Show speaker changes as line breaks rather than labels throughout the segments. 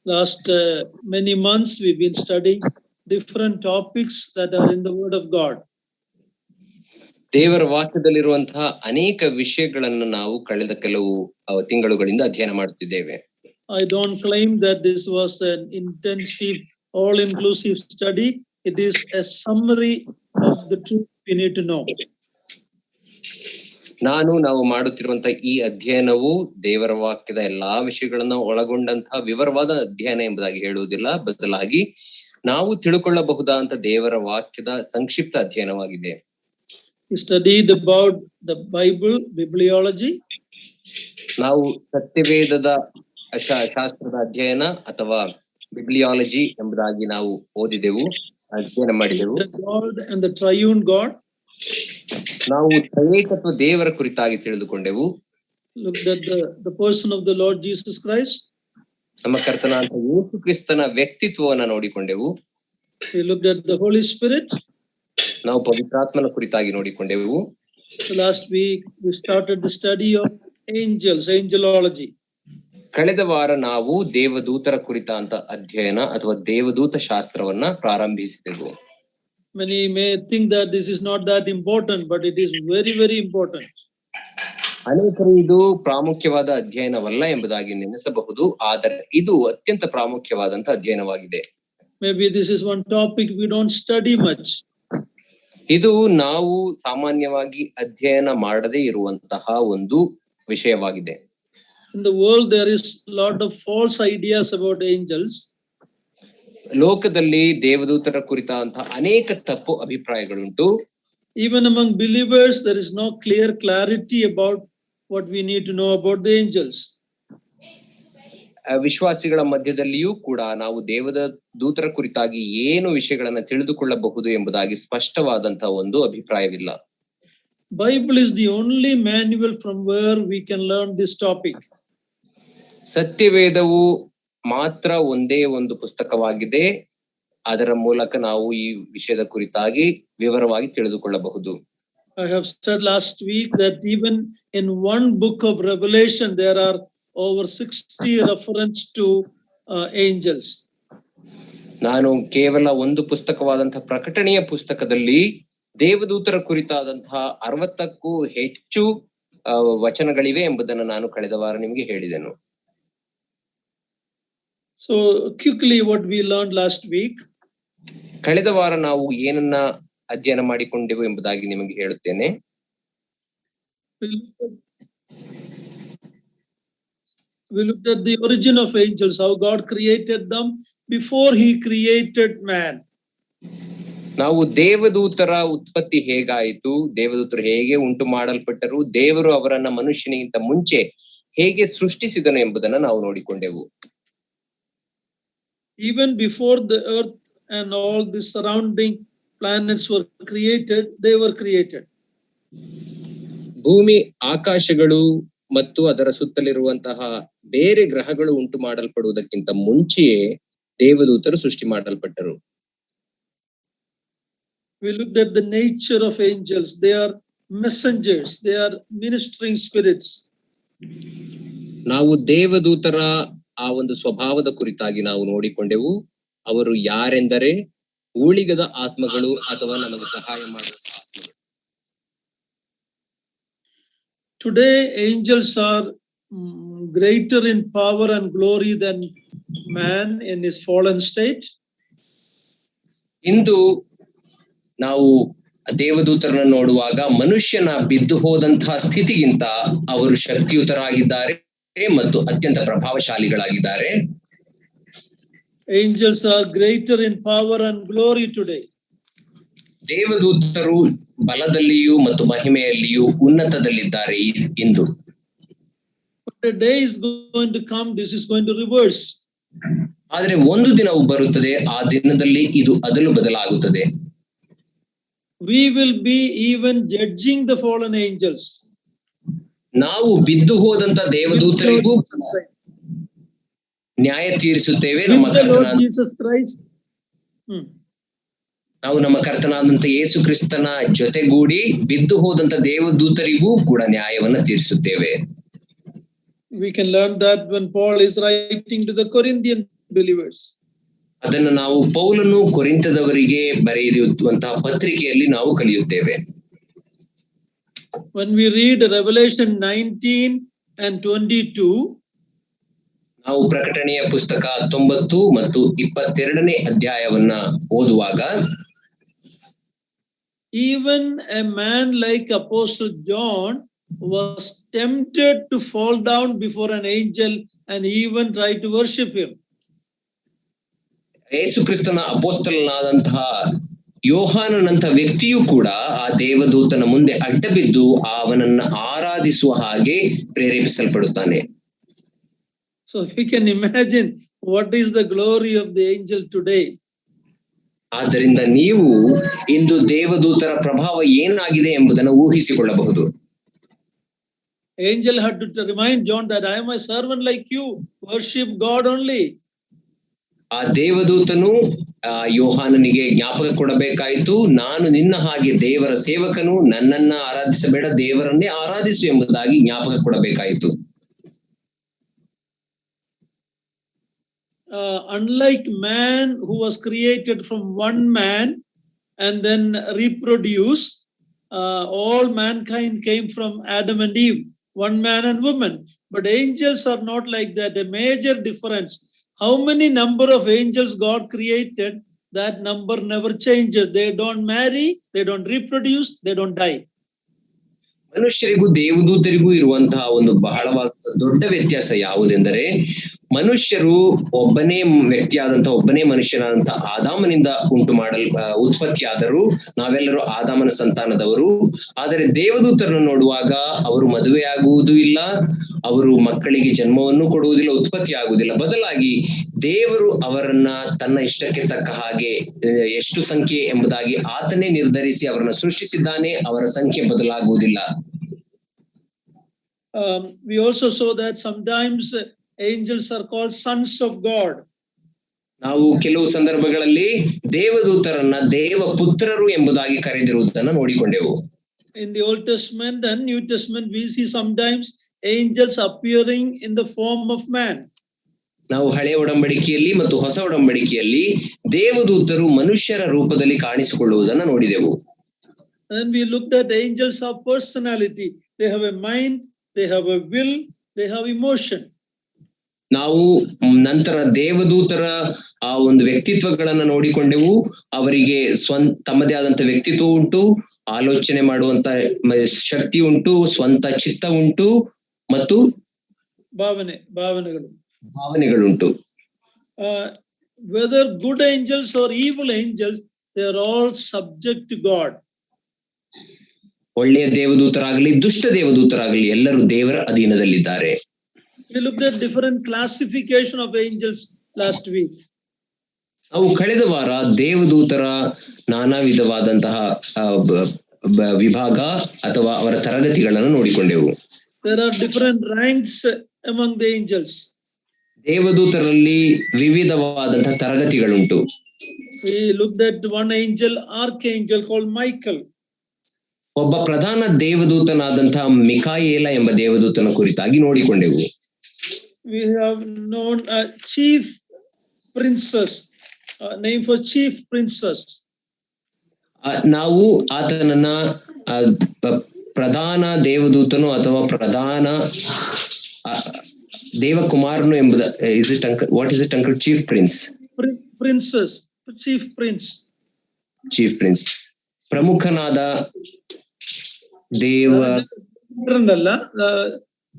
Last many months we've been studying different topics that are in the Word of God.
ದೇವರ ವಾಕ್ಯದಲ್ಲಿರುವಂತಹ ಅನೇಕ ವಿಷಯಗಳನ್ನು ನಾವು ಕಳೆದ ಕೆಲವು ತಿಂಗಳುಗಳಿಂದ ಅಧ್ಯಯನ ಮಾಡುತ್ತಿದ್ದೇವೆ.
I don't claim that this was an intensive, all-inclusive study. It is a summary of the truth we need to know.
ನಾವು ಮಾಡುತ್ತಿರುವಂತಹ ಈ ಅಧ್ಯಯನವು ದೇವರ ವಾಕ್ಯದ ಎಲ್ಲಾ ವಿಷಯಗಳನ್ನು ಒಳಗೊಂಡಂತಹ ವಿವರವಾದ ಅಧ್ಯಯನ ಎಂಬುದಾಗಿ ಹೇಳುವುದಿಲ್ಲ, ಬದಲಾಗಿ ನಾವು ತಿಳ್ಕೊಳ್ಳಬಹುದಾದಂತಹ ದೇವರ ವಾಕ್ಯದ ಸಂಕ್ಷಿಪ್ತ ಅಧ್ಯಯನವಾಗಿದೆ.
We studied about the Bible, bibliology.
ನಾವು ಸತ್ಯವೇದದ ಶಾಸ್ತ್ರದ ಅಧ್ಯಯನ ಅಥವಾ ಬಿಬ್ಲಿಯಾಲಜಿ ಎಂಬುದಾಗಿ ನಾವು ಓದಿದೆವು, ಅಧ್ಯಯನ ಮಾಡಿದೆವು.
God and the triune God.
ನಾವು ತ್ರೈಕತ್ವ ದೇವರ ಕುರಿತಾಗಿ ತಿಳಿದುಕೊಂಡೆವು.
Looked at the person of the Lord Jesus Christ.
ನಮ್ಮ ಕರ್ತನಾದ ಯೇಸು ಕ್ರಿಸ್ತನ ವ್ಯಕ್ತಿತ್ವವನ್ನು ನೋಡಿಕೊಂಡೆವು.
We looked at the Holy Spirit.
ನಾವು ಪವಿತ್ರಾತ್ಮನ ಕುರಿತಾಗಿ ನೋಡಿಕೊಂಡೆವು.
So last week we started the study of angels, angelology.
ಕಳೆದ ವಾರ ನಾವು ದೇವದೂತರ ಕುರಿತಾಂತ ಅಧ್ಯಯನ ಅಥವಾ ದೇವದೂತ ಶಾಸ್ತ್ರವನ್ನ ಪ್ರಾರಂಭಿಸಿದೆವು.
Many may think that this is not that important, but it is very, very important.
ಅನೇಕರು ಇದು ಪ್ರಾಮುಖ್ಯವಾದ ಅಧ್ಯಯನವಲ್ಲ ಎಂಬುದಾಗಿ ನೆನೆಸಬಹುದು, ಆದರೆ ಇದು ಅತ್ಯಂತ ಪ್ರಾಮುಖ್ಯವಾದಂತ ಅಧ್ಯಯನವಾಗಿದೆ.
Maybe this is one topic we don't study much.
ಇದು ನಾವು ಸಾಮಾನ್ಯವಾಗಿ ಅಧ್ಯಯನ ಮಾಡದೇ ಇರುವಂತಹ ಒಂದು ವಿಷಯವಾಗಿದೆ.
In the world there is a lot of false ideas about angels.
ಲೋಕದಲ್ಲಿ ದೇವದೂತರ ಕುರಿತಾದಂತಹ ಅನೇಕ ತಪ್ಪು ಅಭಿಪ್ರಾಯಗಳುಂಟು.
Even among believers there is no clear clarity about what we need to know about the angels.
ವಿಶ್ವಾಸಿಗಳ ಮಧ್ಯದಲ್ಲಿಯೂ ಕೂಡ ನಾವು ದೇವದೂತರ ಕುರಿತಾಗಿ ಏನು ವಿಷಯಗಳನ್ನ ತಿಳಿದುಕೊಳ್ಳಬಹುದು ಎಂಬುದಾಗಿ ಸ್ಪಷ್ಟವಾದಂತಹ ಒಂದು ಅಭಿಪ್ರಾಯವಿಲ್ಲ.
Bible is the only manual from where we can learn this topic.
ಸತ್ಯವೇದವು ಮಾತ್ರ ಒಂದೇ ಒಂದು ಪುಸ್ತಕವಾಗಿದೆ, ಅದರ ಮೂಲಕ ನಾವು ಈ ವಿಷಯದ ಕುರಿತಾಗಿ ವಿವರವಾಗಿ ತಿಳಿದುಕೊಳ್ಳಬಹುದು.
I have said last week that even in one book of Revelation there are over 60 reference to angels.
ನಾನು ಕೇವಲ ಒಂದು ಪುಸ್ತಕವಾದಂತಹ ಪ್ರಕಟಣೆಯ ಪುಸ್ತಕದಲ್ಲಿ ದೇವದೂತರ ಕುರಿತಾದಂತಹ 60ಕ್ಕೂ ಹೆಚ್ಚು ವಚನಗಳಿವೆ ಎಂಬುದನ್ನು ನಾನು ಕಳೆದ ವಾರ ನಿಮಗೆ ಹೇಳಿದೆನು.
So quickly what we learned last week.
ಕಳೆದ ವಾರ ನಾವು ಏನನ್ನ ಅಧ್ಯಯನ ಮಾಡಿಕೊಂಡೆವು ಎಂಬುದಾಗಿ ನಿಮಗೆ ಹೇಳುತ್ತೇನೆ.
We looked at the origin of angels, how God created them before he created man.
ನಾವು ದೇವದೂತರ ಉತ್ಪತ್ತಿ ಹೇಗಾಯಿತು, ದೇವದೂತರು ಹೇಗೆ ಉಂಟು ಮಾಡಲ್ಪಟ್ಟರು, ದೇವರು ಅವರನ್ನ ಮನುಷ್ಯನಿಗಿಂತ ಮುಂಚೆ ಹೇಗೆ ಸೃಷ್ಟಿಸಿದನು ಎಂಬುದನ್ನು ನಾವು ನೋಡಿಕೊಂಡೆವು.
Even before the earth and all the surrounding planets were created, they were created.
ಭೂಮಿ, ಆಕಾಶಗಳು ಮತ್ತು ಅದರ ಸುತ್ತಲಿರುವಂತಹ ಬೇರೆ ಗ್ರಹಗಳು ಉಂಟು ಮಾಡಲ್ಪಡುವುದಕ್ಕಿಂತ ಮುಂಚೆಯೇ ದೇವದೂತರು ಸೃಷ್ಟಿ ಮಾಡಲ್ಪಟ್ಟರು.
We looked at the nature of angels. They are messengers. They are ministering spirits.
ನಾವು ದೇವದೂತರ ಆ ಒಂದು ಸ್ವಭಾವದ ಕುರಿತಾಗಿ ನಾವು ನೋಡಿಕೊಂಡೆವು. ಅವರು ಯಾರೆಂದರೆ ಊಳಿಗದ ಆತ್ಮಗಳು ಅಥವಾ ನಮಗೆ ಸಹಾಯ ಮಾಡುವ ಆತ್ಮಗಳು.
Today angels are greater in power and glory than man in his fallen state.
ಇಂದು ನಾವು ದೇವದೂತರನ್ನು ನೋಡುವಾಗ ಮನುಷ್ಯನ ಬಿದ್ದು ಹೋದಂತಹ ಸ್ಥಿತಿಗಿಂತ ಅವರು ಶಕ್ತಿಯುತರಾಗಿದ್ದಾರೆ ಮತ್ತು ಅತ್ಯಂತ ಪ್ರಭಾವಶಾಲಿಗಳಾಗಿದ್ದಾರೆ.
Angels are greater in power and glory today.
ದೇವದೂತರು ಬಲದಲ್ಲಿಯೂ ಮತ್ತು ಮಹಿಮೆಯಲ್ಲಿಯೂ ಉನ್ನತದಲ್ಲಿದ್ದಾರೆ ಇಂದು.
But a day is going to come, this is going to reverse.
ಆದರೆ ಒಂದು ದಿನವು ಬರುತ್ತದೆ, ಆ ದಿನದಲ್ಲಿ ಇದು ಅದಲು ಬದಲಾಗುತ್ತದೆ.
We will be even judging the fallen angels.
ನಾವು ಬಿದ್ದು ಹೋದಂತ ದೇವದೂತರಿಗೂ ನ್ಯಾಯ ತೀರಿಸುತ್ತೇವೆ. ನಮ್ಮ ಕರ್ತನಾದ
Jesus Christ.
ನಾವು ನಮ್ಮ ಕರ್ತನಾದಂತ ಯೇಸು ಕ್ರಿಸ್ತನ ಜೊತೆಗೂಡಿ ಬಿದ್ದು ಹೋದಂತ ದೇವದೂತರಿಗೂ ಕೂಡ ನ್ಯಾಯವನ್ನ ತೀರಿಸುತ್ತೇವೆ.
We can learn that when Paul is writing to the Corinthian believers.
ಅದನ್ನು ನಾವು ಪೌಲನು ಕೊರಿಂಥದವರಿಗೆ ಬರೆಯುವಂತಹ ಪತ್ರಿಕೆಯಲ್ಲಿ ನಾವು ಕಲಿಯುತ್ತೇವೆ.
When we read Revelation 19 and 22,
ನಾವು ಪ್ರಕಟಣೆಯ ಪುಸ್ತಕ 19 ಮತ್ತು 22ನೇ ಅಧ್ಯಾಯವನ್ನ ಓದುವಾಗ,
even a man like Apostle John was tempted to fall down before an angel and even try to worship him.
ಯೇಸು ಕ್ರಿಸ್ತನ ಅಪೊಸ್ತಲನಾದಂತಹ ಯೋಹಾನನಂತ ವ್ಯಕ್ತಿಯು ಕೂಡ ಆ ದೇವದೂತನ ಮುಂದೆ ಅಡ್ಡಬಿದ್ದು ಅವನನ್ನ ಆರಾಧಿಸುವ ಹಾಗೆ ಪ್ರೇರೇಪಿಸಲ್ಪಡುತ್ತಾನೆ.
So we can imagine what is the glory of the angel today.
ಆದ್ದರಿಂದ ನೀವು ಇಂದು ದೇವದೂತರ ಪ್ರಭಾವ ಏನಾಗಿದೆ ಎಂಬುದನ್ನು ಊಹಿಸಿಕೊಳ್ಳಬಹುದು.
Angel had to remind John that I am a servant like you, worship God only.
ಆ ದೇವದೂತನು ಯೋಹಾನನಿಗೆ ಜ್ಞಾಪಕ ಕೊಡಬೇಕಾಯಿತು, ನಾನು ನಿನ್ನ ಹಾಗೆ ದೇವರ ಸೇವಕನು, ನನ್ನನ್ನ ಆರಾಧಿಸಬೇಡ, ದೇವರನ್ನೇ ಆರಾಧಿಸು ಎಂಬುದಾಗಿ ಜ್ಞಾಪಕ ಕೊಡಬೇಕಾಯಿತು.
Unlike man who was created from one man and then reproduced, all mankind came from Adam and Eve, one man and woman. But angels are not like that. A major difference. How many number of angels God created, that number never changes. They don't marry, they don't reproduce, they don't die.
ಮನುಷ್ಯರಿಗೂ ದೇವದೂತರಿಗೂ ಇರುವಂತಹ ಒಂದು ಬಹಳವಾದ ದೊಡ್ಡ ವ್ಯತ್ಯಾಸ ಯಾವುದೆಂದರೆ, ಮನುಷ್ಯರು ಒಬ್ಬನೇ ವ್ಯಕ್ತಿಯಾದಂತಹ ಒಬ್ಬನೇ ಮನುಷ್ಯನಾದಂತಹ ಆದಾಮನಿಂದ ಉತ್ಪತ್ತಿಯಾದರು. ನಾವೆಲ್ಲರೂ ಆದಾಮನ ಸಂತಾನದವರು. ಆದರೆ ದೇವದೂತರನ್ನು ನೋಡುವಾಗ ಅವರು ಮದುವೆಯಾಗುವುದೂ ಇಲ್ಲ, ಅವರು ಮಕ್ಕಳಿಗೆ ಜನ್ಮವನ್ನು ಕೊಡುವುದಿಲ್ಲ, ಉತ್ಪತ್ತಿ ಆಗುವುದಿಲ್ಲ. ಬದಲಾಗಿ ದೇವರು ಅವರನ್ನ ತನ್ನ ಇಷ್ಟಕ್ಕೆ ತಕ್ಕ ಹಾಗೆ ಎಷ್ಟು ಸಂಖ್ಯೆ ಎಂಬುದಾಗಿ ಆತನೇ ನಿರ್ಧರಿಸಿ ಅವರನ್ನ ಸೃಷ್ಟಿಸಿದ್ದಾನೆ. ಅವರ ಸಂಖ್ಯೆ ಬದಲಾಗುವುದಿಲ್ಲ.
We also saw that sometimes angels are called sons of God.
ನಾವು ಕೆಲವು ಸಂದರ್ಭಗಳಲ್ಲಿ ದೇವದೂತರನ್ನ ದೇವ ಪುತ್ರರು ಎಂಬುದಾಗಿ ಕರೆದಿರುವುದನ್ನು ನೋಡಿಕೊಂಡೆವು.
In the Old Testament and New Testament, we see sometimes angels appearing in the form of man.
ನಾವು ಹಳೆಯ ಒಡಂಬಡಿಕೆಯಲ್ಲಿ ಮತ್ತು ಹೊಸ ಒಡಂಬಡಿಕೆಯಲ್ಲಿ ದೇವದೂತರು ಮನುಷ್ಯರ ರೂಪದಲ್ಲಿ ಕಾಣಿಸಿಕೊಳ್ಳುವುದನ್ನು ನೋಡಿದೆವು.
And we looked at angels of personality. They have a mind, they have a will, they have emotion.
ನಾವು ನಂತರ ದೇವದೂತರ ಆ ಒಂದು ವ್ಯಕ್ತಿತ್ವಗಳನ್ನ ನೋಡಿಕೊಂಡೆವು. ಅವರಿಗೆ ತಮ್ಮದೇ ಆದಂತ ವ್ಯಕ್ತಿತ್ವ ಉಂಟು, ಆಲೋಚನೆ ಮಾಡುವಂತ ಶಕ್ತಿ ಉಂಟು, ಸ್ವಂತ ಚಿತ್ತ ಉಂಟು ಮತ್ತು ಭಾವನೆಗಳುಂಟು.
Whether good angels or evil angels, they are all subject to God.
ಒಳ್ಳೆಯ ದೇವದೂತರಾಗಲಿ ದುಷ್ಟ ದೇವದೂತರಾಗಲಿ ಎಲ್ಲರೂ ದೇವರ ಅಧೀನದಲ್ಲಿದ್ದಾರೆ.
We looked at different classification of angels last week.
ನಾವು ಕಳೆದ ವಾರ ದೇವದೂತರ ನಾನಾ ವಿಧವಾದಂತಹ ವಿಭಾಗ ಅಥವಾ ಅವರ ತರಗತಿಗಳನ್ನು ನೋಡಿಕೊಂಡೆವು.
There are different ranks among the angels.
ದೇವದೂತರಲ್ಲಿ ವಿವಿಧವಾದಂತಹ ತರಗತಿಗಳುಂಟು.
We looked at one angel, archangel called Michael.
ಒಬ್ಬ ಪ್ರಧಾನ ದೇವದೂತನಾದಂತಹ ಮಿಕಾಯೇಲ ಎಂಬ ದೇವದೂತನ ಕುರಿತಾಗಿ ನೋಡಿಕೊಂಡೆವು.
We have known a chief princess, name for chief princess.
ನಾವು ಆತನನ್ನ ಪ್ರಧಾನ ದೇವದೂತನು ಅಥವಾ ಪ್ರಧಾನ ದೇವಕುಮಾರನು ಎಂಬುದ what is it uncle? Chief prince,
princess, chief prince,
chief prince, ಪ್ರಮುಖನಾದ ದೇವ.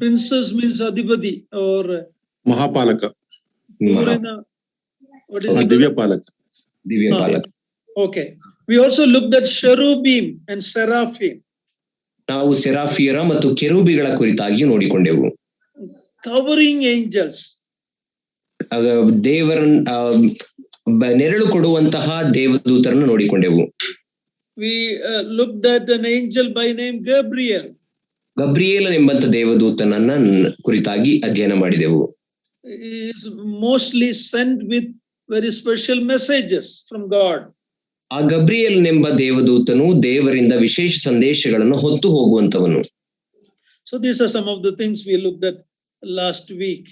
Princess means adhipati or
Mahapalaka.
What is it?
Divyapalaka.
Divyapalaka.
Okay. We also looked at cherubim and seraphim.
ನಾವು ಸೆರಾಫಿಯರ ಮತ್ತು ಕೆರೂಬಿಗಳ ಕುರಿತಾಗಿ ನೋಡಿಕೊಂಡೆವು.
Covering angels.
ದೇವರನ್ನ ನೆರಳು ಕೊಡುವಂತಹ ದೇವದೂತರನ್ನು ನೋಡಿಕೊಂಡೆವು.
We looked at an angel by name Gabriel.
ಗಬ್ರಿಯೇಲನ್ ಎಂಬಂತ ದೇವದೂತನನ್ನ ಕುರಿತಾಗಿ ಅಧ್ಯಯನ ಮಾಡಿದೆವು.
He is mostly sent with very special messages from God.
ಆ ಗಬ್ರಿಯೇಲನ್ ಎಂಬ ದೇವದೂತನು ದೇವರಿಂದ ವಿಶೇಷ ಸಂದೇಶಗಳನ್ನು ಹೊತ್ತು ಹೋಗುವಂತವನು.
So these are some of the things we looked at last week.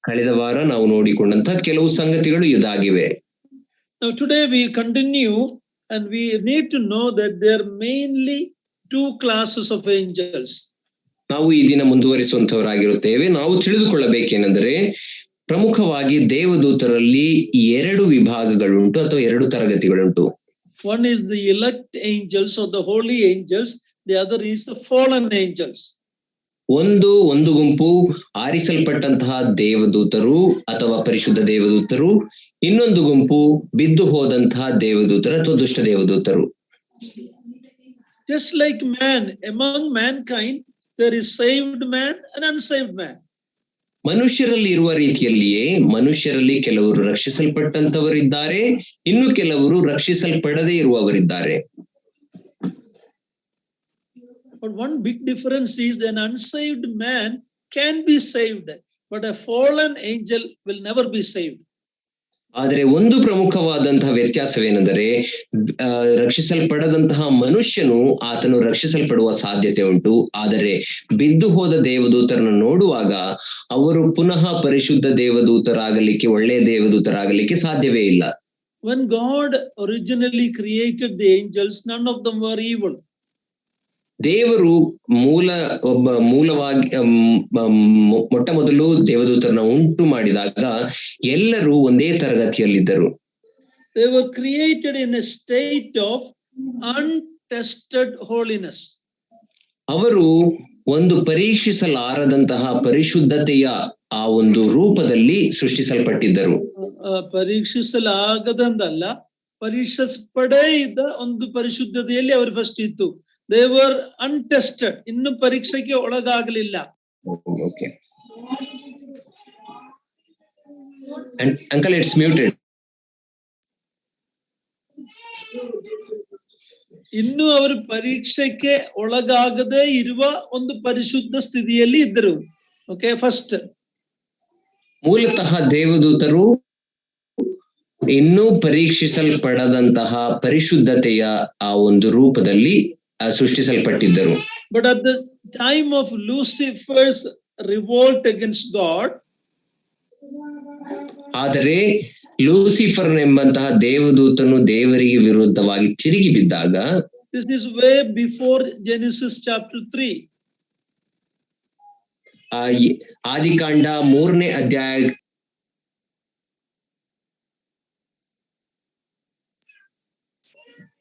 ಕಳೆದ ವಾರ ನಾವು ನೋಡಿಕೊಂಡಂತಹ ಕೆಲವು ಸಂಗತಿಗಳು ಇದಾಗಿವೆ.
Now today we continue and we need to know that there are mainly two classes of angels.
ನಾವು ಈ ದಿನ ಮುಂದುವರಿಸುವಂತವರಾಗಿರುತ್ತೇವೆ. ನಾವು ತಿಳಿದುಕೊಳ್ಳಬೇಕೇನೆಂದರೆ ಪ್ರಮುಖವಾಗಿ ದೇವದೂತರಲ್ಲಿ ಎರಡು ವಿಭಾಗಗಳುಂಟು ಅಥವಾ ಎರಡು ತರಗತಿಗಳುಂಟು.
One is the elect angels or the holy angels, the other is the fallen angels.
ಒಂದು ಗುಂಪು ಆರಿಸಲ್ಪಟ್ಟಂತಹ ದೇವದೂತರು ಅಥವಾ ಪರಿಶುದ್ಧ ದೇವದೂತರು, ಇನ್ನೊಂದು ಗುಂಪು ಬಿದ್ದು ಹೋದಂತಹ ದೇವದೂತರು ಅಥವಾ ದುಷ್ಟ ದೇವದೂತರು.
Just like man, among mankind there is saved man and unsaved man.
ಮನುಷ್ಯರಲ್ಲಿ ಇರುವ ರೀತಿಯಲ್ಲಿಯೇ ಮನುಷ್ಯರಲ್ಲಿ ಕೆಲವರು ರಕ್ಷಿಸಲ್ಪಟ್ಟಂತವರಿದ್ದಾರೆ, ಇನ್ನು ಕೆಲವರು ರಕ್ಷಿಸಲ್ಪಡದೇ ಇರುವವರಿದ್ದಾರೆ.
But one big difference is that an unsaved man can be saved, but a fallen angel will never be saved.
ಆದರೆ ಒಂದು ಪ್ರಮುಖವಾದಂತಹ ವ್ಯತ್ಯಾಸವೇನೆಂದರೆ ರಕ್ಷಿಸಲ್ಪಡದಂತಹ ಮನುಷ್ಯನು ಆತನು ರಕ್ಷಿಸಲ್ಪಡುವ ಸಾಧ್ಯತೆ ಉಂಟು. ಆದರೆ ಬಿದ್ದು ಹೋದ ದೇವದೂತರನ್ನು ನೋಡುವಾಗ ಅವರು ಪುನಃ ಪರಿಶುದ್ಧ ದೇವದೂತರಾಗಲಿಕ್ಕೆ, ಒಳ್ಳೆಯ ದೇವದೂತರಾಗಲಿಕ್ಕೆ ಸಾಧ್ಯವೇ ಇಲ್ಲ.
When God originally created the angels, none of them were evil.
ದೇವರು ಮೂಲವಾಗಿ ಮೊಟ್ಟ ಮೊದಲು ದೇವದೂತರನ್ನ ಉಂಟು ಮಾಡಿದಾಗ ಎಲ್ಲರೂ ಒಂದೇ ತರಗತಿಯಲ್ಲಿದ್ದರು.
They were created in a state of untested holiness.
ಅವರು ಒಂದು ಪರೀಕ್ಷಿಸಲಾರದಂತಹ ಪರಿಶುದ್ಧತೆಯ ಆ ಒಂದು ರೂಪದಲ್ಲಿ ಸೃಷ್ಟಿಸಲ್ಪಟ್ಟಿದ್ದರು.
ಪರೀಕ್ಷಿಸಲಾಗದಂದಲ್ಲ, ಪರೀಕ್ಷಿಸಲ್ಪಡೇ ಇದ್ದ ಒಂದು ಪರಿಶುದ್ಧತೆಯಲ್ಲಿ ಅವರು ಫಸ್ಟ್ ಇತ್ತು. They were untested. ಇನ್ನು ಪರೀಕ್ಷೆಗೆ ಒಳಗಾಗಲಿಲ್ಲ.
Okay. And uncle, it's muted.
ಇನ್ನು ಅವರು ಪರೀಕ್ಷೆಗೆ ಒಳಗಾಗದೇ ಇರುವ ಒಂದು ಪರಿಶುದ್ಧ ಸ್ಥಿತಿಯಲ್ಲಿ ಇದ್ದರು. ಓಕೆ, ಫಸ್ಟ್
ಮೂಲತಃ ದೇವದೂತರು ಇನ್ನೂ ಪರೀಕ್ಷಿಸಲ್ಪಡದಂತಹ ಪರಿಶುದ್ಧತೆಯ ಆ ಒಂದು ರೂಪದಲ್ಲಿ ಸೃಷ್ಟಿಸಲ್ಪಟ್ಟಿದ್ದರು.
But at the time of Lucifer's revolt against God,
ಆದರೆ ಲೂಸಿಫರ್ ಎಂಬಂತಹ ದೇವದೂತನು ದೇವರಿಗೆ ವಿರುದ್ಧವಾಗಿ ತಿರುಗಿ ಬಿದ್ದಾಗ,
this is way before Genesis chapter 3.
ಆದಿಕಾಂಡ 3ನೇ ಅಧ್ಯಾಯ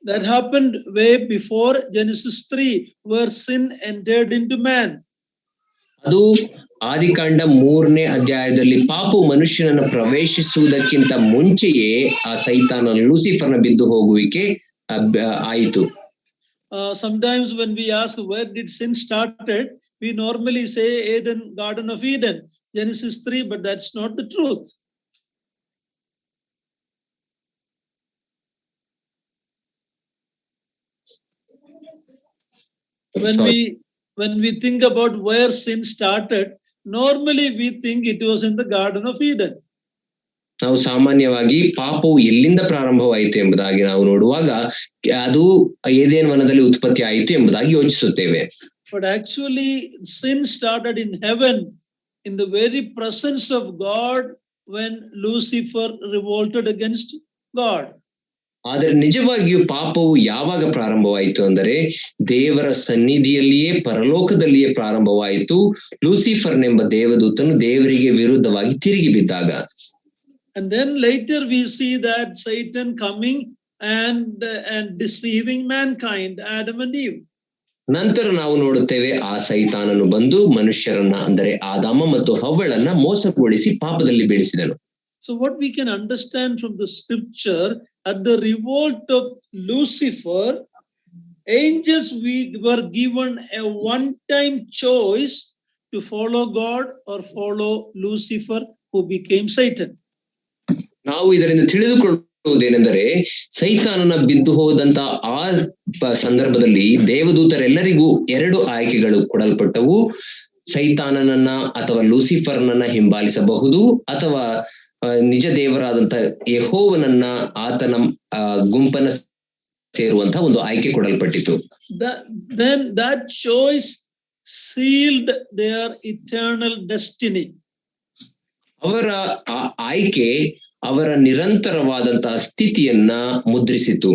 that happened way before Genesis 3, where sin entered into man.
ಅದು ಆದಿಕಾಂಡ 3ನೇ ಅಧ್ಯಾಯದಲ್ಲಿ ಪಾಪವು ಮನುಷ್ಯನನ್ನು ಪ್ರವೇಶಿಸುವುದಕ್ಕಿಂತ ಮುಂಚೆಯೇ ಆ ಸೈತಾನ ಲೂಸಿಫರ್ನ ಬಿದ್ದು ಹೋಗುವಿಕೆ ಆಯಿತು.
Sometimes when we ask where did sin started, we normally say Eden, Garden of Eden, Genesis 3, but that's not the truth. When we think about where sin started, normally we think it was in the Garden of Eden.
ನಾವು ಸಾಮಾನ್ಯವಾಗಿ ಪಾಪವು ಎಲ್ಲಿಂದ ಪ್ರಾರಂಭವಾಯಿತು ಎಂಬುದಾಗಿ ನಾವು ನೋಡುವಾಗ ಅದು ಏದೇನ್ ವನದಲ್ಲಿ ಉತ್ಪತ್ತಿ ಆಯಿತು ಎಂಬುದಾಗಿ ಯೋಚಿಸುತ್ತೇವೆ.
But actually sin started in heaven, in the very presence of God, when Lucifer revolted against God.
ಆದರೆ ನಿಜವಾಗಿಯೂ ಪಾಪವು ಯಾವಾಗ ಪ್ರಾರಂಭವಾಯಿತು ಅಂದರೆ ದೇವರ ಸನ್ನಿಧಿಯಲ್ಲಿಯೇ, ಪರಲೋಕದಲ್ಲಿಯೇ ಪ್ರಾರಂಭವಾಯಿತು. ಲೂಸಿಫರ್ನೆಂಬ ದೇವದೂತನು ದೇವರಿಗೆ ವಿರುದ್ಧವಾಗಿ ತಿರುಗಿ ಬಿದ್ದಾಗ.
And then later we see that Satan coming and deceiving mankind, Adam and Eve.
ನಂತರ ನಾವು ನೋಡುತ್ತೇವೆ ಆ ಸೈತಾನನು ಬಂದು ಮನುಷ್ಯರನ್ನ ಅಂದರೆ ಆದಾಮ ಮತ್ತು ಹವ್ವಳನ್ನ ಮೋಸಗೊಳಿಸಿ ಪಾಪದಲ್ಲಿ ಬೀಳಿಸಿದನು.
So what we can understand from the scripture, at the revolt of Lucifer, angels were given a one-time choice to follow God or follow Lucifer, who became Satan.
ನಾವು ಇದರಿಂದ ತಿಳಿದುಕೊಳ್ಳುವುದೇನೆಂದರೆ ಸೈತಾನನ ಬಿದ್ದು ಹೋದಂತ ಆ ಸಂದರ್ಭದಲ್ಲಿ ದೇವದೂತರೆಲ್ಲರಿಗೂ ಎರಡು ಆಯ್ಕೆಗಳು ಕೊಡಲ್ಪಟ್ಟವು. ಸೈತಾನನನ್ನ ಅಥವಾ ಲೂಸಿಫರ್ನನ್ನ ಹಿಂಬಾಲಿಸಬಹುದು ಅಥವಾ ನಿಜ ದೇವರಾದಂತ ಯೆಹೋವನನ್ನ ಆತನ ಗುಂಪನ್ನ ಸೇರುವಂತಹ ಒಂದು ಆಯ್ಕೆ ಕೊಡಲ್ಪಟ್ಟಿತು.
Then that choice sealed their eternal destiny.
ಅವರ ಆಯ್ಕೆ ಅವರ ನಿರಂತರವಾದಂತಹ ಸ್ಥಿತಿಯನ್ನ ಮುದ್ರಿಸಿತು.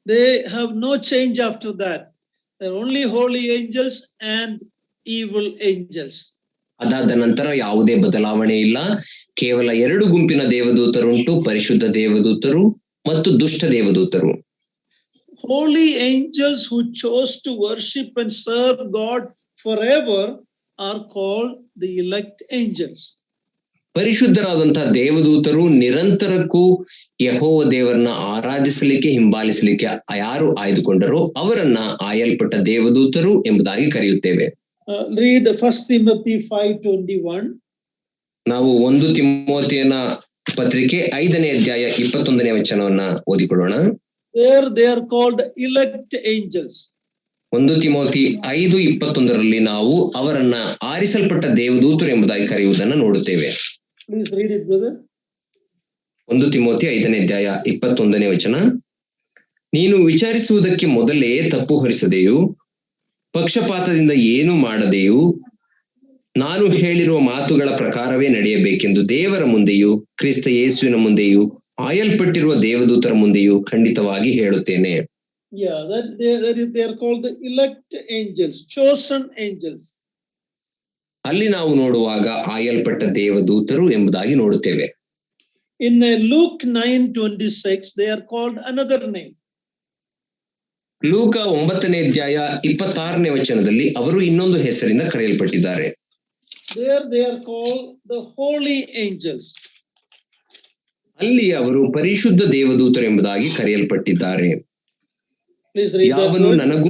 They have no change after that. There are only holy angels and evil angels.
ಅದಾದ ನಂತರ ಯಾವುದೇ ಬದಲಾವಣೆ ಇಲ್ಲ. ಕೇವಲ 2 ಗುಂಪಿನ ದೇವದೂತರುಂಟು, ಪರಿಶುದ್ಧ ದೇವದೂತರು ಮತ್ತು ದುಷ್ಟ ದೇವದೂತರು.
Holy angels who chose to worship and serve God forever are called the elect angels.
ಪರಿಶುದ್ಧರಾದಂತಹ ದೇವದೂತರು ನಿರಂತರಕ್ಕೂ ಯೆಹೋವ ದೇವರನ್ನ ಆರಾಧಿಸಲಿಕ್ಕೆ ಹಿಂಬಾಲಿಸಲಿಕ್ಕೆ ಯಾರು ಆಯ್ದುಕೊಂಡರೋ ಅವರನ್ನ ಆಯಲ್ಪಟ್ಟ ದೇವದೂತರು ಎಂಬುದಾಗಿ ಕರೆಯುತ್ತೇವೆ.
Read 1 Timothy 5:21.
ನಾವು 1 ತಿಮೋಥೆಯನ ಪತ್ರಿಕೆ 5ನೇ ಅಧ್ಯಾಯ 21ನೇ ವಚನವನ್ನ ಓದಿಕೊಳ್ಳೋಣ.
There they are called elect angels.
1 Timothy 5:21ರಲ್ಲಿ ನಾವು ಅವರನ್ನ ಆರಿಸಲ್ಪಟ್ಟ ದೇವದೂತರು ಎಂಬುದಾಗಿ ಕರೆಯುವುದನ್ನು ನೋಡುತ್ತೇವೆ.
Please read it, brother.
1 Timothy 5ನೇ ಅಧ್ಯಾಯ 21ನೇ ವಚನ. ನೀನು ವಿಚಾರಿಸುವುದಕ್ಕೆ ಮೊದಲೇ ತಪ್ಪು ಹೊರಿಸದೆಯೂ ಪಕ್ಷಪಾತದಿಂದ ಏನು ಮಾಡದೆಯೂ ನಾನು ಹೇಳಿರುವ ಮಾತುಗಳ ಪ್ರಕಾರವೇ ನಡೆಯಬೇಕೆಂದು ದೇವರ ಮುಂದೆಯೂ ಕ್ರಿಸ್ತ ಯೇಸುವಿನ ಮುಂದೆಯೂ ಆಯಲ್ಪಟ್ಟಿರುವ ದೇವದೂತರ ಮುಂದೆಯೂ ಖಂಡಿತವಾಗಿ ಹೇಳುತ್ತೇನೆ.
Yeah, they are called the elect angels, chosen angels.
ಅಲ್ಲಿ ನಾವು ನೋಡುವಾಗ ಆಯಲ್ಪಟ್ಟ ದೇವದೂತರು ಎಂಬುದಾಗಿ ನೋಡುತ್ತೇವೆ.
In Luke 9:26 they are called another name.
ಲೂಕ 9ನೇ ಅಧ್ಯಾಯ 26ನೇ ವಚನದಲ್ಲಿ ಅವರು ಇನ್ನೊಂದು ಹೆಸರಿಂದ ಕರೆಯಲ್ಪಟ್ಟಿದ್ದಾರೆ.
There they are called the holy angels.
ಅಲ್ಲಿ ಅವರು ಪರಿಶುದ್ಧ ದೇವದೂತರು ಎಂಬುದಾಗಿ ಕರೆಯಲ್ಪಟ್ಟಿದ್ದಾರೆ.
Please read that
ಯಾವನು
verse.
ನನಗೂ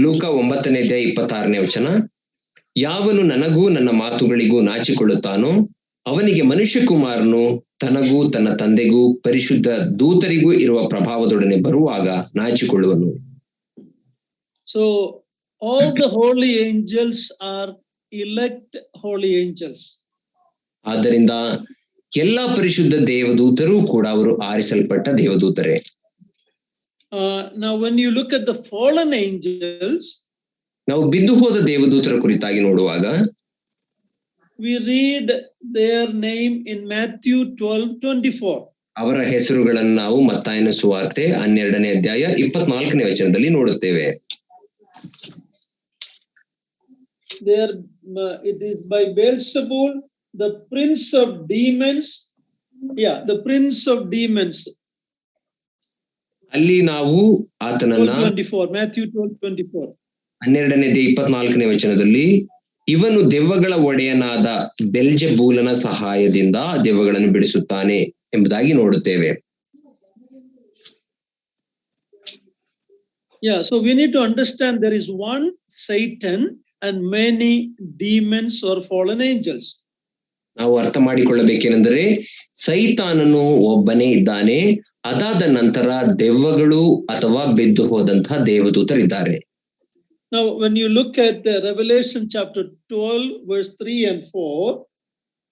ಲೂಕ 9ನೇ ಅಧ್ಯಾಯ 26ನೇ ವಚನ. ಯಾವನು ನನಗೂ ನನ್ನ ಮಾತುಗಳಿಗೂ ನಾಚಿಕೊಳ್ಳುತ್ತಾನೋ ಅವನಿಗೆ ಮನುಷ್ಯಕುಮಾರನು ತನಗೂ ತನ್ನ ತಂದೆಗೂ ಪರಿಶುದ್ಧ ದೂತರಿಗೂ ಇರುವ ಪ್ರಭಾವದೊಡನೆ ಬರುವಾಗ ನಾಚಿಕೊಳ್ಳುವನು.
So all the holy angels are elect holy angels.
ಆದ್ದರಿಂದ ಎಲ್ಲಾ ಪರಿಶುದ್ಧ ದೇವದೂತರು ಕೂಡ ಅವರು ಆರಿಸಲ್ಪಟ್ಟ ದೇವದೂತರೇ.
Now when you look at the fallen angels,
ನಾವು ಬಿದ್ದು ಹೋದ ದೇವದೂತರ ಕುರಿತಾಗಿ ನೋಡುವಾಗ
we read their name in Matthew 12:24.
ಅವರ ಹೆಸರುಗಳನ್ನು ನಾವು ಮತ್ತಾಯನ ಸುವಾರ್ತೆ 12ನೇ ಅಧ್ಯಾಯ 24ನೇ ವಚನದಲ್ಲಿ ನೋಡುತ್ತೇವೆ.
There it is by Beelzebul, the prince of demons. Yeah, the prince of demons.
ಅಲ್ಲಿ ನಾವು ಆತನನ್ನ
12:24, Matthew 12:24.
12ನೇ ಅಧ್ಯಾಯ 24ನೇ ವಚನದಲ್ಲಿ ಇವನು ದೆವ್ವಗಳ ಒಡೆಯನಾದ ಬೆಲ್ಜೆಬೂಲನ ಸಹಾಯದಿಂದ ದೆವ್ವಗಳನ್ನು ಬಿಡಿಸುತ್ತಾನೆ ಎಂಬುದಾಗಿ ನೋಡುತ್ತೇವೆ.
Yeah, so we need to understand there is one Satan and many demons or fallen angels.
ನಾವು ಅರ್ಥ ಮಾಡಿಕೊಳ್ಳಬೇಕೆಂದರೆ ಸೈತಾನನು ಒಬ್ಬನೇ ಇದ್ದಾನೆ, ಅದಾದ ನಂತರ ದೆವ್ವಗಳು ಅಥವಾ ಬಿದ್ದು ಹೋದಂತಹ ದೇವದೂತರಿದ್ದಾರೆ.
Now when you look at Revelation chapter 12 verse 3 and 4,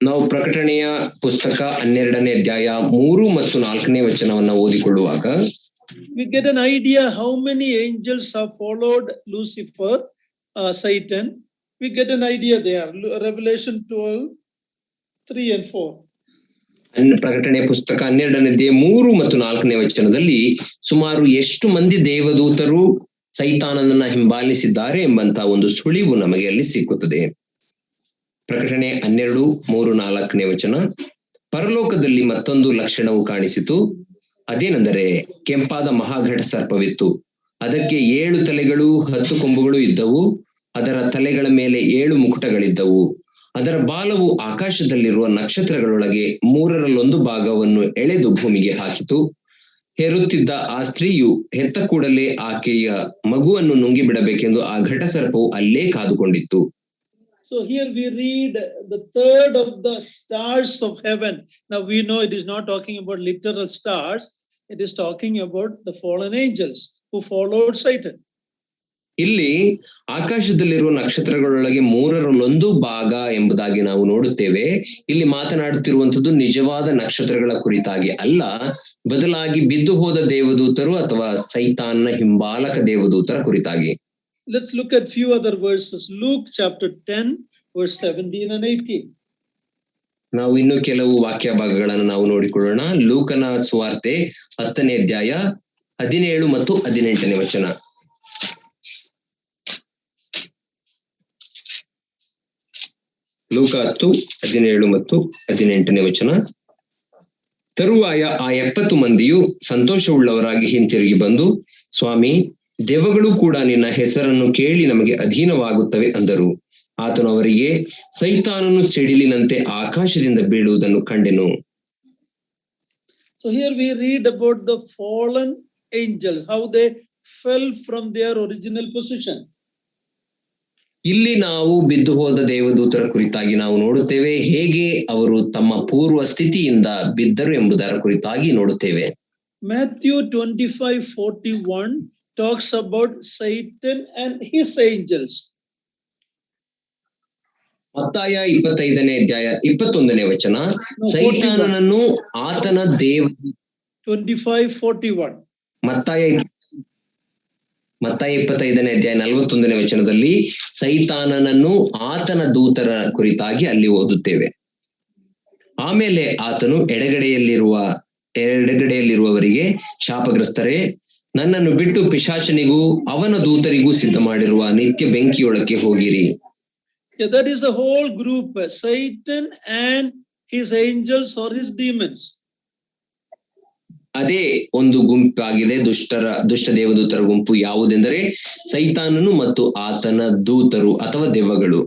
ನಾವು ಪ್ರಕಟಣೆಯ ಪುಸ್ತಕ 12ನೇ ಅಧ್ಯಾಯ 3 ಮತ್ತು 4ನೇ ವಚನವನ್ನ ಓದಿಕೊಳ್ಳುವಾಗ
we get an idea how many angels have followed Lucifer, Satan. We get an idea there. Revelation 12 3 and 4.
ಪ್ರಕಟಣೆ ಪುಸ್ತಕ 12ನೇ ಅಧ್ಯಾಯ 3 ಮತ್ತು 4ನೇ ವಚನದಲ್ಲಿ ಸುಮಾರು ಎಷ್ಟು ಮಂದಿ ದೇವದೂತರು ಸೈತಾನನನ್ನ ಹಿಂಬಾಲಿಸಿದ್ದಾರೆ ಎಂಬಂತಹ ಒಂದು ಸುಳಿವು ನಮಗೆ ಅಲ್ಲಿ ಸಿಕ್ಕುತ್ತದೆ. ಪ್ರಕಟಣೆ 12 3 4ನೇ ವಚನ. ಪರಲೋಕದಲ್ಲಿ ಮತ್ತೊಂದು ಲಕ್ಷಣವು ಕಾಣಿಸಿತು, ಅದೇನೆಂದರೆ ಕೆಂಪಾದ ಮಹಾಘಟ ಸರ್ಪವಿತ್ತು, ಅದಕ್ಕೆ 7 ತಲೆಗಳು 10 ಕೊಂಬುಗಳು ಇದ್ದವು, ಅದರ ತಲೆಗಳ ಮೇಲೆ 7 ಮುಕುಟಗಳಿದ್ದವು, ಅದರ ಬಾಲವು ಆಕಾಶದಲ್ಲಿರುವ ನಕ್ಷತ್ರಗಳೊಳಗೆ 1/3 ಭಾಗವನ್ನು ಎಳೆದು ಭೂಮಿಗೆ ಹಾಕಿತು. ಹೆರುತ್ತಿದ್ದ ಆ ಸ್ತ್ರೀಯು ಹೆತ್ತ ಕೂಡಲೇ ಆಕೆಯ ಮಗುವನ್ನು ನುಂಗಿ ಬಿಡಬೇಕೆಂದು ಆ ಘಟ ಸರ್ಪವು ಅಲ್ಲೇ ಕಾದುಕೊಂಡಿತ್ತು.
So here we read the third of the stars of heaven. Now we know it is not talking about literal stars. It is talking about the fallen angels who followed Satan.
ಇಲ್ಲಿ ಆಕಾಶದಲ್ಲಿರುವ ನಕ್ಷತ್ರಗಳೊಳಗೆ 1/3 ಭಾಗ ಎಂಬುದಾಗಿ ನಾವು ನೋಡುತ್ತೇವೆ. ಇಲ್ಲಿ ಮಾತನಾಡುತ್ತಿರುವಂತದ್ದು ನಿಜವಾದ ನಕ್ಷತ್ರಗಳ ಕುರಿತಾಗಿ ಅಲ್ಲ, ಬದಲಾಗಿ ಬಿದ್ದು ಹೋದ ದೇವದೂತರು ಅಥವಾ ಸೈತಾನ್ನ ಹಿಂಬಾಲಕ ದೇವದೂತರ ಕುರಿತಾಗಿ.
Let's look at few other verses. Luke chapter 10 verse 17 and 18.
ನಾವು ಇನ್ನು ಕೆಲವು ವಾಕ್ಯ ಭಾಗಗಳನ್ನು ನಾವು ನೋಡಿಕೊಳ್ಳೋಣ. ಲೂಕನ ಸುವಾರ್ತೆ 10ನೇ ಅಧ್ಯಾಯ 17 ಮತ್ತು 18ನೇ ವಚನ. ಲೂಕ 10:17 ಮತ್ತು 18ನೇ ವಚನ. ತರುವಾಯ ಆ 70 ಮಂದಿಯು ಸಂತೋಷವುಳ್ಳವರಾಗಿ ಹಿಂತಿರುಗಿ ಬಂದು, ಸ್ವಾಮಿ, ದೆವ್ವಗಳು ಕೂಡ ನಿನ್ನ ಹೆಸರನ್ನು ಕೇಳಿ ನಮಗೆ ಅಧೀನವಾಗುತ್ತವೆ ಅಂದರು. ಆತನು ಅವರಿಗೆ, ಸೈತಾನನು ಸಿಡಿಲಿನಂತೆ ಆಕಾಶದಿಂದ ಬೀಳುವುದನ್ನು ಕಂಡೆನು.
So here we read about the fallen angels, how they fell from their original position.
ಇಲ್ಲಿ ನಾವು ಬಿದ್ದು ಹೋದ ದೇವದೂತರ ಕುರಿತಾಗಿ ನಾವು ನೋಡುತ್ತೇವೆ, ಹೇಗೆ ಅವರು ತಮ್ಮ ಪೂರ್ವ ಸ್ಥಿತಿಯಿಂದ ಬಿದ್ದರು ಎಂಬುದರ ಕುರಿತಾಗಿ ನೋಡುತ್ತೇವೆ.
Matthew 25:41 talks about Satan and his angels.
ಮತ್ತಾಯ 25ನೇ ಅಧ್ಯಾಯ 21ನೇ ವಚನ, ಸೈತಾನನನ್ನು ಆತನ
25:41.
ಮತ್ತಾಯ 25ನೇ ಅಧ್ಯಾಯ 41ನೇ ವಚನದಲ್ಲಿ ಸೈತಾನನನ್ನು ಆತನ ದೂತರ ಕುರಿತಾಗಿ ಅಲ್ಲಿ ಓದುತ್ತೇವೆ. ಆಮೇಲೆ ಆತನು ಎಡಗಡೆಯಲ್ಲಿರುವವರಿಗೆ, ಶಾಪಗ್ರಸ್ತರೇ, ನನ್ನನ್ನು ಬಿಟ್ಟು ಪಿಶಾಚನಿಗೂ ಅವನ ದೂತರಿಗೂ ಸಿದ್ಧ ಮಾಡಿರುವ ನಿತ್ಯ ಬೆಂಕಿಯೊಳಕ್ಕೆ ಹೋಗಿರಿ.
Yeah, that is the whole group, Satan and his angels or his demons.
ಅದೇ ಒಂದು ಗುಂಪಾಗಿದೆ, ದುಷ್ಟ ದೇವದೂತರ ಗುಂಪು. ಯಾವುದೆಂದರೆ ಸೈತಾನನು ಮತ್ತು ಆತನ ದೂತರು ಅಥವಾ ದೆವ್ವಗಳು.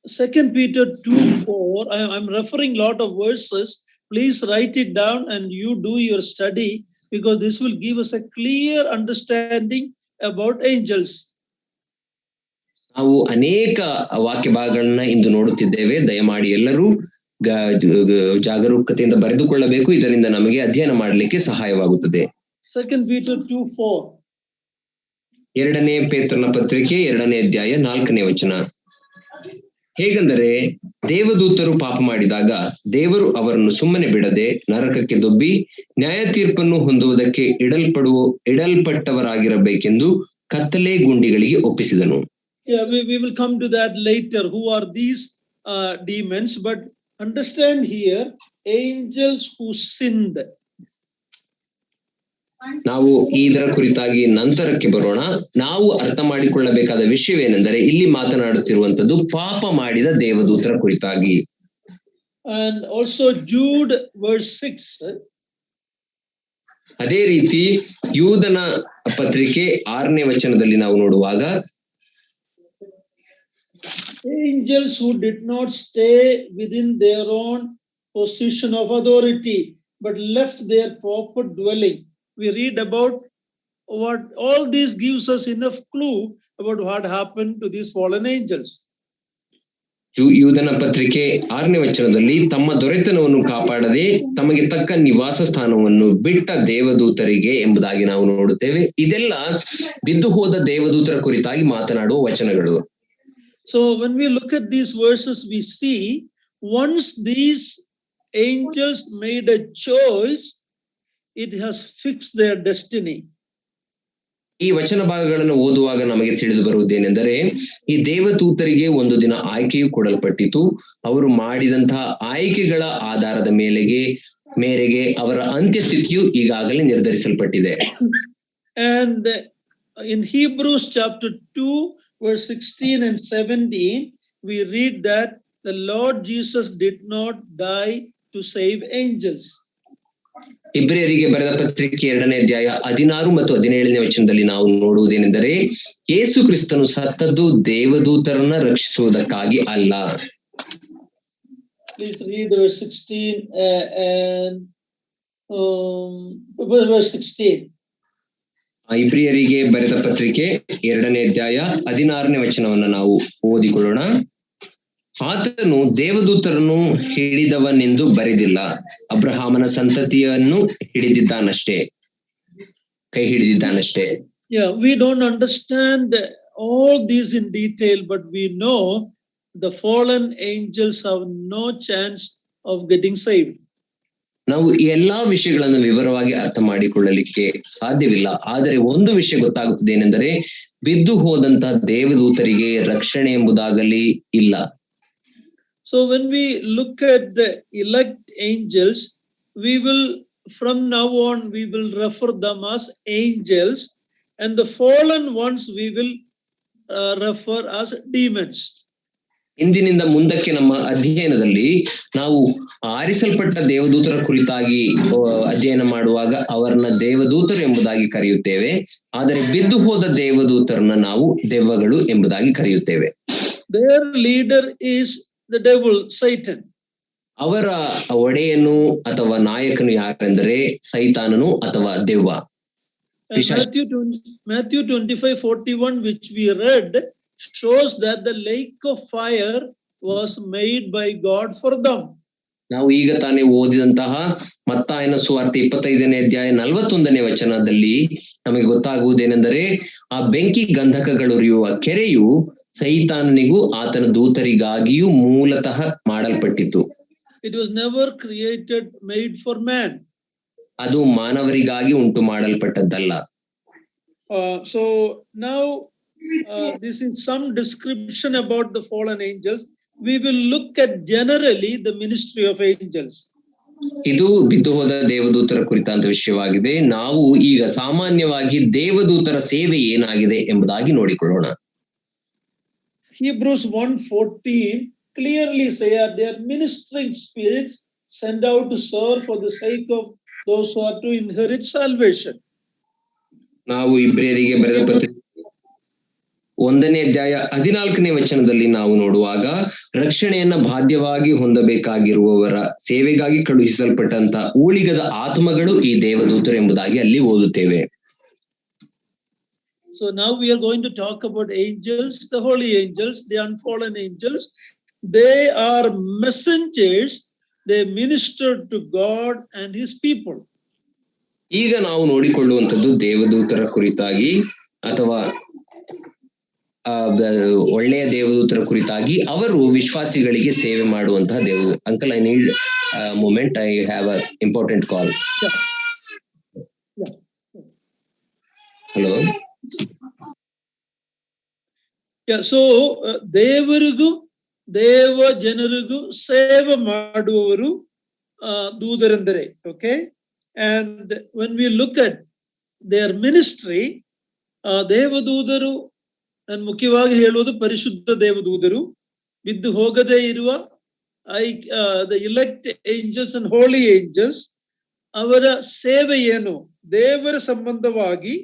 2 Peter 2:4. I'm referring lot of verses. Please write it down and you do your study, because this will give us a clear understanding about angels.
ನಾವು ಅನೇಕ ವಾಕ್ಯ ಭಾಗಗಳನ್ನ ಇಂದು ನೋಡುತ್ತಿದ್ದೇವೆ. ದಯಮಾಡಿ ಎಲ್ಲರೂ ಜಾಗರೂಕತೆಯಿಂದ ಬರೆದುಕೊಳ್ಳಬೇಕು, ಇದರಿಂದ ನಮಗೆ ಅಧ್ಯಯನ ಮಾಡಲಿಕ್ಕೆ ಸಹಾಯವಾಗುತ್ತದೆ.
2 Peter 2:4.
2ನೇ ಪೇತ್ರನ ಪತ್ರಿಕೆ 2ನೇ ಅಧ್ಯಾಯ 4ನೇ ವಚನ. ಹೇಗೆಂದರೆ ದೇವದೂತರು ಪಾಪ ಮಾಡಿದಾಗ ದೇವರು ಅವರನ್ನು ಸುಮ್ಮನೆ ಬಿಡದೆ ನರಕಕ್ಕೆ ದೊಬ್ಬಿ ನ್ಯಾಯ ತೀರ್ಪನ್ನು ಹೊಂದುವುದಕ್ಕೆ ಇಡಲ್ಪಟ್ಟವರಾಗಿರಬೇಕೆಂದು ಕತ್ತಲೆ ಗುಂಡಿಗಳಿಗೆ ಒಪ್ಪಿಸಿದನು.
Yeah, we will come to that later. Who are these demons? But understand here, angels who sinned.
ನಾವು ಇದರ ಕುರಿತಾಗಿ ನಂತರಕ್ಕೆ ಬರೋಣ. ನಾವು ಅರ್ಥ ಮಾಡಿಕೊಳ್ಳಬೇಕಾದ ವಿಷಯವೇನೆಂದರೆ ಇಲ್ಲಿ ಮಾತನಾಡುತ್ತಿರುವಂತದ್ದು ಪಾಪ ಮಾಡಿದ ದೇವದೂತರ ಕುರಿತಾಗಿ.
And also Jude verse 6.
ಅದೇ ರೀತಿ ಯೂದನ ಪತ್ರಿಕೆ 6ನೇ ವಚನದಲ್ಲಿ ನಾವು ನೋಡುವಾಗ,
angels who did not stay within their own position of authority but left their proper dwelling. We read about what all this gives us enough clue about what happened to these fallen angels.
ಯೂದನ ಪತ್ರಿಕೆ 6ನೇ ವಚನದಲ್ಲಿ ತಮ್ಮ ದೊರೆತನವನ್ನು ಕಾಪಾಡದೆ ತಮಗೆ ತಕ್ಕ ನಿವಾಸ ಸ್ಥಾನವನ್ನು ಬಿಟ್ಟ ದೇವದೂತರಿಗೆ ಎಂಬುದಾಗಿ ನಾವು ನೋಡುತ್ತೇವೆ. ಇದೆಲ್ಲ ಬಿದ್ದು ಹೋದ ದೇವದೂತರ ಕುರಿತಾಗಿ ಮಾತನಾಡುವ ವಚನಗಳು.
So when we look at these verses, we see once these angels made a choice, it has fixed their destiny.
ಈ ವಚನ ಭಾಗಗಳನ್ನು ಓದುವಾಗ ನಮಗೆ ತಿಳಿದು ಬರುವುದೇನೆಂದರೆ, ಈ ದೇವದೂತರಿಗೆ ಒಂದು ದಿನ ಆಯ್ಕೆಯು ಕೊಡಲ್ಪಟ್ಟಿತು. ಅವರು ಮಾಡಿದಂತಹ ಆಯ್ಕೆಗಳ ಆಧಾರದ ಮೇರೆಗೆ ಅವರ ಅಂತ್ಯಸ್ಥಿತಿಯು ಈಗಾಗಲೇ ನಿರ್ಧರಿಸಲ್ಪಟ್ಟಿದೆ.
And in Hebrews chapter 2 verse 16 and 17, we read that the Lord Jesus did not die to save angels.
ಇಬ್ರಿಯರಿಗೆ ಬರೆದ ಪತ್ರಿಕೆ 2ನೇ ಅಧ್ಯಾಯ 16 ಮತ್ತು 17ನೇ ವಚನದಲ್ಲಿ ನಾವು ನೋಡುವುದೇನೆಂದರೆ, ಯೇಸು ಕ್ರಿಸ್ತನು ಸತ್ತದ್ದು ದೇವದೂತರನ್ನ ರಕ್ಷಿಸುವುದಕ್ಕಾಗಿ ಅಲ್ಲ.
Please read verse 16 and verse 16.
ಇಬ್ರಿಯರಿಗೆ ಬರೆದ ಪತ್ರಿಕೆ 2ನೇ ಅಧ್ಯಾಯ 16ನೇ ವಚನವನ್ನ ನಾವು ಓದಿಕೊಳ್ಳೋಣ. ಆತನು ದೇವದೂತರನ್ನು ಹಿಡಿದವನೆಂದು ಬರೆದಿಲ್ಲ, ಅಬ್ರಹಾಮನ ಸಂತತಿಯನ್ನು ಕೈ ಹಿಡಿದಿದ್ದಾನಷ್ಟೇ.
Yeah, we don't understand all these in detail, but we know the fallen angels have no chance of getting saved.
ನಾವು ಈ ಎಲ್ಲಾ ವಿಷಯಗಳನ್ನು ವಿವರವಾಗಿ ಅರ್ಥ ಮಾಡಿಕೊಳ್ಳಲಿಕ್ಕೆ ಸಾಧ್ಯವಿಲ್ಲ. ಆದರೆ ಒಂದು ವಿಷಯ ಗೊತ್ತಾಗುತ್ತದೆ ಏನೆಂದರೆ, ಬಿದ್ದು ಹೋದಂತಹ ದೇವದೂತರಿಗೆ ರಕ್ಷಣೆ ಎಂಬುದಾಗಲಿ ಇಲ್ಲ.
So when we look at the elect angels, we will from now on we will refer them as angels, and the fallen ones we will refer as demons.
ಇಂದಿನಿಂದ ಮುಂದಕ್ಕೆ ನಮ್ಮ ಅಧ್ಯಯನದಲ್ಲಿ ನಾವು ಆರಿಸಲ್ಪಟ್ಟ ದೇವದೂತರ ಕುರಿತಾಗಿ ಅಧ್ಯಯನ ಮಾಡುವಾಗ ಅವರನ್ನ ದೇವದೂತರು ಎಂಬುದಾಗಿ ಕರೆಯುತ್ತೇವೆ. ಆದರೆ ಬಿದ್ದು ಹೋದ ದೇವದೂತರನ್ನ ನಾವು ದೆವ್ವಗಳು ಎಂಬುದಾಗಿ ಕರೆಯುತ್ತೇವೆ.
Their leader is the devil, Satan.
ಅವರ ಒಡೆಯನು ಅಥವಾ ನಾಯಕನು ಯಾರೆಂದರೆ ಸೈತಾನನು ಅಥವಾ ದೆವ್ವ.
Matthew 25:41, which we read, shows that the lake of fire was made by God for them.
ನಾವು ಈಗ ತಾನೇ ಓದಿದಂತಹ ಮತ್ತಾಯನ ಸುವಾರ್ತೆ 25ನೇ ಅಧ್ಯಾಯ 41ನೇ ವಚನದಲ್ಲಿ ನಮಗೆ ಗೊತ್ತಾಗುವುದೇನೆಂದರೆ, ಆ ಬೆಂಕಿ ಗಂಧಕಗಳುರಿಯುವ ಕೆರೆಯು ಸೈತಾನನಿಗೂ ಆತನ ದೂತರಿಗಾಗಿಯೂ ಮೂಲತಃ ಮಾಡಲ್ಪಟ್ಟಿತು.
It was never created, made for man.
ಅದು ಮಾನವರಿಗಾಗಿ ಉಂಟು ಮಾಡಲ್ಪಟ್ಟದ್ದಲ್ಲ.
So now this is some description about the fallen angels. We will look at generally the ministry of angels.
ಇದು ಬಿದ್ದು ಹೋದ ದೇವದೂತರ ಕುರಿತಂತ ವಿಷಯವಾಗಿದೆ. ನಾವು ಈಗ ಸಾಮಾನ್ಯವಾಗಿ ದೇವದೂತರ ಸೇವೆ ಏನಾಗಿದೆ ಎಂಬುದಾಗಿ ನೋಡಿಕೊಳ್ಳೋಣ.
Hebrews 1:14 clearly say they are ministering spirits sent out to serve for the sake of those who are to inherit salvation.
ನಾವು ಇಬ್ರಿಯರಿಗೆ ಬರೆದ ಪತ್ರಿಕೆ 1ನೇ ಅಧ್ಯಾಯ 14ನೇ ವಚನದಲ್ಲಿ ನಾವು ನೋಡುವಾಗ, ರಕ್ಷಣೆಯನ್ನ ಬಾಧ್ಯವಾಗಿ ಹೊಂದಬೇಕಾಗಿರುವವರ ಸೇವೆಗಾಗಿ ಕಳುಹಿಸಲ್ಪಟ್ಟಂತ ಊಳಿಗದ ಆತ್ಮಗಳು ಈ ದೇವದೂತರು ಎಂಬುದಾಗಿ ಅಲ್ಲಿ ಓದುತ್ತೇವೆ.
So now we are going to talk about angels, the holy angels, the unfallen angels. They are messengers. They minister to God and his people.
ಈಗ ನಾವು ನೋಡಿಕೊಳ್ಳುವಂಥದ್ದು ದೇವದೂತರ ಕುರಿತಾಗಿ ಅಥವಾ ಒಳ್ಳೆಯ ದೇವದೂತರ ಕುರಿತಾಗಿ ಅವರು ವಿಶ್ವಾಸಿಗಳಿಗೆ ಸೇವೆ ಮಾಡುವಂತಹ ದೇವದೂತ. Uncle, I need moment, I have a important call. Hello.
So ದೇವರಿಗೂ ದೇವ ಜನರಿಗೂ ಸೇವೆ ಮಾಡುವವರು ದೂತರೆಂದರೆ. Okay, and when we look at their ministry, ದೇವದೂತರು, ನಾನು ಮುಖ್ಯವಾಗಿ ಹೇಳುವುದು ಪರಿಶುದ್ಧ ದೇವದೂತರು, ಬಿದ್ದು ಹೋಗದೇ ಇರುವ the elect angels and holy angels, ಅವರ ಸೇವೆ ಏನು ದೇವರ ಸಂಬಂಧವಾಗಿ.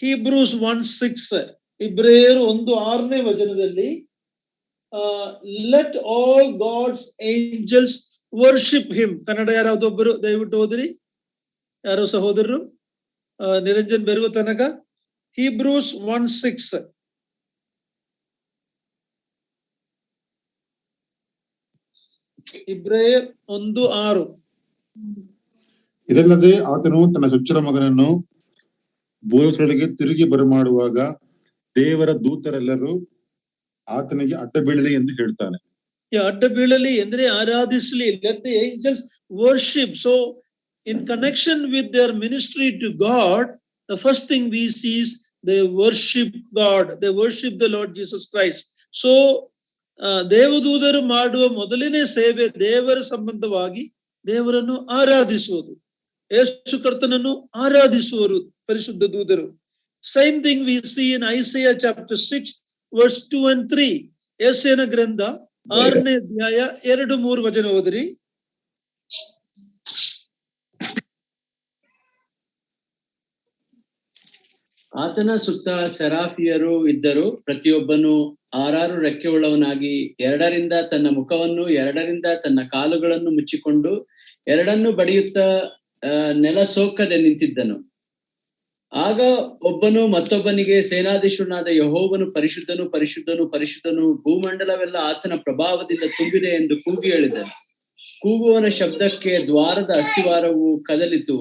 ಹೀಬ್ರೂಸ್ 1:6, ಇಬ್ರಿಯರು 1:6ನೇ ವಚನದಲ್ಲಿ, let all God's angels worship him. Kannada ಯಾರಾದೊಬ್ಬರು ದಯವಿಟ್ಟು ಓದಿರಿ, ಯಾರೋ ಸಹೋದರರು, ನಿರಂಜನ್ ಬರುವ ತನಕ. ಹೀಬ್ರೂಸ್ 1:6. ಇಬ್ರಿಯರ್ 1:6.
ಇದಲ್ಲದೆ ಆತನು ತನ್ನ ಚೊಚ್ಚಲ ಮಗನನ್ನು ಭೂಲೋಕದೊಳಗೆ ತಿರುಗಿ ಬರಮಾಡುವಾಗ ದೇವರ ದೂತರೆಲ್ಲರೂ ಆತನಿಗೆ ಅಡ್ಡ ಬೀಳಲಿ ಎಂದು ಹೇಳ್ತಾನೆ.
ಅಡ್ಡ ಬೀಳಲಿ ಅಂದ್ರೆ ಆರಾಧಿಸಲಿ. Let the angels worship. So in connection with their ministry to God, the first thing we see is they worship God. They worship the Lord Jesus Christ. So ದೇವದೂತರು ಮಾಡುವ ಮೊದಲನೇ ಸೇವೆ ದೇವರ ಸಂಬಂಧವಾಗಿ ದೇವರನ್ನು ಆರಾಧಿಸುವುದು, ಯೇಸು ಕರ್ತನನ್ನು ಆರಾಧಿಸುವರು ಪರಿಶುದ್ಧ ದೂತರು. Same thing we see in Isaiah chapter 6 verse 2 and 3. ಯೆಶಾಯನ ಗ್ರಂಥ 6ನೇ ಅಧ್ಯಾಯ 2-3 ವಚನ ಓದಿರಿ.
ಆತನ ಸುತ್ತ ಸೆರಾಫಿಯರು ಇದ್ದರು. ಪ್ರತಿಯೊಬ್ಬನು 6 ರೆಕ್ಕೆಯುಳ್ಳವನಾಗಿ 2ರಿಂದ ತನ್ನ ಮುಖವನ್ನು 2ರಿಂದ ತನ್ನ ಕಾಲುಗಳನ್ನು ಮುಚ್ಚಿಕೊಂಡು 2 ಬಡಿಯುತ್ತಾ ನೆಲಸೋಕದೆ ನಿಂತಿದ್ದನು. ಆಗ ಒಬ್ಬನು ಮತ್ತೊಬ್ಬನಿಗೆ, ಸೇನಾಧೀಶನಾದ ಯೆಹೋವನು ಪರಿಶುದ್ಧನು ಪರಿಶುದ್ಧನು ಪರಿಶುದ್ಧನು, ಭೂಮಂಡಲವೆಲ್ಲ ಆತನ ಪ್ರಭಾವದಿಂದ ತುಂಬಿದೆ ಎಂದು ಕೂಗಿ ಹೇಳಿದನು. ಕೂಗುವನ ಶಬ್ದಕ್ಕೆ ದ್ವಾರದ ಅಸ್ತಿವಾರವು ಕದಲಿತು.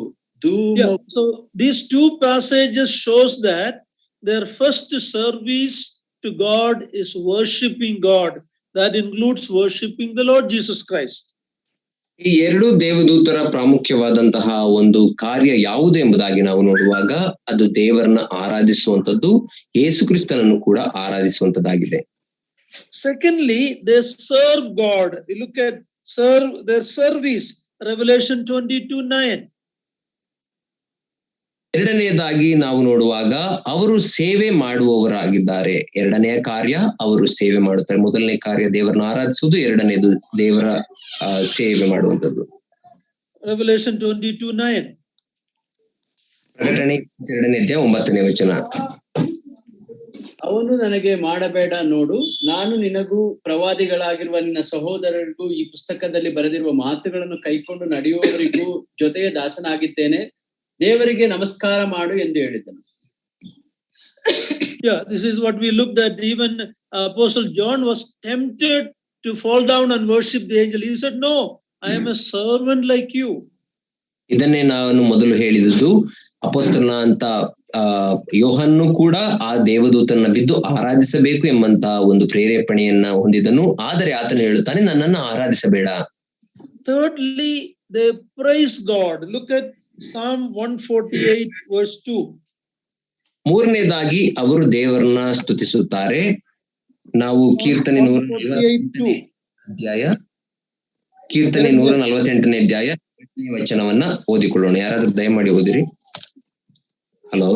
So these two passages shows that their first service to God is worshiping God. That includes worshiping the Lord Jesus Christ.
ಈ ಎರಡು ದೇವದೂತರ ಪ್ರಾಮುಖ್ಯವಾದಂತಹ ಒಂದು ಕಾರ್ಯ ಯಾವುದು ಎಂಬುದಾಗಿ ನಾವು ನೋಡುವಾಗ ಅದು ದೇವರನ್ನ ಆರಾಧಿಸುವಂತದ್ದು, ಯೇಸು ಕ್ರಿಸ್ತನನ್ನು ಕೂಡ ಆರಾಧಿಸುವಂತದ್ದಾಗಿದೆ.
Secondly, they serve God. We look at their service, Revelation 22:9.
ಎರಡನೆಯದಾಗಿ ನಾವು ನೋಡುವಾಗ ಅವರು ಸೇವೆ ಮಾಡುವವರಾಗಿದ್ದಾರೆ. ಎರಡನೆಯ ಕಾರ್ಯ ಅವರು ಸೇವೆ ಮಾಡುತ್ತಾರೆ. ಮೊದಲನೇ ಕಾರ್ಯ ದೇವರನ್ನ ಆರಾಧಿಸುವುದು, ಎರಡನೇದು ದೇವರ ಸೇವೆ ಮಾಡುವಂತದ್ದು.
Revelation 22:9.
ಪ್ರಕಟಣೆ 2ನೇ ಅಧ್ಯಾಯ 9ನೇ ವಚನ.
ಅವನು ನನಗೆ ಮಾಡಬೇಡ, ನೋಡು, ನಾನು ನಿನಗೂ ಪ್ರವಾದಿಗಳಾಗಿರುವ ನಿನ್ನ ಸಹೋದರರಿಗೂ ಈ ಪುಸ್ತಕದಲ್ಲಿ ಬರೆದಿರುವ ಮಾತುಗಳನ್ನು ಕೈಕೊಂಡು ನಡೆಯುವವರಿಗೂ ಜೊತೆಯ ದಾಸನಾಗಿದ್ದೇನೆ, ದೇವರಿಗೆ ನಮಸ್ಕಾರ ಮಾಡು ಎಂದು ಹೇಳಿದನು.
Yeah, this is what we looked at. Even Apostle John was tempted to fall down and worship the angel. He said, no, I am a servant like you.
ಇದನ್ನೇ ನಾನು ಮೊದಲು ಹೇಳಿದ್ದು. ಅಪೊಸ್ತಲನ ಅಂತ ಯೋಹನ್ನು ಕೂಡ ಆ ದೇವದೂತನ ಬಿದ್ದು ಆರಾಧಿಸಬೇಕು ಎಂಬಂತ ಒಂದು ಪ್ರೇರೇಪಣೆಯನ್ನ ಹೊಂದಿದನು. ಆದರೆ ಆತನು ಹೇಳುತ್ತಾನೆ, ನನ್ನನ್ನು ಆರಾಧಿಸಬೇಡ.
Thirdly, they praise God. Look at Psalm 148 verse 2.
ಮೂರನೇದಾಗಿ ಅವರು ದೇವರನ್ನ ಸ್ತುತಿಸುತ್ತಾರೆ. ನಾವು ಕೀರ್ತನೆ 148ನೇ ಅಧ್ಯಾಯ 148ನೇ ಅಧ್ಯಾಯ 8ನೇ ವಚನವನ್ನ ಓದಿಕೊಳ್ಳೋಣ. ಯಾರಾದ್ರೂ ದಯಮಾಡಿ ಓದಿರಿ. ಹಲೋ.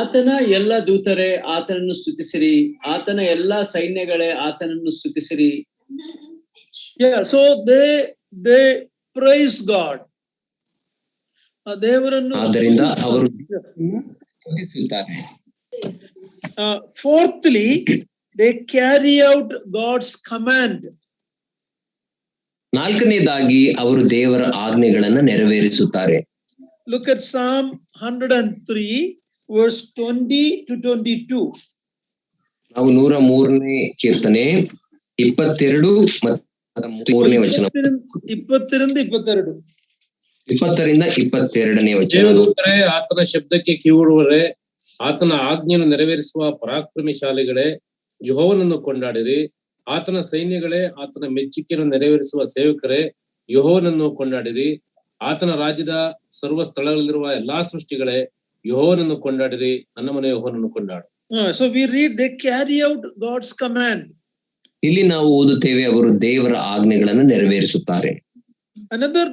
ಆತನ ಎಲ್ಲ ದೂತರೇ ಆತನನ್ನು ಸ್ತುತಿಸಿರಿ, ಆತನ ಎಲ್ಲಾ ಸೈನ್ಯಗಳೇ ಆತನನ್ನು ಸ್ತುತಿಸಿರಿ.
Yeah, so they praise God. ದೇವರನ್ನು
ಆದ್ದರಿಂದ ಅವರು ಸ್ತುತಿಸುತ್ತಾರೆ.
Fourthly, they carry out God's command.
ನಾಲ್ಕನೇದಾಗಿ ಅವರು ದೇವರ ಆಜ್ಞೆಗಳನ್ನ ನೆರವೇರಿಸುತ್ತಾರೆ.
Look at Psalm 103 verse 20 to 22.
ನಾವು 103ನೇ ಕೀರ್ತನೆ 22 ಮತ್ತು 3ನೇ ವಚನ. 20ರಿಂದ 22ನೇ ವಚನ.
ದೇವದೂತರೇ ಆತನ ಶಬ್ದಕ್ಕೆ ಕಿವಿಡುವರೇ, ಆತನ ಆಜ್ಞೆಯನ್ನು ನೆರವೇರಿಸುವ ಪರಾಕ್ರಮಶಾಲಿಗಳೇ, ಯೆಹೋವನನ್ನು ಕೊಂಡಾಡಿರಿ. ಆತನ ಸೈನ್ಯಗಳೇ, ಆತನ ಮೆಚ್ಚುಗೆಯನ್ನು ನೆರವೇರಿಸುವ ಸೇವಕರೇ, ಯೆಹೋವನನ್ನು ಕೊಂಡಾಡಿರಿ. ಆತನ ರಾಜ್ಯದ ಸರ್ವ ಸ್ಥಳಗಳಲ್ಲಿರುವ ಎಲ್ಲಾ ಸೃಷ್ಟಿಗಳೇ, ಯೆಹೋವನನ್ನು ಕೊಂಡಾಡಿರಿ. ನನ್ನ ಮನೆ ಯೆಹೋವನನ್ನು ಕೊಂಡಾಡು.
So we read they carry out God's command.
ಇಲ್ಲಿ ನಾವು ಓದುತ್ತೇವೆ, ಅವರು ದೇವರ ಆಜ್ಞೆಗಳನ್ನು ನೆರವೇರಿಸುತ್ತಾರೆ.
Another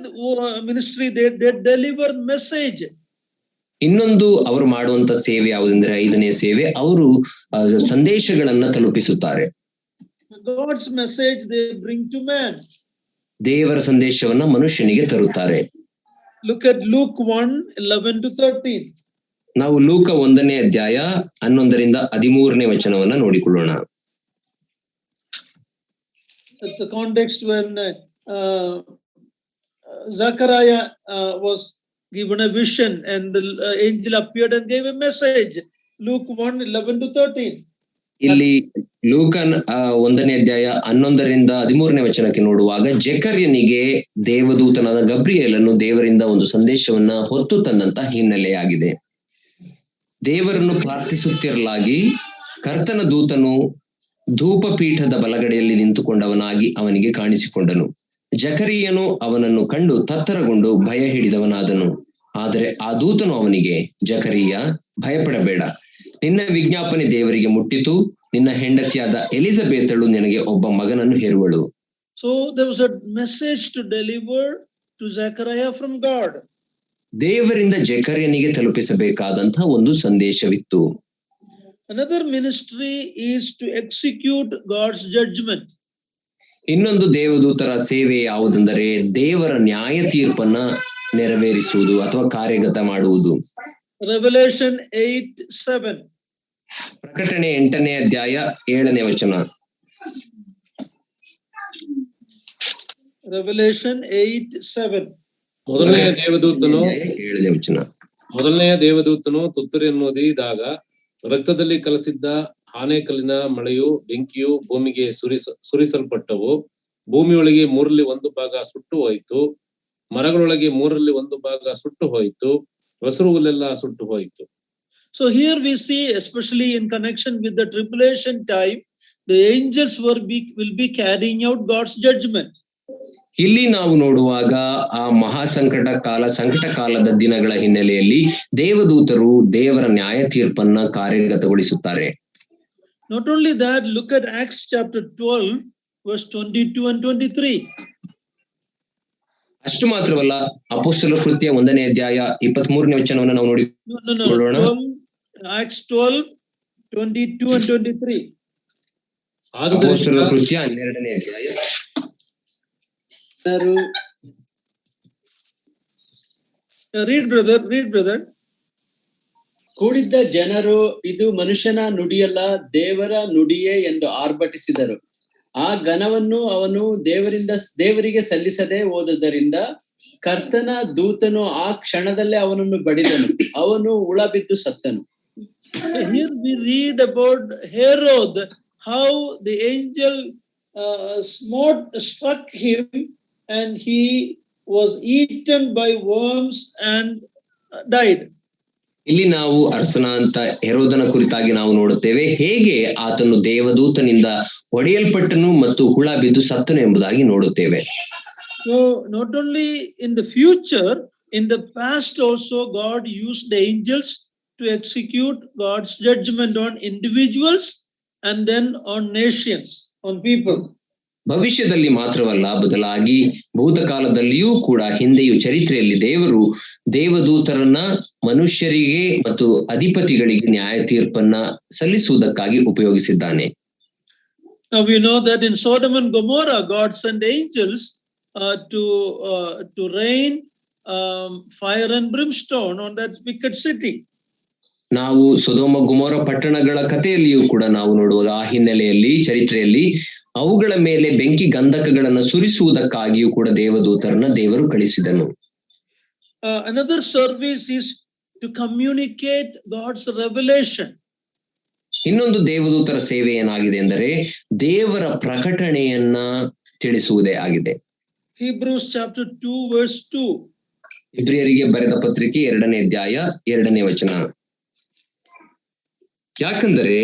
ministry, they deliver message.
ಇನ್ನೊಂದು ಅವರು ಮಾಡುವಂತ ಸೇವೆ ಯಾವುದೆಂದ್ರೆ 5ನೇ ಸೇವೆ, ಅವರು ಸಂದೇಶಗಳನ್ನ ತಲುಪಿಸುತ್ತಾರೆ.
God's message they bring to man.
ದೇವರ ಸಂದೇಶವನ್ನ ಮನುಷ್ಯನಿಗೆ ತರುತ್ತಾರೆ.
Look at Luke 1:11 to 13.
ನಾವು ಲೂಕ 1ನೇ ಅಧ್ಯಾಯ 11ರಿಂದ 13ನೇ ವಚನವನ್ನ ನೋಡಿಕೊಳ್ಳೋಣ.
That's the context when Zechariah was given a vision and the angel appeared and gave a message. Luke 1:11 to 13.
ಇಲ್ಲಿ ಲೂಕನ್ 1ನೇ ಅಧ್ಯಾಯ 11ರಿಂದ 13ನೇ ವಚನಕ್ಕೆ ನೋಡುವಾಗ, ಜೆಕರ್ಯನಿಗೆ ದೇವದೂತನಾದ ಗಬ್ರಿಯೇಲನು ದೇವರಿಂದ ಒಂದು ಸಂದೇಶವನ್ನ ಹೊತ್ತು ತಂದಂತ ಹಿನ್ನೆಲೆಯಾಗಿದೆ. ದೇವರನ್ನು ಪ್ರಾರ್ಥಿಸುತ್ತಿರಲಾಗಿ ಕರ್ತನ ದೂತನು ಧೂಪಪೀಠದ ಬಲಗಡೆಯಲ್ಲಿ ನಿಂತುಕೊಂಡವನಾಗಿ ಅವನಿಗೆ ಕಾಣಿಸಿಕೊಂಡನು. ಜಕರಿಯನು ಅವನನ್ನು ಕಂಡು ತತ್ತರಗೊಂಡು ಭಯ ಹಿಡಿದವನಾದನು. ಆದರೆ ಆ ದೂತನು ಅವನಿಗೆ, ಜಕರಿಯ, ಭಯಪಡಬೇಡ, ನಿನ್ನ ವಿಜ್ಞಾಪನೆ ದೇವರಿಗೆ ಮುಟ್ಟಿತು, ನಿನ್ನ ಹೆಂಡತಿಯಾದ ಎಲಿಜಬೆತಳು ನಿನಗೆ ಒಬ್ಬ ಮಗನನ್ನು ಹೆರುವಳು.
So there was a message to deliver to Zechariah from God.
ದೇವರಿಂದ ಜಕರ್ಯನಿಗೆ ತಲುಪಿಸಬೇಕಾದಂತಹ ಒಂದು ಸಂದೇಶವಿತ್ತು.
Another ministry is to execute God's judgment.
ಇನ್ನೊಂದು ದೇವದೂತರ ಸೇವೆ ಯಾವುದೆಂದರೆ ದೇವರ ನ್ಯಾಯ ತೀರ್ಪನ್ನ ನೆರವೇರಿಸುವುದು ಅಥವಾ ಕಾರ್ಯಗತ ಮಾಡುವುದು.
Revelation 8:7.
ಪ್ರಕಟಣೆ 8ನೇ ಅಧ್ಯಾಯ 7ನೇ ವಚನ.
Revelation 8:7.
ಮೊದಲನೆಯ ದೇವದೂತನು
7ನೇ ವಚನ.
ಮೊದಲನೆಯ ದೇವದೂತನು ತುತ್ತೂರಿಯನ್ನು ಒದೆಯಿದಾಗ ರಕ್ತದಲ್ಲಿ ಕಲಸಿದ್ದ ಆನೆಕಲ್ಲಿನ ಮಳೆಯು ಬೆಂಕಿಯು ಭೂಮಿಗೆ ಸುರಿಸಲ್ಪಟ್ಟವು. ಭೂಮಿಯೊಳಗೆ 1/3 ಭಾಗ ಸುಟ್ಟು ಹೋಯಿತು, ಮರಗಳೊಳಗೆ 1/3 ಭಾಗ ಸುಟ್ಟು ಹೋಯಿತು, ಹಸಿರು ಹುಲ್ಲೆಲ್ಲ ಸುಟ್ಟು ಹೋಯಿತು.
So here we see, especially in connection with the tribulation time, the angels will be carrying out God's judgment.
ಇಲ್ಲಿ ನಾವು ನೋಡುವಾಗ ಆ ಮಹಾಸಂಕಟ ಕಾಲದ ದಿನಗಳ ಹಿನ್ನೆಲೆಯಲ್ಲಿ ದೇವದೂತರು ದೇವರ ನ್ಯಾಯ ತೀರ್ಪನ್ನ ಕಾರ್ಯಗತಗೊಳಿಸುತ್ತಾರೆ.
Not only that, look at Acts chapter 12, verse 22 and 23.
ಅಷ್ಟು ಮಾತ್ರವಲ್ಲ, ಅಪೊಸ್ತಲರ ಕೃತ್ಯ 1ನೇ ಅಧ್ಯಾಯ 23ನೇ ವಚನವನ್ನು ನಾವು ನೋಡಿ
Acts 12, 22 and 23.
ಅಪೊಸ್ತಲರ ಕೃತ್ಯ 12ನೇ ಅಧ್ಯಾಯ.
Read brother.
ಕೂಡಿದ್ದ ಜನರು ಇದು ಮನುಷ್ಯನ ನುಡಿಯಲ್ಲ, ದೇವರ ನುಡಿಯೇ ಎಂದು ಆರ್ಭಟಿಸಿದರು. ಆ ಘನವನ್ನು ಅವನು ದೇವರಿಗೆ ಸಲ್ಲಿಸದೆ ಹೋದುದರಿಂದ ಕರ್ತನ ದೂತನು ಆ ಕ್ಷಣದಲ್ಲೇ ಅವನನ್ನು ಬಡಿದನು, ಅವನು ಹುಳ ಬಿದ್ದು ಸತ್ತನು.
Here we read about Herod, how the angel struck him and he was eaten by worms and died.
ಇಲ್ಲಿ ನಾವು ಅರಸನಾದಂತ ಹೆರೋದನ ಕುರಿತಾಗಿ ನಾವು ನೋಡುತ್ತೇವೆ, ಹೇಗೆ ಆತನು ದೇವದೂತನಿಂದ ಹೊಡೆಯಲ್ಪಟ್ಟನು ಮತ್ತು ಹುಳ ಬಿದ್ದು ಸತ್ತನು ಎಂಬುದಾಗಿ ನೋಡುತ್ತೇವೆ.
So not only in the future, in the past also God used the angels to execute God's judgment on individuals and then on nations, on people.
ಭವಿಷ್ಯದಲ್ಲಿ ಮಾತ್ರವಲ್ಲ, ಬದಲಾಗಿ ಭೂತಕಾಲದಲ್ಲಿಯೂ ಕೂಡ ಹಿಂದೆಯೂ ಚರಿತ್ರೆಯಲ್ಲಿ ದೇವರು ದೇವದೂತರನ್ನ ಮನುಷ್ಯರಿಗೆ ಮತ್ತು ಅಧಿಪತಿಗಳಿಗೆ ನ್ಯಾಯ ತೀರ್ಪನ್ನ ಸಲ್ಲಿಸುವುದಕ್ಕಾಗಿ ಉಪಯೋಗಿಸಿದ್ದಾನೆ.
Now we know that in Sodom and Gomorrah, God sent angels to rain fire and brimstone on that wicked city.
ನಾವು ಸೊದೋಮ ಗೊಮೋರ ಪಟ್ಟಣಗಳ ಕಥೆಯಲ್ಲಿಯೂ ಕೂಡ ನಾವು ನೋಡುವಾಗ ಆ ಹಿನ್ನೆಲೆಯಲ್ಲಿ ಚರಿತ್ರೆಯಲ್ಲಿ ಅವುಗಳ ಮೇಲೆ ಬೆಂಕಿ ಗಂಧಕಗಳನ್ನು ಸುರಿಸುವುದಕ್ಕಾಗಿಯೂ ಕೂಡ ದೇವದೂತರನ್ನ ದೇವರು ಕಳಿಸಿದನು.
Another service is to communicate God's revelation.
ಇನ್ನೊಂದು ದೇವದೂತರ ಸೇವೆ ಏನಾಗಿದೆ ಎಂದರೆ ದೇವರ ಪ್ರಕಟಣೆಯನ್ನ ತಿಳಿಸುವುದೇ ಆಗಿದೆ.
Hebrews chapter 2 verse 2.
ಇಬ್ರಿಯರಿಗೆ ಬರೆದ ಪತ್ರಿಕೆ 2ನೇ ಅಧ್ಯಾಯ 2ನೇ ವಚನ. ಯಾಕಂದರೆ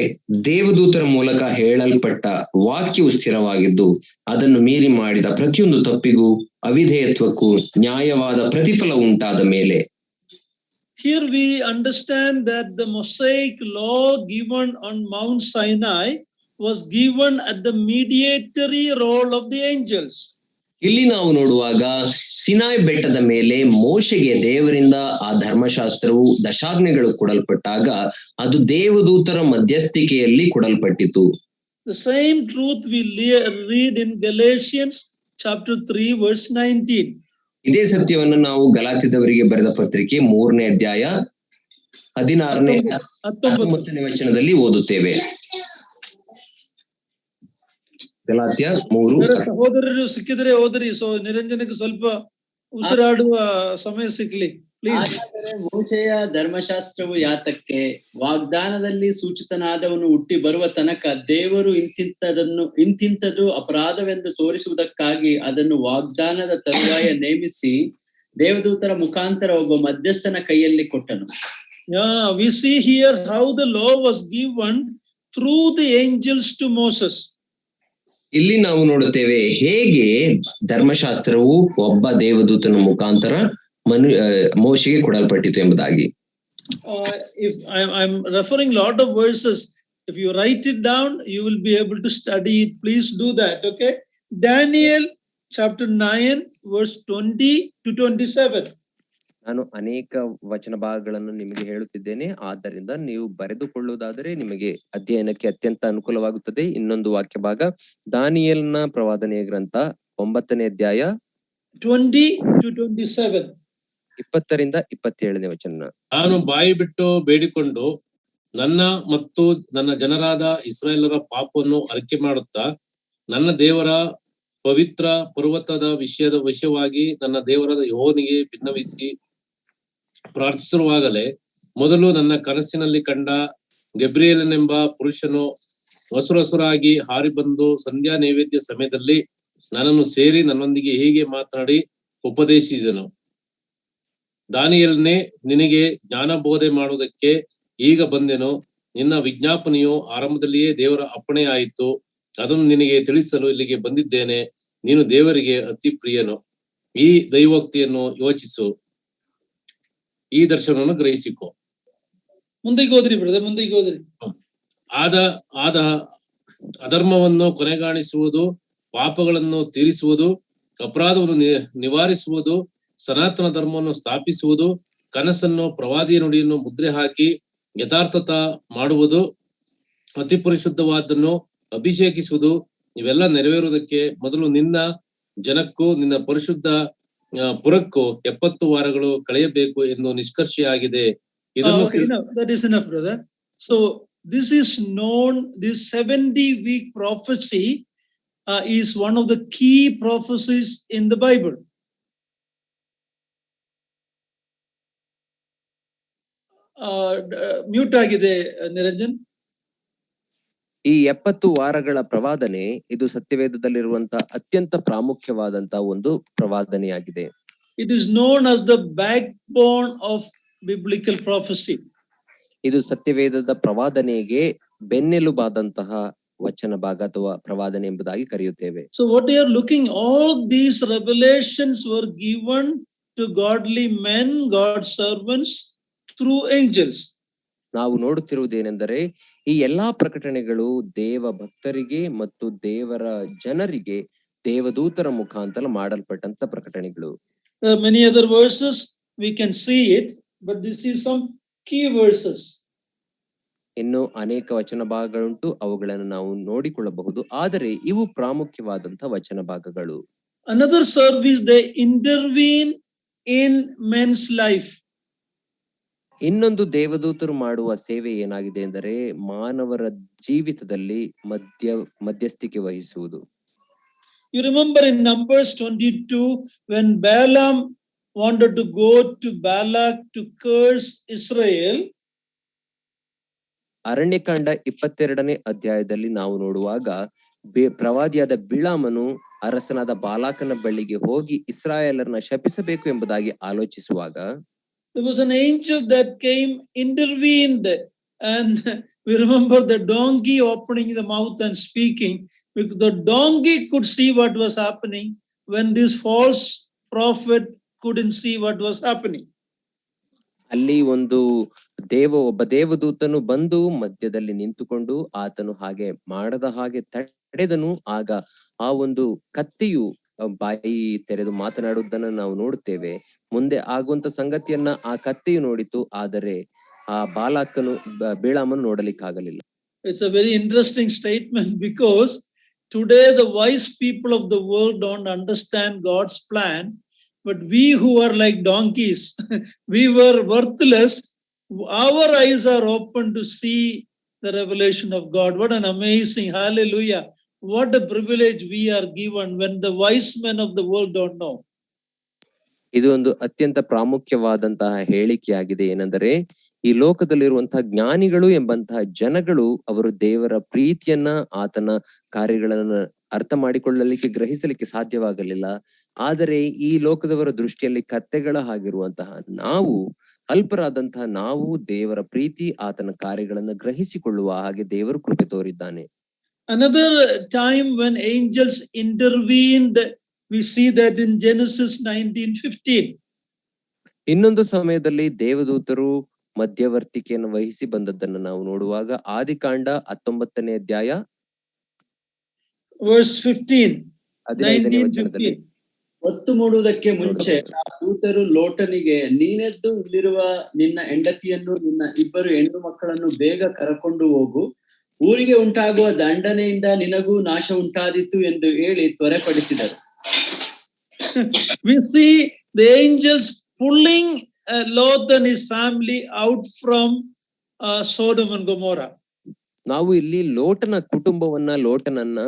ದೇವದೂತರ ಮೂಲಕ ಹೇಳಲ್ಪಟ್ಟ ವಾಕ್ಯವು ಸ್ಥಿರವಾಗಿದ್ದು ಅದನ್ನು ಮೀರಿ ಮಾಡಿದ ಪ್ರತಿಯೊಂದು ತಪ್ಪಿಗೂ ಅವಿಧೇಯತ್ವಕ್ಕೂ ನ್ಯಾಯವಾದ ಪ್ರತಿಫಲ ಉಂಟಾದ ಮೇಲೆ.
Here we understand that the Mosaic law given on Mount Sinai was given at the mediatory role of the angels.
ಇಲ್ಲಿ ನಾವು ನೋಡುವಾಗ ಸಿನಾಯ್ ಬೆಟ್ಟದ ಮೇಲೆ ಮೋಶೆಗೆ ದೇವರಿಂದ ಆ ಧರ್ಮಶಾಸ್ತ್ರವು ದಶಾಜ್ಞೆಗಳು ಕೊಡಲ್ಪಟ್ಟಾಗ ಅದು ದೇವದೂತರ ಮಧ್ಯಸ್ಥಿಕೆಯಲ್ಲಿ ಕೊಡಲ್ಪಟ್ಟಿತು.
The same truth we read in Galatians chapter 3 verse 19.
ಇದೇ ಸತ್ಯವನ್ನು ನಾವು ಗಲಾತ್ಯದವರಿಗೆ ಬರೆದ ಪತ್ರಿಕೆ 3ನೇ ಅಧ್ಯಾಯ 19ನೇ ವಚನದಲ್ಲಿ ಓದುತ್ತೇವೆ. ಗಲಾತ್ಯ 3.
ಸಹೋದರರು ಸಿಕ್ಕಿದ್ರೆ ಓದ್ರಿ, ಸೊ ನಿರಂಜನಕ್ಕೆ ಸ್ವಲ್ಪ ಉಸಿರಾಡುವ ಸಮಯ ಸಿಕ್ಲಿ ಪ್ಲೀಸ್.
ಮೋಶೆಯ ಧರ್ಮಶಾಸ್ತ್ರವು ಯಾತಕ್ಕೆ? ವಾಗ್ದಾನದಲ್ಲಿ ಸೂಚಿತನಾದವನು ಹುಟ್ಟಿ ಬರುವ ತನಕ ದೇವರು ಇಂತಿಂತದ್ದು ಅಪರಾಧವೆಂದು ತೋರಿಸುವುದಕ್ಕಾಗಿ ಅದನ್ನು ವಾಗ್ದಾನದ ತರುವಾಯ ನೇಮಿಸಿ ದೇವದೂತರ ಮುಖಾಂತರ ಒಬ್ಬ ಮಧ್ಯಸ್ಥನ ಕೈಯಲ್ಲಿ ಕೊಟ್ಟನು.
We see here how the law was given through the angels to Moses.
ಇಲ್ಲಿ ನಾವು ನೋಡುತ್ತೇವೆ ಹೇಗೆ ಧರ್ಮಶಾಸ್ತ್ರವು ಒಬ್ಬ ದೇವದೂತನ ಮುಖಾಂತರ ಮೋಶೆಗೆ ಕೊಡಲ್ಪಟ್ಟಿತು ಎಂಬುದಾಗಿ.
If I'm referring lot of verses, if you write it down, you will be able to study it. Please do that, okay? Daniel chapter 9 verse 20 to 27.
ನಾನು ಅನೇಕ ವಚನ ಭಾಗಗಳನ್ನು ನಿಮಗೆ ಹೇಳುತ್ತಿದ್ದೇನೆ, ಆದ್ದರಿಂದ ನೀವು ಬರೆದುಕೊಳ್ಳುವುದಾದರೆ ನಿಮಗೆ ಅಧ್ಯಯನಕ್ಕೆ ಅತ್ಯಂತ ಅನುಕೂಲವಾಗುತ್ತದೆ. ಇನ್ನೊಂದು ವಾಕ್ಯ ಭಾಗ ದಾನಿಯೇಲನ ಪ್ರವಾದನೆಯ ಗ್ರಂಥ 9ನೇ ಅಧ್ಯಾಯ
20 to 27.
20ರಿಂದ 27ನೇ ವಚನ.
ನಾನು ಬಾಯಿ ಬಿಟ್ಟು ಬೇಡಿಕೊಂಡು ನನ್ನ ಮತ್ತು ನನ್ನ ಜನರಾದ ಇಸ್ರಾಯೇಲರ ಪಾಪವನ್ನು ಅರಿಕೆ ಮಾಡುತ್ತಾ ನನ್ನ ದೇವರ ಪವಿತ್ರ ಪರ್ವತದ ವಿಷಯವಾಗಿ ನನ್ನ ದೇವರಾದ ಯೆಹೋವನಿಗೆ ಭಿನ್ನವಿಸಿ ಪ್ರಾರ್ಥಿಸಿರುವಾಗಲೇ ಮೊದಲು ನನ್ನ ಕನಸಿನಲ್ಲಿ ಕಂಡ ಗಬ್ರಿಯೇಲನೆಂಬ ಪುರುಷನು ಹೊಸರಾಗಿ ಹಾರಿ ಬಂದು ಸಂಧ್ಯಾ ನೈವೇದ್ಯ ಸಮಯದಲ್ಲಿ ನನ್ನನ್ನು ಸೇರಿ ನನ್ನೊಂದಿಗೆ ಹೀಗೆ ಮಾತನಾಡಿ ಉಪದೇಶಿಸಿದನು. ದಾನಿಯೇಲನೇ, ನಿನಗೆ ಜ್ಞಾನ ಬೋಧೆ ಮಾಡುವುದಕ್ಕೆ ಈಗ ಬಂದೆನು. ನಿನ್ನ ವಿಜ್ಞಾಪನೆಯು ಆರಂಭದಲ್ಲಿಯೇ ದೇವರ ಅಪ್ಪಣೆ ಆಯಿತು. ಅದನ್ನು ನಿನಗೆ ತಿಳಿಸಲು ಇಲ್ಲಿಗೆ ಬಂದಿದ್ದೇನೆ. ನೀನು ದೇವರಿಗೆ ಅತಿ ಪ್ರಿಯನು. ಈ ದೈವೋಕ್ತಿಯನ್ನು ಯೋಚಿಸು, ಈ ದರ್ಶನವನ್ನು ಗ್ರಹಿಸಿಕೊ.
ಮುಂದಕ್ಕೆ ಹೋದ್ರಿ ಬ್ರದರ್, ಮುಂದಕ್ಕೆ ಹೋದ್ರಿ.
ಆದ ಅಧರ್ಮವನ್ನು ಕೊನೆಗಾಣಿಸುವುದು, ಪಾಪಗಳನ್ನು ತೀರಿಸುವುದು, ಅಪರಾಧವನ್ನು ನಿವಾರಿಸುವುದು, ಸನಾತನ ಧರ್ಮವನ್ನು ಸ್ಥಾಪಿಸುವುದು, ಕನಸನ್ನು ಪ್ರವಾದಿಯ ನುಡಿಯನ್ನು ಮುದ್ರೆ ಹಾಕಿ ಯಥಾರ್ಥತ ಮಾಡುವುದು, ಅತಿ ಪರಿಶುದ್ಧವಾದನ್ನು ಅಭಿಷೇಕಿಸುವುದು, ಇವೆಲ್ಲ ನೆರವೇರುವುದಕ್ಕೆ ಮೊದಲು ನಿನ್ನ ಜನಕ್ಕೂ ನಿನ್ನ ಪರಿಶುದ್ಧ ಪುರಕ್ಕೂ 70 ವಾರಗಳು ಕಳೆಯಬೇಕು ಎಂದು ನಿಷ್ಕರ್ಷೆಯಾಗಿದೆ. ಇದನ್ನು
that is enough, brother. So this is known, this 70-week prophecy is one of the key prophecies in the Bible. Mute agide Niranjan.
ಈ 70 ವಾರಗಳ ಪ್ರವಾದನೆ ಇದು ಸತ್ಯವೇದದಲ್ಲಿರುವಂತಹ ಅತ್ಯಂತ ಪ್ರಾಮುಖ್ಯವಾದಂತಹ ಒಂದು ಪ್ರವಾದನೆಯಾಗಿದೆ.
It is known as the backbone of biblical prophecy.
ಇದು ಸತ್ಯವೇದದ ಪ್ರವಾದನೆಗೆ ಬೆನ್ನೆಲುಬಾದಂತಹ ವಚನ ಭಾಗ ಅಥವಾ ಪ್ರವಾದನೆ ಎಂಬುದಾಗಿ ಕರೆಯುತ್ತೇವೆ.
So what we are looking, all these revelations were given to godly men, God's servants through angels.
ನಾವು ನೋಡುತ್ತಿರುವುದೇನೆಂದರೆ ಈ ಎಲ್ಲಾ ಪ್ರಕಟಣೆಗಳು ದೇವ ಭಕ್ತರಿಗೆ ಮತ್ತು ದೇವರ ಜನರಿಗೆ ದೇವದೂತರ ಮುಖಾಂತರ ಮಾಡಲ್ಪಟ್ಟಂತ ಪ್ರಕಟಣೆಗಳು.
There are many other verses, we can see it, but this is some key verses.
ಇನ್ನು ಅನೇಕ ವಚನ ಭಾಗಗಳುಂಟು, ಅವುಗಳನ್ನು ನಾವು ನೋಡಿಕೊಳ್ಳಬಹುದು, ಆದರೆ ಇವು ಪ್ರಾಮುಖ್ಯವಾದಂತಹ ವಚನ ಭಾಗಗಳು.
Another service, they intervene in men's life.
ಇನ್ನೊಂದು ದೇವದೂತರು ಮಾಡುವ ಸೇವೆ ಏನಾಗಿದೆ ಎಂದರೆ ಮಾನವರ ಜೀವಿತದಲ್ಲಿ ಮಧ್ಯಸ್ಥಿಕೆ ವಹಿಸುವುದು.
You remember in Numbers 22 when Balaam wanted to go to Balak to curse Israel.
Aranya Kanda 22ನೇ ಅಧ್ಯಾಯದಲ್ಲಿ ನಾವು ನೋಡುವಾಗ ಪ್ರವಾದಿಯಾದ ಬಿಳಾಮನು ಅರಸನಾದ ಬಾಲಾಕನ ಬಳಿಗೆ ಹೋಗಿ ಇಸ್ರಾಯೇಲರನ್ನ ಶಪಿಸಬೇಕು ಎಂಬುದಾಗಿ ಆಲೋಚಿಸುವಾಗ
there was an angel that came, intervened, and we remember the donkey opening the mouth and speaking, because the donkey could see what was happening when this false prophet couldn't see what was happening.
ಅಲ್ಲಿ ಒಬ್ಬ ದೇವದೂತನು ಬಂದು ಮಧ್ಯದಲ್ಲಿ ನಿಂತುಕೊಂಡು ಆತನು ಹಾಗೆ ಮಾಡದ ಹಾಗೆ ತಡೆದನು. ಆಗ ಆ ಒಂದು ಕತ್ತೆಯು ಬಾಯಿ ತೆರೆದು ಮಾತನಾಡುವುದನ್ನು ನಾವು ನೋಡುತ್ತೇವೆ. ಮುಂದೆ ಆಗುವಂತ ಸಂಗತಿಯನ್ನ ಆ ಕತ್ತೆಯು ನೋಡಿತು, ಆದರೆ ಆ ಬಾಲಾಕನು ಬಿಳಾಮನು ನೋಡಲಿಕ್ಕಾಗಲಿಲ್ಲ.
It's a very interesting statement, because today the wise people of the world don't understand God's plan, but we who are like donkeys, we were worthless. Our eyes are open to see the revelation of God. What an amazing, hallelujah. What a privilege we are given when the wise men of the world don't know.
ಇದು ಒಂದು ಅತ್ಯಂತ ಪ್ರಾಮುಖ್ಯವಾದಂತಹ ಹೇಳಿಕೆಯಾಗಿದೆ. ಏನೆಂದರೆ ಈ ಲೋಕದಲ್ಲಿರುವಂತಹ ಜ್ಞಾನಿಗಳು ಎಂಬಂತಹ ಜನಗಳು ಅವರು ದೇವರ ಪ್ರೀತಿಯನ್ನ ಆತನ ಕಾರ್ಯಗಳನ್ನ ಅರ್ಥ ಮಾಡಿಕೊಳ್ಳಲಿಕ್ಕೆ ಗ್ರಹಿಸಲಿಕ್ಕೆ ಸಾಧ್ಯವಾಗಲಿಲ್ಲ. ಆದರೆ ಈ ಲೋಕದವರ ದೃಷ್ಟಿಯಲ್ಲಿ ಕತ್ತೆಗಳ ಹಾಗಿರುವಂತಹ ನಾವು, ಅಲ್ಪರಾದಂತಹ ನಾವು ದೇವರ ಪ್ರೀತಿ ಆತನ ಕಾರ್ಯಗಳನ್ನ ಗ್ರಹಿಸಿಕೊಳ್ಳುವ ಹಾಗೆ ದೇವರು ಕೃಪೆ ತೋರಿದ್ದಾನೆ.
Another time when angels intervened, we see that in Genesis 19:15.
ಇನ್ನೊಂದು ಸಮಯದಲ್ಲಿ ದೇವದೂತರು ಮಧ್ಯವರ್ತಿಕೆಯನ್ನು ವಹಿಸಿ ಬಂದದ್ದನ್ನು ನಾವು ನೋಡುವಾಗ ಆದಿಕಾಂಡ 19ನೇ ಅಧ್ಯಾಯ
verse 15.
15ನೇ ವಚನದಲ್ಲಿ
ಹೊತ್ತು ಮೂಡುವುದಕ್ಕೆ ಮುಂಚೆ ಆ ದೂತರು ಲೋಟನಿಗೆ, ನೀನೆದ್ದು ಇಲ್ಲಿರುವ ನಿನ್ನ ಹೆಂಡತಿಯನ್ನು ನಿನ್ನ 2 ಹೆಣ್ಣು ಮಕ್ಕಳನ್ನು ಬೇಗ ಕರಕೊಂಡು ಹೋಗು, ಊರಿಗೆ ಉಂಟಾಗುವ ದಂಡನೆಯಿಂದ ನಿನಗೂ ನಾಶ ಉಂಟಾದೀತು ಎಂದು ಹೇಳಿ ತ್ವರೆಪಡಿಸಿದರು.
We see the angels pulling Lot and his family out from Sodom and Gomorrah.
ನಾವು ಇಲ್ಲಿ ಲೋಟನನ್ನ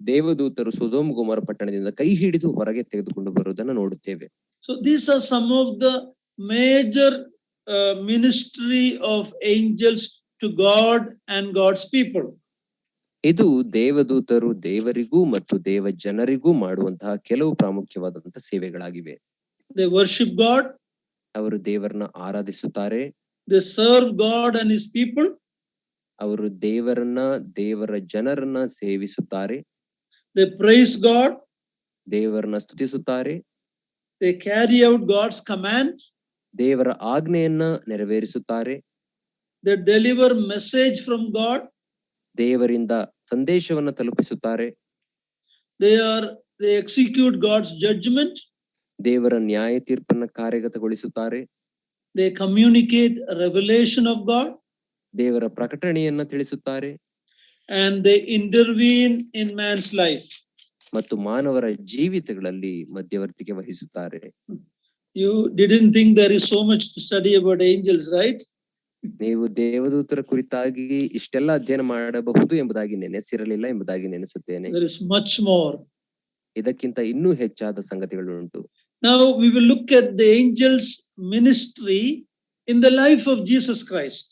ದೇವದೂತರು ಸೊದೋಮ್ ಗೊಮೋರ ಪಟ್ಟಣದಿಂದ ಕೈ ಹಿಡಿದು ಹೊರಗೆ ತೆಗೆದುಕೊಂಡು ಬರುವುದನ್ನು ನೋಡುತ್ತೇವೆ.
So these are some of the major ministry of angels to God and God's people.
ಇದು ದೇವದೂತರು ದೇವರಿಗೂ ಮತ್ತು ದೇವ ಜನರಿಗೂ ಮಾಡುವಂತಹ ಕೆಲವು ಪ್ರಾಮುಖ್ಯವಾದಂತಹ ಸೇವೆಗಳಾಗಿವೆ.
They worship God.
ಅವರು ದೇವರನ್ನ ಆರಾಧಿಸುತ್ತಾರೆ.
They serve God and his people.
ಅವರು ದೇವರ ಜನರನ್ನ ಸೇವಿಸುತ್ತಾರೆ.
They praise God.
ದೇವರನ್ನ ಸ್ತುತಿಸುತ್ತಾರೆ,
they carry out God's command,
ದೇವರ ಆಜ್ಞೆಯನ್ನ ನೆರವೇರಿಸುತ್ತಾರೆ,
they deliver message from God,
ದೇವರಿಂದ ಸಂದೇಶವನ್ನ ತಲುಪಿಸುತ್ತಾರೆ,
they execute God's judgment,
ದೇವರ ನ್ಯಾಯ ತೀರ್ಪನ್ನ ಕಾರ್ಯಗತಗೊಳಿಸುತ್ತಾರೆ,
they communicate revelation of God,
ದೇವರ ಪ್ರಕಟಣೆಯನ್ನ ತಿಳಿಸುತ್ತಾರೆ,
and they intervene in man's life.
ಮತ್ತು ಮಾನವರ ಜೀವಿತಗಳಲ್ಲಿ ಮಧ್ಯವರ್ತಿಕೆ ವಹಿಸುತ್ತಾರೆ.
You didn't think there is so much to study about angels, right?
ನೀವು ದೇವದೂತರ ಕುರಿತಾಗಿ ಇಷ್ಟೆಲ್ಲ ಅಧ್ಯಯನ ಮಾಡಬಹುದು ಎಂಬುದಾಗಿ ನೆನೆಸಿರಲಿಲ್ಲ ಎಂಬುದಾಗಿ ನೆನೆಸುತ್ತೇನೆ.
There is much more.
ಇದಕ್ಕಿಂತ ಇನ್ನೂ ಹೆಚ್ಚಾದ ಸಂಗತಿಗಳು ಉಂಟು.
Now we will look at the angels' ministry in the life of Jesus Christ.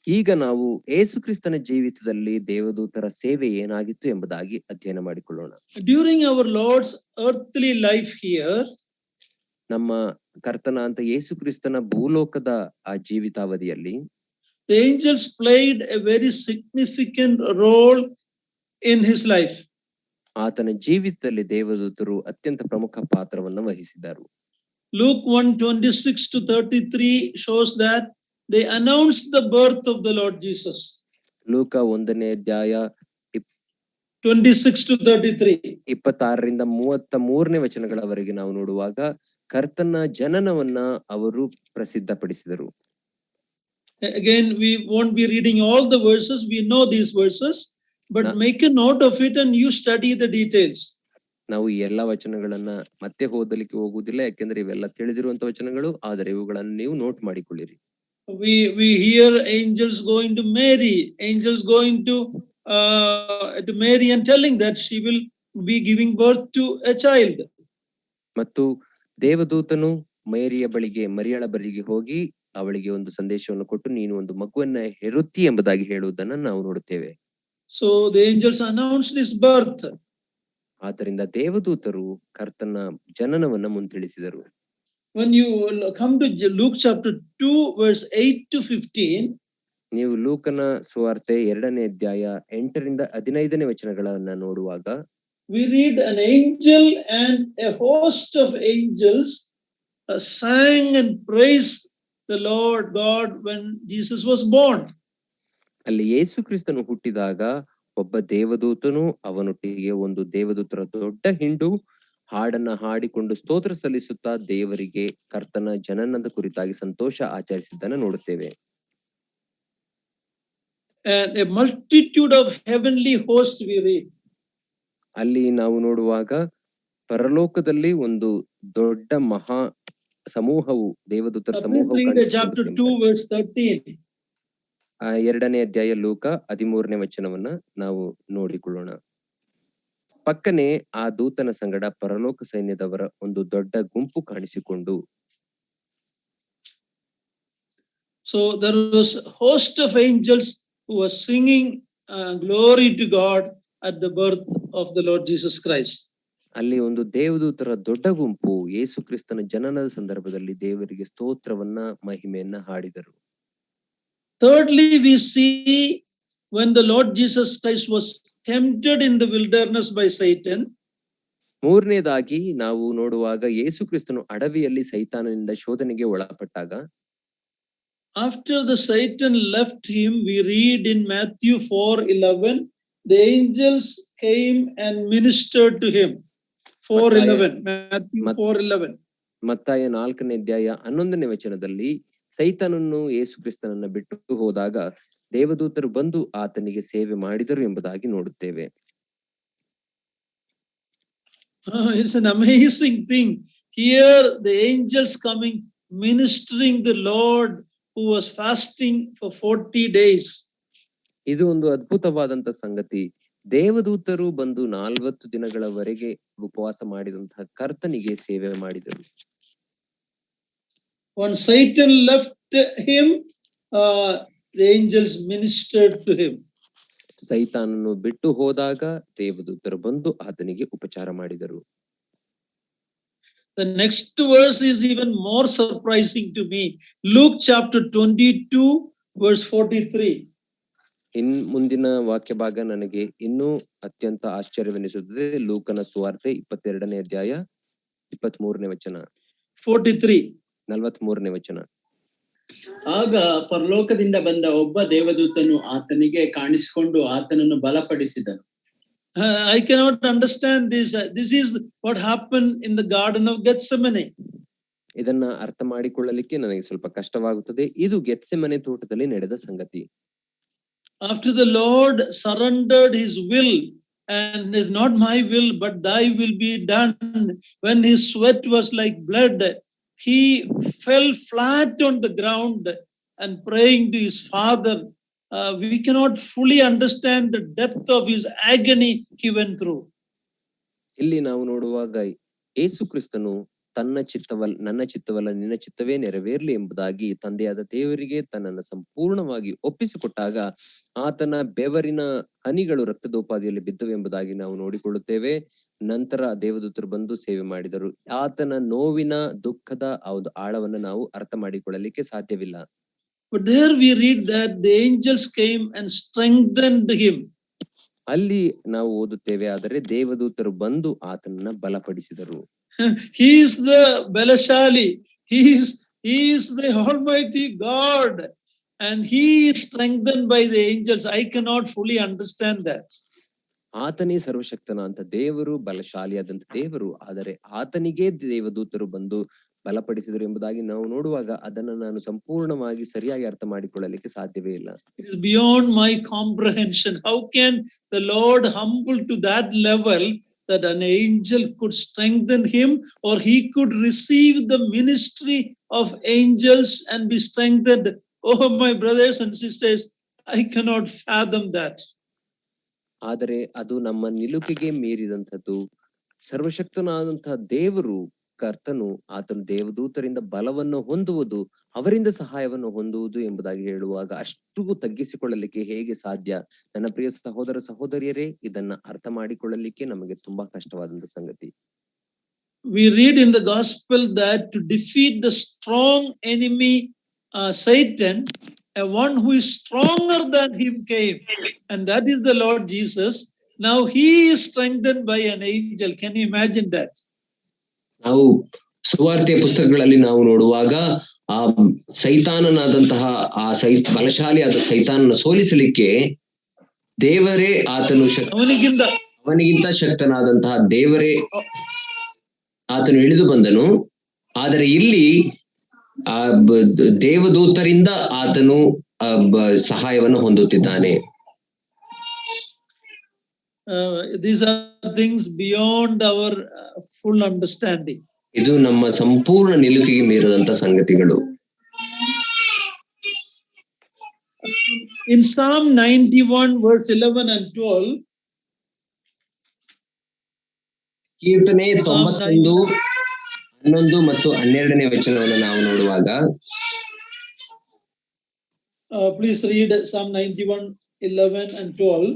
ಈಗ ನಾವು ಯೇಸು ಕ್ರಿಸ್ತನ ಜೀವಿತದಲ್ಲಿ ದೇವದೂತರ ಸೇವೆ ಏನಾಗಿತ್ತು ಎಂಬುದಾಗಿ ಅಧ್ಯಯನ ಮಾಡಿಕೊಳ್ಳೋಣ.
During our Lord's earthly life here,
ನಮ್ಮ ಕರ್ತನ ಅಂತ ಯೇಸು ಕ್ರಿಸ್ತನ ಭೂಲೋಕದ ಆ ಜೀವಿತಾವಧಿಯಲ್ಲಿ
the angels played a very significant role in his life.
ಆತನ ಜೀವಿತದಲ್ಲಿ ದೇವದೂತರು ಅತ್ಯಂತ ಪ್ರಮುಖ ಪಾತ್ರವನ್ನು ವಹಿಸಿದರು.
Luke 1:26 to 33 shows that they announced the birth of the Lord Jesus.
ಲೂಕ 1ನೇ ಅಧ್ಯಾಯ
26 to 33.
26ರಿಂದ 33ನೇ ವಚನಗಳವರೆಗೆ ನಾವು ನೋಡುವಾಗ ಕರ್ತನ ಜನನವನ್ನ ಅವರು ಪ್ರಸಿದ್ಧಪಡಿಸಿದರು.
Again, we won't be reading all the verses. We know these verses, but make a note of it and you study the details.
ನಾವು ಈ ಎಲ್ಲಾ ವಚನಗಳನ್ನ ಮತ್ತೆ ಓದಲಿಕ್ಕೆ ಹೋಗುವುದಿಲ್ಲ, ಯಾಕೆಂದ್ರೆ ಇವೆಲ್ಲ ತಿಳಿದಿರುವಂತ ವಚನಗಳು, ಆದರೆ ಇವುಗಳನ್ನು ನೀವು note ಮಾಡಿಕೊಳ್ಳಿರಿ.
We hear angels going to Mary, angels going to Mary and telling that she will be giving birth to a child.
ಮತ್ತು ದೇವದೂತನು ಮೇರಿಯ ಬಳಿಗೆ, ಮರಿಯಳ ಬಳಿಗೆ ಹೋಗಿ ಅವಳಿಗೆ ಒಂದು ಸಂದೇಶವನ್ನು ಕೊಟ್ಟು ನೀನು ಒಂದು ಮಗುವನ್ನ ಹೆರುತ್ತಿ ಎಂಬುದಾಗಿ ಹೇಳುವುದನ್ನ ನಾವು ನೋಡುತ್ತೇವೆ.
So the angels announced his birth.
ಆದ್ದರಿಂದ ದೇವದೂತರು ಕರ್ತನ ಜನನವನ್ನ ಮುಂತಿಳಿಸಿದರು.
When you come to Luke chapter 2 verse 8 to 15,
ನೀವು ಲೂಕನ ಸುವಾರ್ತೆ 2ನೇ ಅಧ್ಯಾಯ 8ರಿಂದ 15ನೇ ವಚನಗಳನ್ನ ನೋಡುವಾಗ
we read an angel and a host of angels sang and praised the Lord God when Jesus was born.
ಅಲ್ಲಿ ಯೇಸು ಕ್ರಿಸ್ತನು ಹುಟ್ಟಿದಾಗ ಒಬ್ಬ ದೇವದೂತನು ಅವನೊಟ್ಟಿಗೆ ಒಂದು ದೇವದೂತರ ದೊಡ್ಡ ಹಿಂಡು ಹಾಡನ್ನ ಹಾಡಿಕೊಂಡು ಸ್ತೋತ್ರ ಸಲ್ಲಿಸುತ್ತಾ ದೇವರಿಗೆ ಕರ್ತನ ಜನನದ ಕುರಿತಾಗಿ ಸಂತೋಷ ಆಚರಿಸಿದ್ದನ್ನು ನೋಡುತ್ತೇವೆ.
And a multitude of heavenly hosts we read.
ಅಲ್ಲಿ ನಾವು ನೋಡುವಾಗ ಪರಲೋಕದಲ್ಲಿ ಒಂದು ದೊಡ್ಡ ಮಹಾ ಸಮೂಹವು ದೇವದೂತರ ಸಮೂಹವು
chapter 2 verse 13.
2ನೇ ಅಧ್ಯಾಯ ಲೂಕ 13ನೇ ವಚನವನ್ನ ನಾವು ನೋಡಿಕೊಳ್ಳೋಣ. ಪಕ್ಕನೆ ಆ ದೂತನ ಸಂಗಡ ಪರಲೋಕ ಸೈನ್ಯದವರ ಒಂದು ದೊಡ್ಡ ಗುಂಪು ಕಾಣಿಸಿಕೊಂಡು.
So there was a host of angels who were singing glory to God at the birth of the Lord Jesus Christ.
ಅಲ್ಲಿ ಒಂದು ದೇವದೂತರ ದೊಡ್ಡ ಗುಂಪು ಯೇಸು ಕ್ರಿಸ್ತನ ಜನನದ ಸಂದರ್ಭದಲ್ಲಿ ದೇವರಿಗೆ ಸ್ತೋತ್ರವನ್ನ ಮಹಿಮೆಯನ್ನ ಹಾಡಿದರು.
Thirdly, we see when the Lord Jesus Christ was tempted in the wilderness by Satan.
ಮೂರನೇದಾಗಿ ನಾವು ನೋಡುವಾಗ ಯೇಸು ಕ್ರಿಸ್ತನು ಅಡವಿಯಲ್ಲಿ ಸೈತಾನನಿಂದ ಶೋಧನೆಗೆ ಒಳಪಟ್ಟಾಗ,
after the Satan left him, we read in Matthew 4:11, the angels came and ministered to him. 4:11, Matthew 4:11.
ಮತ್ತಾಯ 4ನೇ ಅಧ್ಯಾಯ 11ನೇ ವಚನದಲ್ಲಿ ಸೈತಾನನು ಯೇಸು ಕ್ರಿಸ್ತನನ್ನ ಬಿಟ್ಟು ಹೋದಾಗ ದೇವದೂತರು ಬಂದು ಆತನಿಗೆ ಸೇವೆ ಮಾಡಿದರು ಎಂಬುದಾಗಿ ನೋಡುತ್ತೇವೆ.
It's an amazing thing. Here the angels coming, ministering the Lord who was fasting for 40 days.
ಇದು ಒಂದು ಅದ್ಭುತವಾದಂತ ಸಂಗತಿ. ದೇವದೂತರು ಬಂದು 40 ದಿನಗಳವರೆಗೆ ಉಪವಾಸ ಮಾಡಿದಂತಹ ಕರ್ತನಿಗೆ ಸೇವೆ ಮಾಡಿದರು.
When Satan left him, the angels ministered to him.
ಸೈತಾನನು ಬಿಟ್ಟು ಹೋದಾಗ ದೇವದೂತರು ಬಂದು ಆತನಿಗೆ ಉಪಚಾರ ಮಾಡಿದರು.
The next verse is even more surprising to me. Luke chapter 22 verse 43.
ಮುಂದಿನ ವಾಕ್ಯ ಭಾಗ ನನಗೆ ಇನ್ನೂ ಅತ್ಯಂತ ಆಶ್ಚರ್ಯವೆನಿಸುತ್ತದೆ. ಲೂಕನ ಸುವಾರ್ತೆ 22ನೇ ಅಧ್ಯಾಯ 23ನೇ ವಚನ.
43.
43ನೇ ವಚನ.
ಆಗ ಪರಲೋಕದಿಂದ ಬಂದ ಒಬ್ಬ ದೇವದೂತನು ಆತನಿಗೆ ಕಾಣಿಸಿಕೊಂಡು ಆತನನ್ನು ಬಲಪಡಿಸಿದನು.
I cannot understand this. This is what happened in the Garden of Gethsemane.
ಇದನ್ನ ಅರ್ಥ ಮಾಡಿಕೊಳ್ಳಲಿಕ್ಕೆ ನನಗೆ ಸ್ವಲ್ಪ ಕಷ್ಟವಾಗುತ್ತದೆ. ಇದು ಗೆತ್ಸೆಮನೆ ತೋಟದಲ್ಲಿ ನಡೆದ ಸಂಗತಿ.
After the Lord surrendered his will, and is not my will but thy will be done, when his sweat was like blood, he fell flat on the ground and praying to his Father. We cannot fully understand the depth of his agony he went through.
ಇಲ್ಲಿ ನಾವು ನೋಡುವಾಗ ಯೇಸು ಕ್ರಿಸ್ತನು ನನ್ನ ಚಿತ್ತವಲ್ಲ ನಿನ್ನ ಚಿತ್ತವೇ ನೆರವೇರ್ಲಿ ಎಂಬುದಾಗಿ ತಂದೆಯಾದ ದೇವರಿಗೆ ತನ್ನನ್ನು ಸಂಪೂರ್ಣವಾಗಿ ಒಪ್ಪಿಸಿಕೊಟ್ಟಾಗ ಆತನ ಬೆವರಿನ ಹನಿಗಳು ರಕ್ತದೋಪಾದಿಯಲ್ಲಿ ಬಿದ್ದವು ಎಂಬುದಾಗಿ ನಾವು ನೋಡಿಕೊಳ್ಳುತ್ತೇವೆ. ನಂತರ ದೇವದೂತರು ಬಂದು ಸೇವೆ ಮಾಡಿದರು. ಆತನ ನೋವಿನ ದುಃಖದ ಆಳವನ್ನು ನಾವು ಅರ್ಥ ಮಾಡಿಕೊಳ್ಳಲಿಕ್ಕೆ ಸಾಧ್ಯವಿಲ್ಲ.
But there we read that the angels came and strengthened him.
ಅಲ್ಲಿ ನಾವು ಓದುತ್ತೇವೆ, ಆದರೆ ದೇವದೂತರು ಬಂದು ಆತನನ್ನ ಬಲಪಡಿಸಿದರು.
He is the Balashali. He is the Almighty God, and he is strengthened by the angels. I cannot fully understand that.
ಆತನೇ ಸರ್ವಶಕ್ತನಾದಂತ ದೇವರು, ಬಲಶಾಲಿಯಾದಂತ ದೇವರು, ಆದರೆ ಆತನಿಗೆ ದೇವದೂತರು ಬಂದು ಬಲಪಡಿಸಿದರು ಎಂಬುದಾಗಿ ನಾವು ನೋಡುವಾಗ ಅದನ್ನು ನಾನು ಸಂಪೂರ್ಣವಾಗಿ ಸರಿಯಾಗಿ ಅರ್ಥ ಮಾಡಿಕೊಳ್ಳಲಿಕ್ಕೆ ಸಾಧ್ಯವೇ ಇಲ್ಲ.
It is beyond my comprehension. How can the Lord humble to that level that an angel could strengthen him, or he could receive the ministry of angels and be strengthened? Oh, my brothers and sisters, I cannot fathom that.
ಆದರೆ ಅದು ನಮ್ಮ ನಿಲುಕೆಗೆ ಮೀರಿದಂಥದ್ದು. ಸರ್ವಶಕ್ತನಾದಂತಹ ದೇವರು, ಕರ್ತನು, ಆತನು ದೇವದೂತರಿಂದ ಬಲವನ್ನು ಹೊಂದುವುದು, ಅವರಿಂದ ಸಹಾಯವನ್ನು ಹೊಂದುವುದು ಎಂಬುದಾಗಿ ಹೇಳುವಾಗ ಅಷ್ಟು ತಗ್ಗಿಸಿಕೊಳ್ಳಲಿಕ್ಕೆ ಹೇಗೆ ಸಾಧ್ಯ? ನನ್ನ ಪ್ರಿಯ ಸಹೋದರ ಸಹೋದರಿಯರೇ, ಇದನ್ನ ಅರ್ಥ ಮಾಡಿಕೊಳ್ಳಲಿಕ್ಕೆ ನಮಗೆ ತುಂಬಾ ಕಷ್ಟವಾದಂತ ಸಂಗತಿ.
We read in the gospel that to defeat the strong enemy Satan, one who is stronger than him came, and that is the Lord Jesus. Now he is strengthened by an angel. Can you imagine that?
ನಾವು ಸುವಾರ್ತೆಯ ಪುಸ್ತಕಗಳಲ್ಲಿ ನಾವು ನೋಡುವಾಗ ಆ ಸೈತಾನನಾದಂತಹ ಬಲಶಾಲಿಯಾದ ಸೈತಾನನ ಸೋಲಿಸಲಿಕ್ಕೆ ದೇವರೇ ಆತನು ಅವನಿಗಿಂತ ಶಕ್ತನಾದಂತಹ ದೇವರೇ ಆತನು ಇಳಿದು ಬಂದನು. ಆದರೆ ಇಲ್ಲಿ ಆ ದೇವದೂತರಿಂದ ಆತನು ಸಹಾಯವನ್ನು ಹೊಂದುತ್ತಿದ್ದಾನೆ.
These are things beyond our full understanding.
ಇದು ನಮ್ಮ ಸಂಪೂರ್ಣ ನಿಲುಕಿಗೆ ಮೀರಿದಂತ ಸಂಗತಿಗಳು.
In Psalm 91 verse 11 and 12,
ಕೀರ್ತನೆ 91 11 ಮತ್ತು 12ನೇ ವಚನವನ್ನು ನಾವು ನೋಡುವಾಗ,
please read Psalm 91 11 and 12.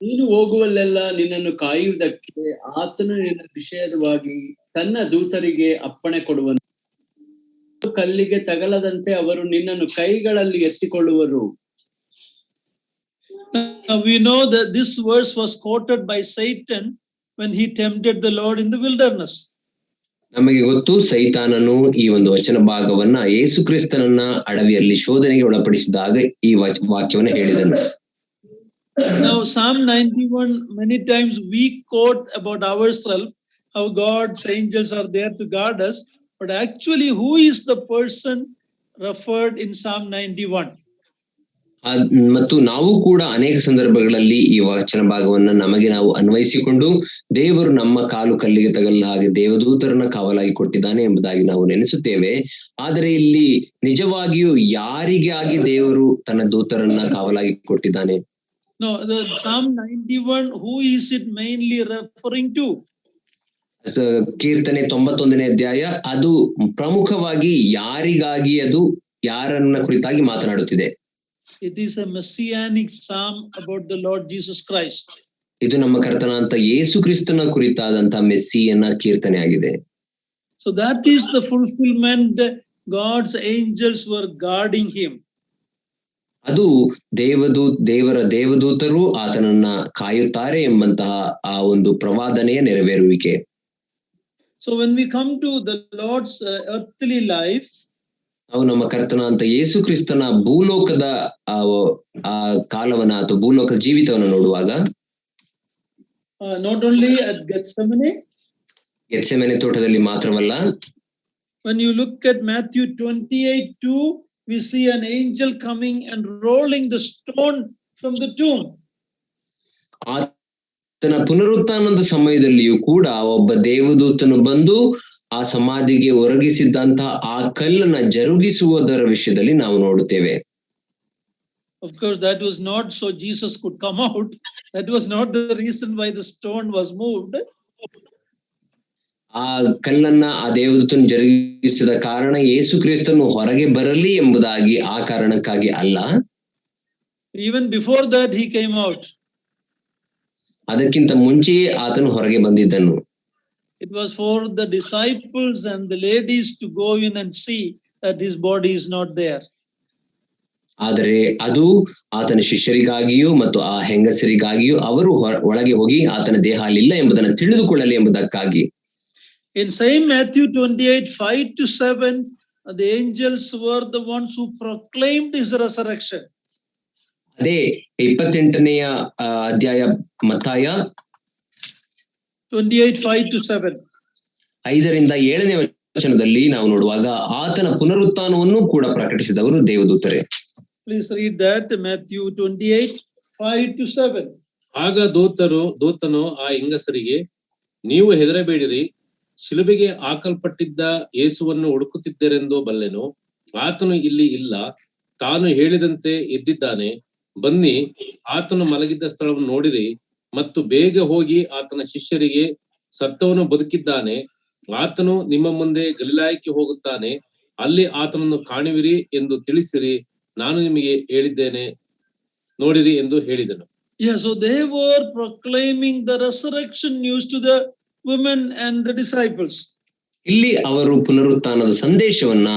ನೀನು ಹೋಗುವಲ್ಲೆಲ್ಲ ನಿನ್ನನ್ನು ಕಾಯುವುದಕ್ಕೆ ಆತನು ನಿನ್ನ ವಿಷಯವಾಗಿ ತನ್ನ ದೂತರಿಗೆ ಅಪ್ಪಣೆ ಕೊಡುವನು. ಕಲ್ಲಿಗೆ ತಗಲದಂತೆ ಅವರು ನಿನ್ನನ್ನು ಕೈಗಳಲ್ಲಿ ಎತ್ತಿಕೊಳ್ಳುವರು.
We know that this verse was quoted by Satan when he tempted the Lord in the wilderness.
ನಮಗೆ ಗೊತ್ತು, ಸೈತಾನನು ಈ ಒಂದು ವಚನ ಭಾಗವನ್ನ ಯೇಸು ಕ್ರಿಸ್ತನನ್ನ ಅಡವಿಯಲ್ಲಿ ಶೋಧನೆಗೆ ಒಳಪಡಿಸಿದಾಗ ಈ ವಾಕ್ಯವನ್ನು ಹೇಳಿದನು.
Now Psalm 91, many times we quote about ourselves, how God's angels are there to guard us, but actually who is the person referred in Psalm 91?
ಮತ್ತು ನಾವು ಕೂಡ ಅನೇಕ ಸಂದರ್ಭಗಳಲ್ಲಿ ಈ ವಚನ ಭಾಗವನ್ನ ನಮಗೆ ನಾವು ಅನ್ವಯಿಸಿಕೊಂಡು ದೇವರು ನಮ್ಮ ಕಾಲು ಕಲ್ಲಿಗೆ ತಗಲ ಹಾಗೆ ದೇವದೂತರನ್ನ ಕಾವಲಾಗಿ ಕೊಟ್ಟಿದ್ದಾನೆ ಎಂಬುದಾಗಿ ನಾವು ನೆನೆಸುತ್ತೇವೆ. ಆದರೆ ಇಲ್ಲಿ ನಿಜವಾಗಿಯೂ ಯಾರಿಗಾಗಿ ದೇವರು ತನ್ನ ದೂತರನ್ನ ಕಾವಲಾಗಿ ಕೊಟ್ಟಿದ್ದಾನೆ?
No, the Psalm 91, who is it mainly referring to?
ಕೀರ್ತನೆ 91ನೇ ಅಧ್ಯಾಯ ಅದು ಪ್ರಮುಖವಾಗಿ ಯಾರಿಗಾಗಿ, ಅದು ಯಾರನ್ನ ಕುರಿತಾಗಿ ಮಾತನಾಡುತ್ತಿದೆ?
It is a messianic psalm about the Lord Jesus Christ.
ಇದು ನಮ್ಮ ಕರ್ತನಾದಂತ ಯೇಸು ಕ್ರಿಸ್ತನ ಕುರಿತಾದಂತ ಮೆಸ್ಸಿಯನ ಕೀರ್ತನೆ ಆಗಿದೆ.
So that is the fulfillment. God's angels were guarding him.
ಅದು ದೇವರ ದೇವದೂತರು ಆತನನ್ನ ಕಾಯುತ್ತಾರೆ ಎಂಬಂತಹ ಆ ಒಂದು ಪ್ರವಾದನೆಯ ನೆರವೇರುವಿಕೆ.
So when we come to the Lord's earthly life,
ನಾವು ನಮ್ಮ ಕರ್ತನ ಅಂತ ಯೇಸು ಕ್ರಿಸ್ತನ ಭೂಲೋಕದ ಆ ಕಾಲವನ್ನ ಅಥವಾ ಭೂಲೋಕ ಜೀವಿತವನ್ನು ನೋಡುವಾಗ,
not only at Gethsemane,
Gethsemane ತೋಟದಲ್ಲಿ ಮಾತ್ರವಲ್ಲ,
when you look at Matthew 28:2, we see an angel coming and rolling the stone from the tomb.
ಆತನ ಪುನರುತ್ಥಾನದ ಸಮಯದಲ್ಲಿಯೂ ಕೂಡ ಒಬ್ಬ ದೇವದೂತನು ಬಂದು ಆ ಸಮಾಧಿಗೆ ಒರಗಿಸಿದ್ದಂತಹ ಆ ಕಲ್ಲನ್ನ ಜರುಗಿಸುವುದರ ವಿಷಯದಲ್ಲಿ ನಾವು ನೋಡುತ್ತೇವೆ.
Of course, that was not so Jesus could come out. That was not the reason why the stone was moved.
ಆ ಕಲ್ಲನ್ನ ಆ ದೇವದೂತನು ಜರುಗಿಸಿದ ಕಾರಣ ಯೇಸು ಕ್ರಿಸ್ತನು ಹೊರಗೆ ಬರಲಿ ಎಂಬುದಾಗಿ ಆ ಕಾರಣಕ್ಕಾಗಿ ಅಲ್ಲ.
Even before that he came out.
ಅದಕ್ಕಿಂತ ಮುಂಚೆಯೇ ಆತನು ಹೊರಗೆ ಬಂದಿದ್ದನು.
It was for the disciples and the ladies to go in and see that his body is not there.
ಆದರೆ ಅದು ಆತನ ಶಿಷ್ಯರಿಗಾಗಿಯೂ ಮತ್ತು ಆ ಹೆಂಗಸರಿಗಾಗಿಯೂ ಅವರು ಒಳಗೆ ಹೋಗಿ ಆತನ ದೇಹ ಅಲ್ಲಿಲ್ಲ ಎಂಬುದನ್ನು ತಿಳಿದುಕೊಳ್ಳಲಿ ಎಂಬುದಕ್ಕಾಗಿ.
In same Matthew 28:5-7, the angels were the ones who proclaimed his resurrection.
ಅದೇ 28ನೆಯ ಅಧ್ಯಾಯ ಮತ್ತಾಯ
28:5-7.
5ರಿಂದ 7ನೇ ವಚನದಲ್ಲಿ ನಾವು ನೋಡುವಾಗ ಆತನ ಪುನರುತ್ಥಾನವನ್ನು ಕೂಡ ಪ್ರಕಟಿಸಿದವರು ದೇವದೂತರೇ.
Please read that, Matthew 28:5-7.
ಆಗ ದೂತನು ಆ ಹೆಂಗಸರಿಗೆ, ನೀವು ಹೆದರಬೇಡಿರಿ, ಶಿಲುಬೆಗೆ ಹಾಕಲ್ಪಟ್ಟಿದ್ದ ಯೇಸುವನ್ನು ಹುಡುಕುತ್ತಿದ್ದರೆಂದು ಬಲ್ಲೆನು. ಆತನು ಇಲ್ಲಿ ಇಲ್ಲ, ತಾನು ಹೇಳಿದಂತೆ ಎದ್ದಿದ್ದಾನೆ. ಬನ್ನಿ, ಆತನು ಮಲಗಿದ್ದ ಸ್ಥಳವನ್ನು ನೋಡಿರಿ ಮತ್ತು ಬೇಗ ಹೋಗಿ ಆತನ ಶಿಷ್ಯರಿಗೆ, ಸತ್ತವನು ಬದುಕಿದ್ದಾನೆ, ಆತನು ನಿಮ್ಮ ಮುಂದೆ ಗಲಿಲಾಯಕ್ಕೆ ಹೋಗುತ್ತಾನೆ, ಅಲ್ಲಿ ಆತನನ್ನು ಕಾಣುವಿರಿ ಎಂದು ತಿಳಿಸಿರಿ, ನಾನು ನಿಮಗೆ ಹೇಳಿದ್ದೇನೆ, ನೋಡಿರಿ ಎಂದು ಹೇಳಿದನು.
Yeah, so they were proclaiming the resurrection news to the women and the disciples.
ಇಲ್ಲಿ ಅವರು ಪುನರುತ್ಥಾನದ ಸಂದೇಶವನ್ನ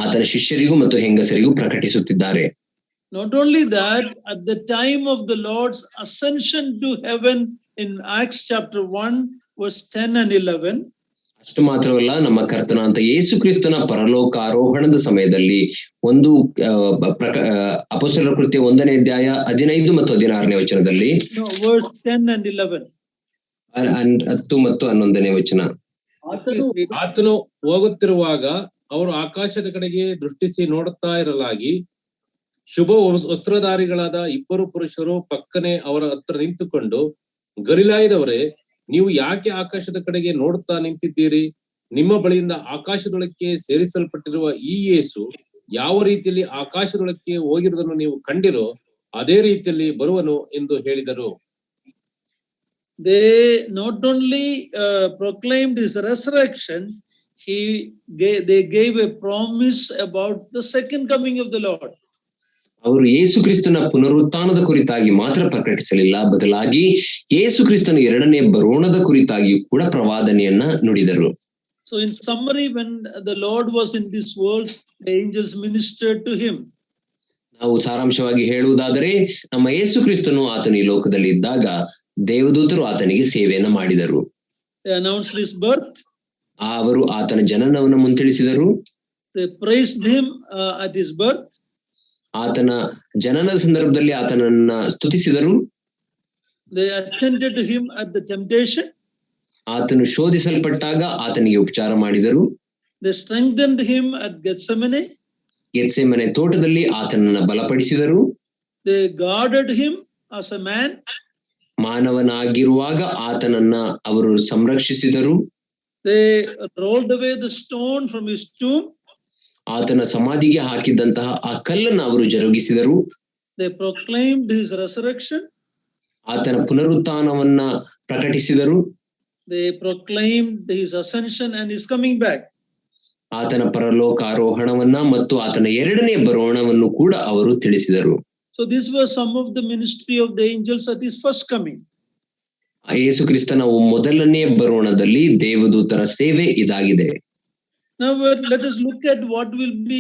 ಆತನ ಶಿಷ್ಯರಿಗೂ ಮತ್ತು ಹೆಂಗಸರಿಗೂ ಪ್ರಕಟಿಸುತ್ತಿದ್ದಾರೆ.
Not only that, at the time of the Lord's ascension to heaven in Acts chapter 1 verse 10 and 11,
ಅಷ್ಟು ಮಾತ್ರವಲ್ಲ, ನಮ್ಮ ಕರ್ತನ ಅಂತ ಯೇಸು ಕ್ರಿಸ್ತನ ಪರಲೋಕ ಆರೋಹಣದ ಸಮಯದಲ್ಲಿ ಒಂದು ಅಪೊಸ್ತಲರ ಕೃತ್ಯ 1ನೇ ಅಧ್ಯಾಯ 15 ಮತ್ತು 16ನೇ ವಚನದಲ್ಲಿ,
verse 10 and 11,
10 ಮತ್ತು 11ನೇ ವಚನ,
ಆತನು ಹೋಗುತ್ತಿರುವಾಗ ಅವರು ಆಕಾಶದ ಕಡೆಗೆ ದೃಷ್ಟಿಸಿ ನೋಡುತ್ತಾ ಇರಲಾಗಿ, ಶುಭ ವಸ್ತ್ರಧಾರಿಗಳಾದ 2 ಪುರುಷರು ಪಕ್ಕನೆ ಅವರ ಹತ್ರ ನಿಂತುಕೊಂಡು, ಗಲಿಲಾಯದವರೇ, ನೀವು ಯಾಕೆ ಆಕಾಶದ ಕಡೆಗೆ ನೋಡುತ್ತಾ ನಿಂತಿದ್ದೀರಿ? ನಿಮ್ಮ ಬಳಿಯಿಂದ ಆಕಾಶದೊಳಕ್ಕೆ ಸೇರಿಸಲ್ಪಟ್ಟಿರುವ ಈ ಯೇಸು ಯಾವ ರೀತಿಯಲ್ಲಿ ಆಕಾಶದೊಳಕ್ಕೆ ಹೋಗಿರುವುದನ್ನು ನೀವು ಕಂಡಿರೋ ಅದೇ ರೀತಿಯಲ್ಲಿ ಬರುವನು ಎಂದು ಹೇಳಿದರು.
They not only proclaimed his resurrection, they gave a promise about the second coming of the Lord.
ಅವರು ಯೇಸು ಕ್ರಿಸ್ತನ ಪುನರುತ್ಥಾನದ ಕುರಿತಾಗಿ ಮಾತ್ರ ಪ್ರಕಟಿಸಲಿಲ್ಲ, ಬದಲಾಗಿ ಯೇಸು ಕ್ರಿಸ್ತನ 2ನೇ ಬರೋಣದ ಕುರಿತಾಗಿಯೂ ಕೂಡ ಪ್ರವಾದನೆಯನ್ನ ನುಡಿದರು.
So in summary, when the Lord was in this world, the angels ministered to him.
ನಾವು ಸಾರಾಂಶವಾಗಿ ಹೇಳುವುದಾದರೆ, ನಮ್ಮ ಯೇಸು ಕ್ರಿಸ್ತನು ಆತನು ಈ ಲೋಕದಲ್ಲಿ ಇದ್ದಾಗ ದೇವದೂತರು ಆತನಿಗೆ ಸೇವೆಯನ್ನ ಮಾಡಿದರು.
They announced his birth.
ಅವರು ಆತನ ಜನನವನ್ನು ಮುಂತಿಳಿಸಿದರು.
They praised him at his birth.
ಆತನ ಜನನದ ಸಂದರ್ಭದಲ್ಲಿ ಆತನನ್ನ ಸ್ತುತಿಸಿದರು.
They attended to him at the temptation.
ಆತನು ಶೋಧಿಸಲ್ಪಟ್ಟಾಗ ಆತನಿಗೆ ಉಪಚಾರ ಮಾಡಿದರು.
They strengthened him at Gethsemane.
Gethsemane ತೋಟದಲ್ಲಿ ಆತನನ್ನ ಬಲಪಡಿಸಿದರು.
They guarded him as a man.
ಮಾನವನಾಗಿರುವಾಗ ಆತನನ್ನ ಅವರು ಸಂರಕ್ಷಿಸಿದರು.
They rolled away the stone from his tomb.
ಆತನ ಸಮಾಧಿಗೆ ಹಾಕಿದ್ದಂತಹ ಆ ಕಲ್ಲನ್ನು ಅವರು ಜರುಗಿಸಿದರು.
They proclaimed his resurrection.
ಆತನ ಪುನರುತ್ಥಾನವನ್ನ ಪ್ರಕಟಿಸಿದರು.
They proclaimed his ascension and his coming back.
ಆತನ ಪರಲೋಕಾರೋಹಣವನ್ನ ಮತ್ತು ಆತನ 2ನೇ ಬರೋಣವನ್ನು ಕೂಡ ಅವರು ತಿಳಿಸಿದರು.
So these were some of the ministry of the angels at his first coming.
ಯೇಸು ಕ್ರಿಸ್ತನ ಮೊದಲನೇ ಬರೋಣದಲ್ಲಿ ದೇವದೂತರ ಸೇವೆ ಇದಾಗಿದೆ.
Now let us look at what will be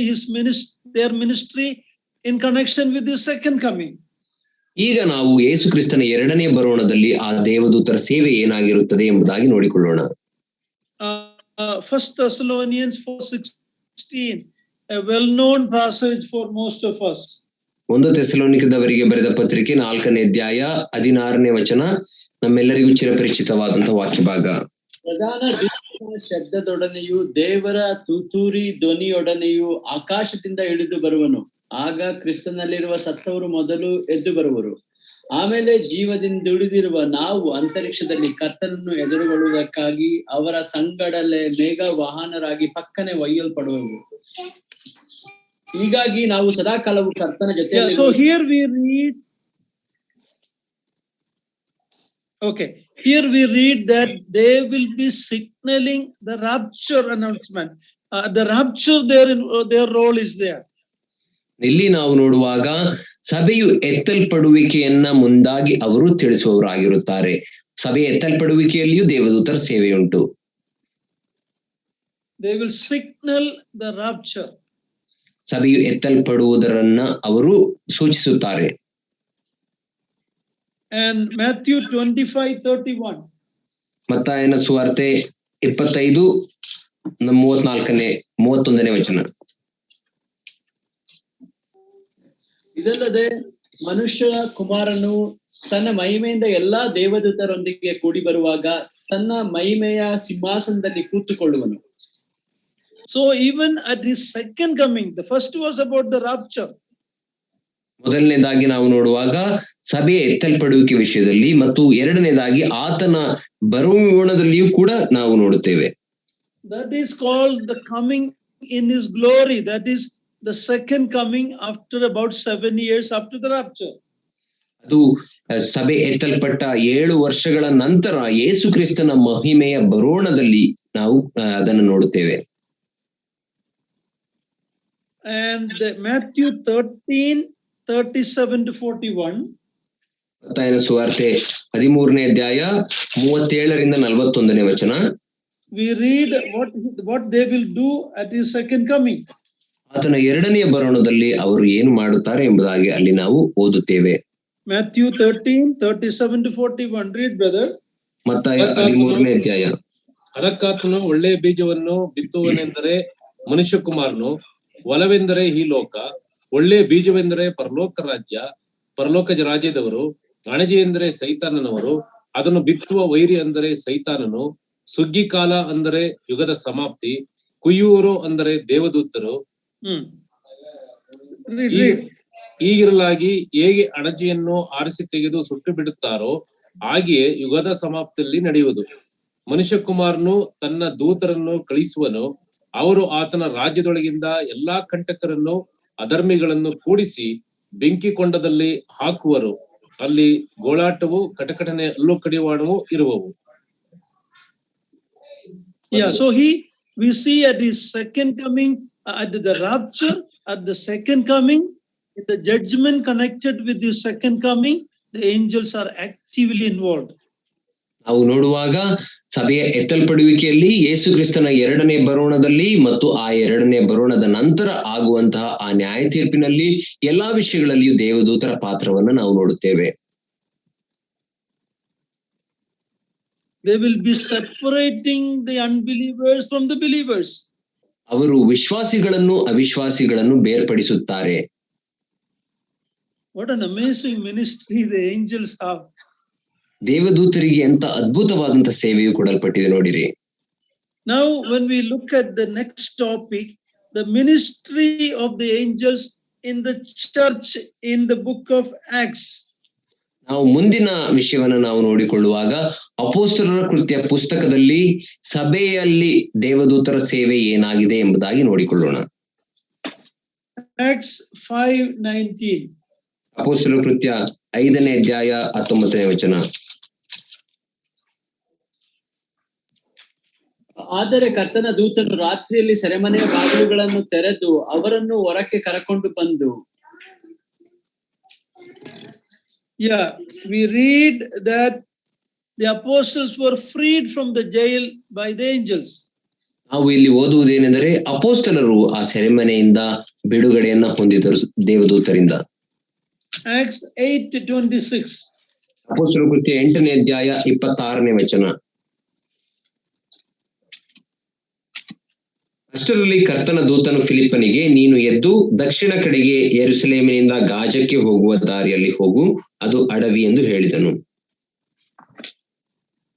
their ministry in connection with the second coming.
ಈಗ ನಾವು ಯೇಸು ಕ್ರಿಸ್ತನ ಎರಡನೇ ಬರೋಣದಲ್ಲಿ ಆ ದೇವದೂತರ ಸೇವೆ ಏನಾಗಿರುತ್ತದೆ ಎಂಬುದಾಗಿ ನೋಡಿಕೊಳ್ಳೋಣ.
First Thessalonians 4:16, a well-known passage for most of us.
ಒಂದು ಥೆಸಲೋನಿಕದವರಿಗೆ ಬರೆದ ಪತ್ರಿಕೆ 4ನೇ ಅಧ್ಯಾಯ 16ನೇ ವಚನ ನಮ್ಮೆಲ್ಲರಿಗೂ ಚಿರಪರಿಚಿತವಾದಂತಹ ವಾಕ್ಯ ಭಾಗ.
ಪ್ರಧಾನ ದೂತನ ಶಬ್ದದೊಡನೆಯೂ ದೇವರ ತುತ್ತೂರಿ ಧ್ವನಿಯೊಡನೆಯೂ ಆಕಾಶದಿಂದ ಇಳಿದು ಬರುವನು. ಆಗ ಕ್ರಿಸ್ತನಲ್ಲಿರುವ ಸತ್ತವರು ಮೊದಲು ಎದ್ದು ಬರುವರು. ಆಮೇಲೆ ಜೀವದಿಂದುಳಿದಿರುವ ನಾವು ಅಂತರಿಕ್ಷದಲ್ಲಿ ಕರ್ತನನ್ನು ಎದುರುಗೊಳ್ಳುವುದಕ್ಕಾಗಿ ಅವರ ಸಂಗಡಲೇ ಮೇಘ ವಾಹನರಾಗಿ ಪಕ್ಕನೆ ಒಯ್ಯಲ್ಪಡುವೆವು. ಹೀಗಾಗಿ ನಾವು ಸದಾಕಾಲವು ಕರ್ತನ ಜೊತೆ.
So here we read, okay, here we read that they will be signaling the rapture announcement. The rapture, their role is there.
ಇಲ್ಲಿ ನಾವು ನೋಡುವಾಗ ಸಭೆಯು ಎತ್ತಲ್ಪಡುವಿಕೆಯನ್ನ ಮುಂದಾಗಿ ಅವರು ತಿಳಿಸುವವರಾಗಿರುತ್ತಾರೆ. ಸಭೆಯ ಎತ್ತಲ್ಪಡುವಿಕೆಯಲ್ಲಿಯೂ ದೇವದೂತರ ಸೇವೆಯುಂಟು.
They will signal the rapture.
ಸಭೆಯು ಎತ್ತಲ್ಪಡುವುದರನ್ನ ಅವರು ಸೂಚಿಸುತ್ತಾರೆ.
And Matthew 25:31.
ಮತ್ತಾಯನ ಸುವಾರ್ತೆ 25:31 ವಚನ.
ಇದಲ್ಲದೆ ಮನುಷ್ಯ ಕುಮಾರನು ತನ್ನ ಮಹಿಮೆಯಿಂದ ಎಲ್ಲಾ ದೇವದೂತರೊಂದಿಗೆ ಕೂಡಿ ಬರುವಾಗ ತನ್ನ ಮಹಿಮೆಯ ಸಿಂಹಾಸನದಲ್ಲಿ ಕೂತುಕೊಳ್ಳುವನು.
So even at his second coming, the first was about the rapture.
ಮೊದಲನೇದಾಗಿ ನಾವು ನೋಡುವಾಗ ಸಭೆಯ ಎತ್ತಲ್ಪಡುವಿಕೆ ವಿಷಯದಲ್ಲಿ ಮತ್ತು ಎರಡನೇದಾಗಿ ಆತನ ಬರುವಿಕೆಯಲ್ಲಿಯೂ ಕೂಡ ನಾವು ನೋಡುತ್ತೇವೆ.
That is called the coming in his glory. That is the second coming after about 7 years after the rapture.
ಅದು ಸಭೆ ಎತ್ತಲ್ಪಟ್ಟ 7 ವರ್ಷಗಳ ನಂತರ ಯೇಸು ಕ್ರಿಸ್ತನ ಮಹಿಮೆಯ ಬರೋಣದಲ್ಲಿ ನಾವು ಅದನ್ನು ನೋಡುತ್ತೇವೆ.
And Matthew 13:37-41.
ಮತ್ತಾಯನ ಸುವಾರ್ತೆ 13ನೇ ಅಧ್ಯಾಯ 37-41 ವಚನ.
We read what they will do at his second coming.
ಆತನ ಎರಡನೆಯ ಬರೋಣದಲ್ಲಿ ಅವರು ಏನು ಮಾಡುತ್ತಾರೆ ಎಂಬುದಾಗಿ ಅಲ್ಲಿ ನಾವು ಓದುತ್ತೇವೆ.
Matthew 13:37-41. Read, brother.
ಮತ್ತಾಯ 13ನೇ ಅಧ್ಯಾಯ.
ಅದಕ್ಕಾತನು ಒಳ್ಳೆಯ ಬೀಜವನ್ನು ಬಿತ್ತುವನೆಂದರೆ ಮನುಷ್ಯ ಕುಮಾರನು, ಹೊಲವೆಂದರೆ ಈ ಲೋಕ, ಒಳ್ಳೆಯ ಬೀಜವೆಂದರೆ ಪರಲೋಕ ರಾಜ್ಯ, ಪರಲೋಕ ರಾಜ್ಯದವರು, ಅಣಜಿ ಎಂದರೆ ಸೈತಾನನವರು, ಅದನ್ನು ಬಿತ್ತುವ ವೈರಿ ಅಂದರೆ ಸೈತಾನನು, ಸುಗ್ಗಿ ಕಾಲ ಅಂದರೆ ಯುಗದ ಸಮಾಪ್ತಿ, ಕುಯ್ಯುವರು ಅಂದರೆ ದೇವದೂತರು. ಈಗಿರಲಾಗಿ ಹೇಗೆ ಅಣಜಿಯನ್ನು ಆರಿಸಿ ತೆಗೆದು ಸುಟ್ಟು ಬಿಡುತ್ತಾರೋ ಹಾಗೆಯೇ ಯುಗದ ಸಮಾಪ್ತಿಯಲ್ಲಿ ನಡೆಯುವುದು. ಮನುಷ್ಯ ಕುಮಾರನು ತನ್ನ ದೂತರನ್ನು ಕಳಿಸುವನು, ಅವರು ಆತನ ರಾಜ್ಯದೊಳಗಿಂದ ಎಲ್ಲಾ ಕಂಟಕರನ್ನು ಅಧರ್ಮಿಗಳನ್ನು ಕೂಡಿಸಿ ಬೆಂಕಿ ಕೊಂಡದಲ್ಲಿ ಹಾಕುವರು. ಅಲ್ಲಿ ಗೋಳಾಟವು ಕಟಕಟನೆ ಹಲ್ಲು ಕಡಿವಾಣವು ಇರುವವು.
Yeah, so we see at his second coming, at the rapture, at the second coming, in the judgment connected with his second coming, the angels are actively involved.
ನಾವು ನೋಡುವಾಗ ಸಭೆಯ ಎತ್ತಲ್ಪಡುವಿಕೆಯಲ್ಲಿ ಯೇಸು ಕ್ರಿಸ್ತನ ಎರಡನೇ ಬರೋಣದಲ್ಲಿ ಮತ್ತು ಆ ಎರಡನೇ ಬರೋಣದ ನಂತರ ಆಗುವಂತಹ ಆ ನ್ಯಾಯ ತೀರ್ಪಿನಲ್ಲಿ ಎಲ್ಲಾ ವಿಷಯಗಳಲ್ಲಿಯೂ ದೇವದೂತರ ಪಾತ್ರವನ್ನು ನಾವು ನೋಡುತ್ತೇವೆ.
They will be separating the unbelievers from the believers.
ಅವರು ವಿಶ್ವಾಸಿಗಳನ್ನು ಅವಿಶ್ವಾಸಿಗಳನ್ನು ಬೇರ್ಪಡಿಸುತ್ತಾರೆ.
What an amazing ministry the angels have.
ದೇವದೂತರಿಗೆ ಎಂತ ಅದ್ಭುತವಾದಂತ ಸೇವೆಯು ಕೊಡಲ್ಪಟ್ಟಿದೆ ನೋಡಿರಿ.
Now when we look at the next topic, the ministry of the angels in the church in the book of Acts.
ನಾವು ಮುಂದಿನ ವಿಷಯವನ್ನು ನಾವು ನೋಡಿಕೊಳ್ಳುವಾಗ ಅಪೊಸ್ತಲರ ಕೃತ್ಯ ಪುಸ್ತಕದಲ್ಲಿ ಸಭೆಯಲ್ಲಿ ದೇವದೂತರ ಸೇವೆ ಏನಾಗಿದೆ ಎಂಬುದಾಗಿ ನೋಡಿಕೊಳ್ಳೋಣ.
Acts 5:19.
ಅಪೊಸ್ತಲರ ಕೃತ್ಯ 5ನೇ ಅಧ್ಯಾಯ 19ನೇ ವಚನ.
ಆದರೆ ಕರ್ತನ ದೂತನು ರಾತ್ರಿಯಲ್ಲಿ ಸೆರೆಮನೆಯ ಬಾಗಿಲುಗಳನ್ನು ತೆರೆದು ಅವರನ್ನು ಹೊರಕ್ಕೆ ಕರಕೊಂಡು ಬಂದು.
Yeah, we read that the apostles were freed from the jail by the angels.
ನಾವು ಇಲ್ಲಿ ಓದುವುದೇನೆಂದರೆ ಅಪೋಸ್ತಲರು ಆ ಸೆರೆಮನೆಯಿಂದ ಬಿಡುಗಡೆಯನ್ನ ಹೊಂದಿದರು ದೇವದೂತರಿಂದ.
Acts 8:26.
ಅಪೋಸ್ತಲರ ಕೃತ್ಯ 8ನೇ ಅಧ್ಯಾಯ 26ನೇ ವಚನ. ಅಷ್ಟರಲ್ಲಿ ಕರ್ತನ ದೂತನು ಫಿಲಿಪ್ಪನಿಗೆ, ನೀನು ಎದ್ದು ದಕ್ಷಿಣ ಕಡೆಗೆ ಯೆರೂಸಲೇಮಿನಿಂದ ಗಾಜಕ್ಕೆ ಹೋಗುವ ದಾರಿಯಲ್ಲಿ ಹೋಗು, ಅದು ಅಡವಿ ಎಂದು ಹೇಳಿದನು.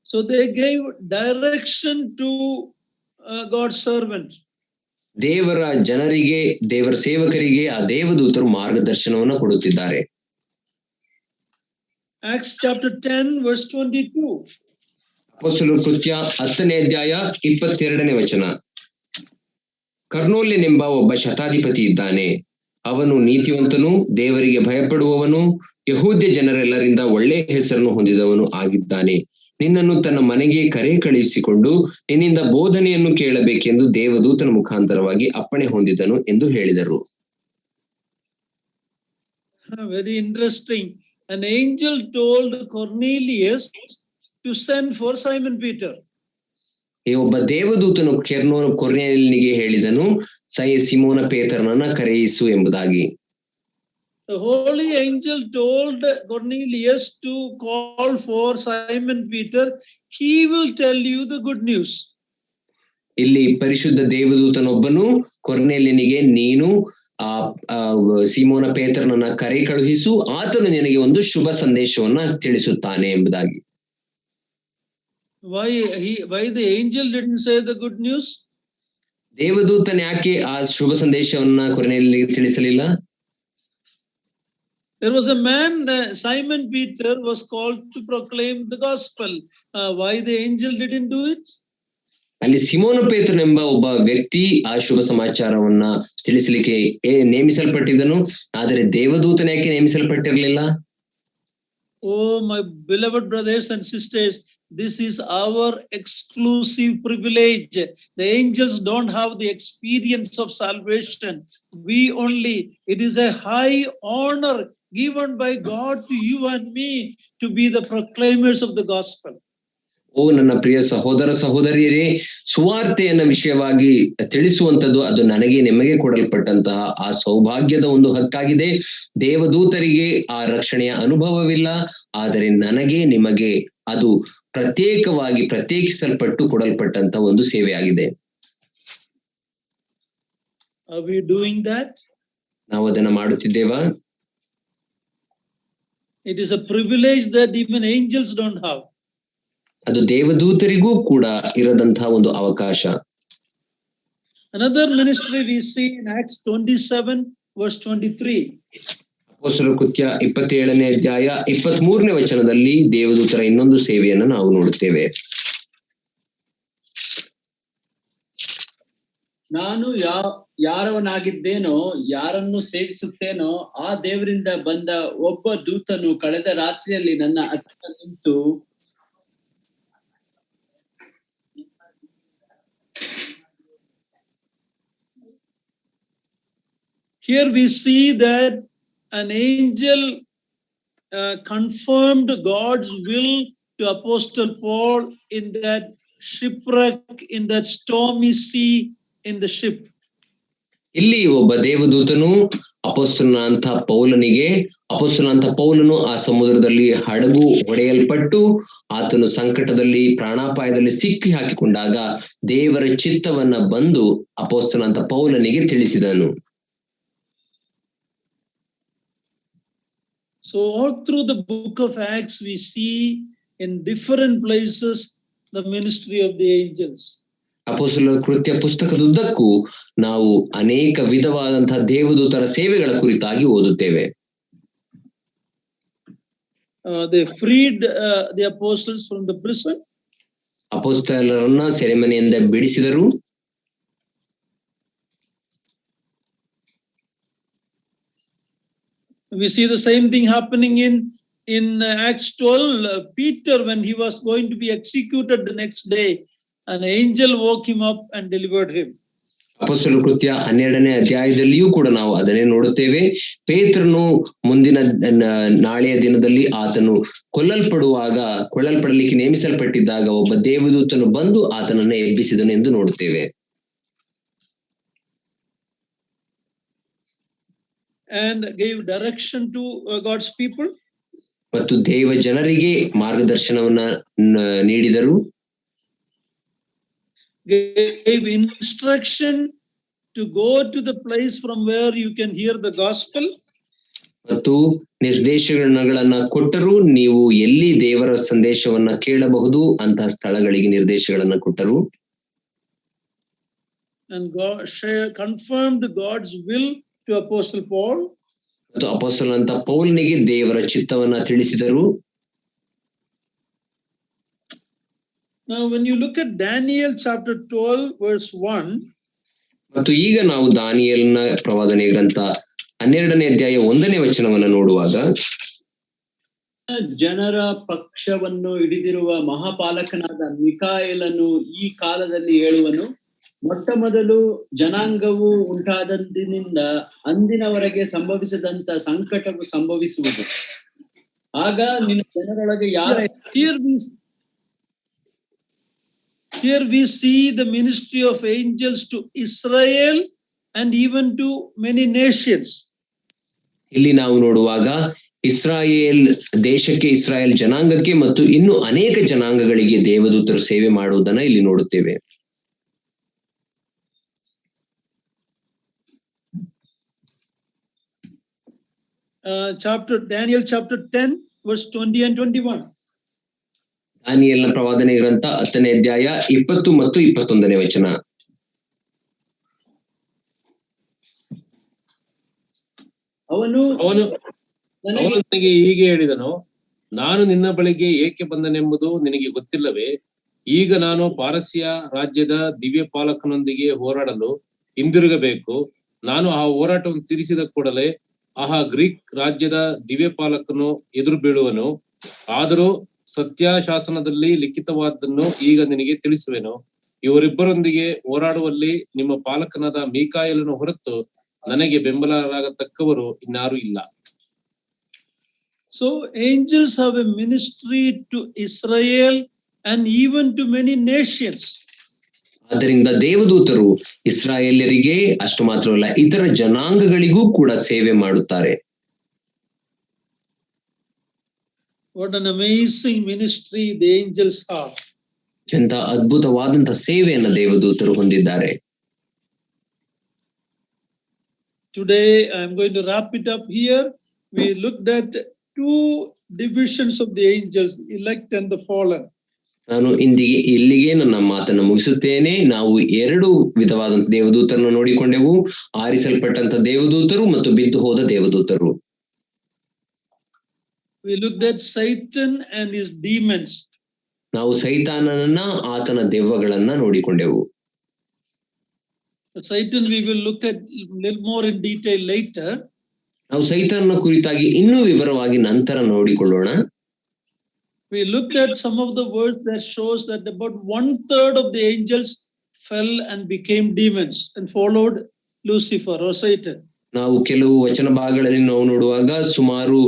So they gave direction to God's servant.
ದೇವರ ಜನರಿಗೆ, ದೇವರ ಸೇವಕರಿಗೆ ಆ ದೇವದೂತರು ಮಾರ್ಗದರ್ಶನವನ್ನು ಕೊಡುತ್ತಿದ್ದಾರೆ.
Acts chapter 10 verse 22.
ಅಪೊಸ್ತಲರ ಕೃತ್ಯ 10ನೇ ಅಧ್ಯಾಯ 22ನೇ ವಚನ. ಕರ್ನೋಲ್ಯನೆಂಬ ಒಬ್ಬ ಶತಾಧಿಪತಿ ಇದ್ದಾನೆ. ಅವನು ನೀತಿವಂತನು, ದೇವರಿಗೆ ಭಯಪಡುವವನು, ಯಹೂದ್ಯ ಜನರೆಲ್ಲರಿಂದ ಒಳ್ಳೆಯ ಹೆಸರನ್ನು ಹೊಂದಿದವನು ಆಗಿದ್ದಾನೆ. ನಿನ್ನನ್ನು ತನ್ನ ಮನೆಗೆ ಕರೆ ಕಳುಹಿಸಿಕೊಂಡು ನಿನ್ನಿಂದ ಬೋಧನೆಯನ್ನು ಕೇಳಬೇಕೆಂದು ದೇವದೂತನ ಮುಖಾಂತರವಾಗಿ ಅಪ್ಪಣೆ ಹೊಂದಿದನು ಎಂದು ಹೇಳಿದರು.
Very interesting. An angel told Cornelius to send for Simon Peter.
ಈ ಒಬ್ಬ ದೇವದೂತನು ಕೊರ್ನೇಲಿಯನಿಗೆ ಹೇಳಿದನು, ಸಿಮೋನ ಪೇತ್ರನನ್ನ ಕರೆಯಿಸು ಎಂಬುದಾಗಿ.
The holy angel told Cornelius to call for Simon Peter. He will tell you the good news.
ಇಲ್ಲಿ ಪರಿಶುದ್ಧ ದೇವದೂತನೊಬ್ಬನು ಕೊರ್ನೇಲಿಯನಿಗೆ, ನೀನು ಸಿಮೋನ ಪೇತ್ರನನ್ನ ಕರೆ ಕಳುಹಿಸು, ಆತನು ನಿನಗೆ ಒಂದು ಶುಭ ಸಂದೇಶವನ್ನ ತಿಳಿಸುತ್ತಾನೆ ಎಂಬುದಾಗಿ.
Why the angel didn't say the good news?
ದೇವದೂತನ ಯಾಕೆ ಆ ಶುಭ ಸಂದೇಶವನ್ನ ಕೊರ್ನೇಲಿಯನಿಗೆ ತಿಳಿಸಲಿಲ್ಲ?
There was a man, Simon Peter, was called to proclaim the gospel. Why the angel didn't do it?
ಅಲ್ಲಿ ಸಿಮೋನ ಪೇತ್ರನೆಂಬ ಒಬ್ಬ ವ್ಯಕ್ತಿ ಆ ಶುಭ ಸಮಾಚಾರವನ್ನ ತಿಳಿಸಲಿಕ್ಕೆ ನೇಮಿಸಲ್ಪಟ್ಟಿದ್ದನು, ಆದರೆ ದೇವದೂತನ ಯಾಕೆ ನೇಮಿಸಲ್ಪಟ್ಟಿರಲಿಲ್ಲ?
Oh, my beloved brothers and sisters, this is our exclusive privilege. The angels don't have the experience of salvation. We only. It is a high honor given by God to you and me to be the proclaimers of the gospel.
ಓ ನನ್ನ ಪ್ರಿಯ ಸಹೋದರ ಸಹೋದರಿಯರೇ, ಸುವಾರ್ತೆಯನ್ನ ವಿಷಯವಾಗಿ ತಿಳಿಸುವಂತದ್ದು ಅದು ನನಗೆ ನಿಮಗೆ ಕೊಡಲ್ಪಟ್ಟಂತಹ ಆ ಸೌಭಾಗ್ಯದ ಒಂದು ಹಕ್ಕಾಗಿದೆ. ದೇವದೂತರಿಗೆ ಆ ರಕ್ಷಣೆಯ ಅನುಭವವಿಲ್ಲ, ಆದರೆ ನನಗೆ ನಿಮಗೆ ಅದು ಪ್ರತ್ಯೇಕಿಸಲ್ಪಟ್ಟು ಕೊಡಲ್ಪಟ್ಟಂತ ಒಂದು ಸೇವೆಯಾಗಿದೆ.
Are we doing that?
ನಾವು ಅದನ್ನ ಮಾಡುತ್ತಿದ್ದೇವಾ?
It is a privilege that even angels don't have.
ಅದು ದೇವದೂತರಿಗೂ ಕೂಡ ಇರದಂತಹ ಒಂದು ಅವಕಾಶ.
Another ministry we see in Acts 27 verse 23.
ಅಪೊಸ್ತಲರ ಕೃತ್ಯ 27ನೇ ಅಧ್ಯಾಯ 23ನೇ ವಚನದಲ್ಲಿ ದೇವದೂತರ ಇನ್ನೊಂದು ಸೇವೆಯನ್ನು ನಾವು ನೋಡುತ್ತೇವೆ.
ನಾನು ಯಾರವನಾಗಿದ್ದೇನೋ, ಯಾರನ್ನು ಸೇವಿಸುತ್ತೇನೋ ಆ ದೇವರಿಂದ ಬಂದ ಒಬ್ಬ ದೂತನು ಕಳೆದ ರಾತ್ರಿಯಲ್ಲಿ ನನ್ನ ಹತ್ತಿರ ನಿಂತು,
Here we see that an angel confirmed God's will to Apostle Paul in that shipwreck, in that stormy sea, in the ship.
ಇಲ್ಲಿ ಒಬ್ಬ ದೇವದೂತನು ಅಪೊಸ್ತಲನಾದಂಥ ಪೌಲನು ಆ ಸಮುದ್ರದಲ್ಲಿ ಹಡಗು ಹೊಡೆಯಲ್ಪಟ್ಟು ಆತನು ಸಂಕಟದಲ್ಲಿ ಪ್ರಾಣಾಪಾಯದಲ್ಲಿ ಸಿಕ್ಕಿ ಹಾಕಿಕೊಂಡಾಗ ದೇವರ ಚಿತ್ತವನ್ನ ಬಂದು ಅಪೊಸ್ತಲನಾದಂಥ ಪೌಲನಿಗೆ ತಿಳಿಸಿದನು.
So all through the book of Acts, we see in different places the ministry of the angels.
ಅಪೊಸ್ತಲರ ಕೃತ್ಯ ಪುಸ್ತಕದುದ್ದಕ್ಕೂ ನಾವು ಅನೇಕ ವಿಧವಾದಂತಹ ದೇವದೂತರ ಸೇವೆಗಳ ಕುರಿತಾಗಿ ಓದುತ್ತೇವೆ.
They freed the apostles from the prison.
ಅಪೊಸ್ತಲರನ್ನ ಸೆರೆಮನೆಯಿಂದ ಬಿಡಿಸಿದರು.
We see the same thing happening in Acts 12. Peter, when he was going to be executed the next day, an angel woke him up and delivered him.
ಅಪೊಸ್ತಲರ ಕೃತ್ಯ 12ನೇ ಅಧ್ಯಾಯದಲ್ಲಿಯೂ ಕೂಡ ನಾವು ಅದನ್ನೇ ನೋಡುತ್ತೇವೆ. ಪೇತ್ರನು ಮುಂದಿನ ನಾಳೆಯ ದಿನದಲ್ಲಿ ಆತನು ಕೊಳ್ಳಲ್ಪಡಲಿಕ್ಕೆ ನೇಮಿಸಲ್ಪಟ್ಟಿದ್ದಾಗ ಒಬ್ಬ ದೇವದೂತನು ಬಂದು ಆತನನ್ನ ಎಬ್ಬಿಸಿದನು ಎಂದು ನೋಡುತ್ತೇವೆ.
and gave direction to God's people.
ಮತ್ತು ದೇವ ಜನರಿಗೆ ಮಾರ್ಗದರ್ಶನವನ್ನ ನೀಡಿದರು.
Gave instruction to go to the place from where you can hear the gospel.
ಮತ್ತು ನಿರ್ದೇಶನಗಳನ್ನ ಕೊಟ್ಟರು, ನೀವು ಎಲ್ಲಿ ದೇವರ ಸಂದೇಶವನ್ನ ಕೇಳಬಹುದು ಅಂತಹ ಸ್ಥಳಗಳಿಗೆ ನಿರ್ದೇಶಗಳನ್ನ ಕೊಟ್ಟರು.
And God confirmed God's will to Apostle Paul.
ಮತ್ತು ಅಪೊಸ್ತಲನಾದ ಪೌಲನಿಗೆ ದೇವರ ಚಿತ್ತವನ್ನ ತಿಳಿಸಿದರು.
Now when you look at Daniel chapter 12 verse 1,
ಮತ್ತು ಈಗ ನಾವು ದಾನಿಯೇಲನ ಪ್ರವಾದನೆ ಗ್ರಂಥ 12ನೇ ಅಧ್ಯಾಯ 1ನೇ ವಚನವನ್ನ ನೋಡುವಾಗ,
ಜನರ ಪಕ್ಷವನ್ನು ಹಿಡಿದಿರುವ ಮಹಾಪಾಲಕನಾದ ಮಿಕಾಯೇಲನು ಈ ಕಾಲದಲ್ಲಿ ಹೇಳುವನು, ಮೊಟ್ಟ ಮೊದಲು ಜನಾಂಗವು ಉಂಟಾದಂದಿನಿಂದ ಅಂದಿನವರೆಗೆ ಸಂಭವಿಸದಂತ ಸಂಕಟವು ಸಂಭವಿಸುವುದು. ಆಗ ನಿನ್ನ ಜನರೊಳಗೆ ಯಾರ
Here we see the ministry of angels to Israel and even to many nations.
ಇಲ್ಲಿ ನಾವು ನೋಡುವಾಗ ಇಸ್ರಾಯೇಲ್ ದೇಶಕ್ಕೆ, ಇಸ್ರಾಯೇಲ್ ಜನಾಂಗಕ್ಕೆ ಮತ್ತು ಇನ್ನು ಅನೇಕ ಜನಾಂಗಗಳಿಗೆ ದೇವದೂತರು ಸೇವೆ ಮಾಡುವುದನ್ನ ಇಲ್ಲಿ ನೋಡುತ್ತೇವೆ.
Daniel chapter 10 verse 20 and 21.
ದಾನಿಯೇಲನ ಪ್ರವಾದನೆ ಗ್ರಂಥ 10ನೇ ಅಧ್ಯಾಯ 20 ಮತ್ತು 21ನೇ ವಚನ.
ಅವನು
ನನಗೆ ಹೀಗೆ ಹೇಳಿದನು, ನಾನು ನಿನ್ನ ಬಳಿಗೆ ಏಕೆ ಬಂದನೆಂಬುದು ನಿನಗೆ ಗೊತ್ತಿಲ್ಲವೇ? ಈಗ ನಾನು ಪಾರಸ್ಯ ರಾಜ್ಯದ ದಿವ್ಯ ಪಾಲಕನೊಂದಿಗೆ ಹೋರಾಡಲು ಹಿಂದಿರುಗಬೇಕು. ನಾನು ಆ ಹೋರಾಟವನ್ನು ತೀರಿಸಿದ ಕೂಡಲೇ ಗ್ರೀಕ್ ರಾಜ್ಯದ ದಿವ್ಯ ಪಾಲಕನು ಎದುರು ಬೀಳುವನು. ಆದರೂ ಸತ್ಯಶಾಸನದಲ್ಲಿ ಲಿಖಿತವಾದನ್ನು ಈಗ ನಿನಗೆ ತಿಳಿಸುವೆನು. ಇವರಿಬ್ಬರೊಂದಿಗೆ ಹೋರಾಡುವಲ್ಲಿ ನಿಮ್ಮ ಪಾಲಕನಾದ ಮೀಕಾಯೇಲನು ಹೊರತು ನನಗೆ ಬೆಂಬಲರಾಗತಕ್ಕವರು ಇನ್ನಾರು ಇಲ್ಲ.
So angels have a ministry to Israel and even to many nations.
ಆದ್ದರಿಂದ ದೇವದೂತರು ಇಸ್ರಾಯೇಲ್ಯರಿಗೆ ಅಷ್ಟು ಮಾತ್ರವಲ್ಲ, ಇತರ ಜನಾಂಗಗಳಿಗೂ ಕೂಡ ಸೇವೆ ಮಾಡುತ್ತಾರೆ.
What an amazing ministry the angels have.
ಎಂತ ಅದ್ಭುತವಾದಂತಹ ಸೇವೆಯನ್ನ ದೇವದೂತರು ಹೊಂದಿದ್ದಾರೆ.
Today I am going to wrap it up here. We looked at two divisions of the angels, elect and the fallen.
ನಾನು ಇಲ್ಲಿಗೆ ನನ್ನ ಮಾತನ್ನು ಮುಗಿಸುತ್ತೇನೆ. ನಾವು 2 ವಿಧವಾದಂತ ದೇವದೂತರನ್ನು ನೋಡಿಕೊಂಡೆವು, ಆರಿಸಲ್ಪಟ್ಟಂತ ದೇವದೂತರು ಮತ್ತು ಬಿದ್ದು ಹೋದ ದೇವದೂತರು.
We looked at Satan and his demons.
ನಾವು ಸೈತಾನನನ್ನ, ಆತನ ದೆವ್ವಗಳನ್ನ ನೋಡಿಕೊಂಡೆವು.
Satan we will look at a little more in detail later.
ನಾವು ಸೈತಾನನ ಕುರಿತಾಗಿ ಇನ್ನೂ ವಿವರವಾಗಿ ನಂತರ ನೋಡಿಕೊಳ್ಳೋಣ.
We looked at some of the words that shows that about 1/3 of the angels fell and became demons and followed Lucifer or Satan.
ನಾವು ಕೆಲವು ವಚನ ಭಾಗಗಳಲ್ಲಿ ನಾವು ನೋಡುವಾಗ ಸುಮಾರು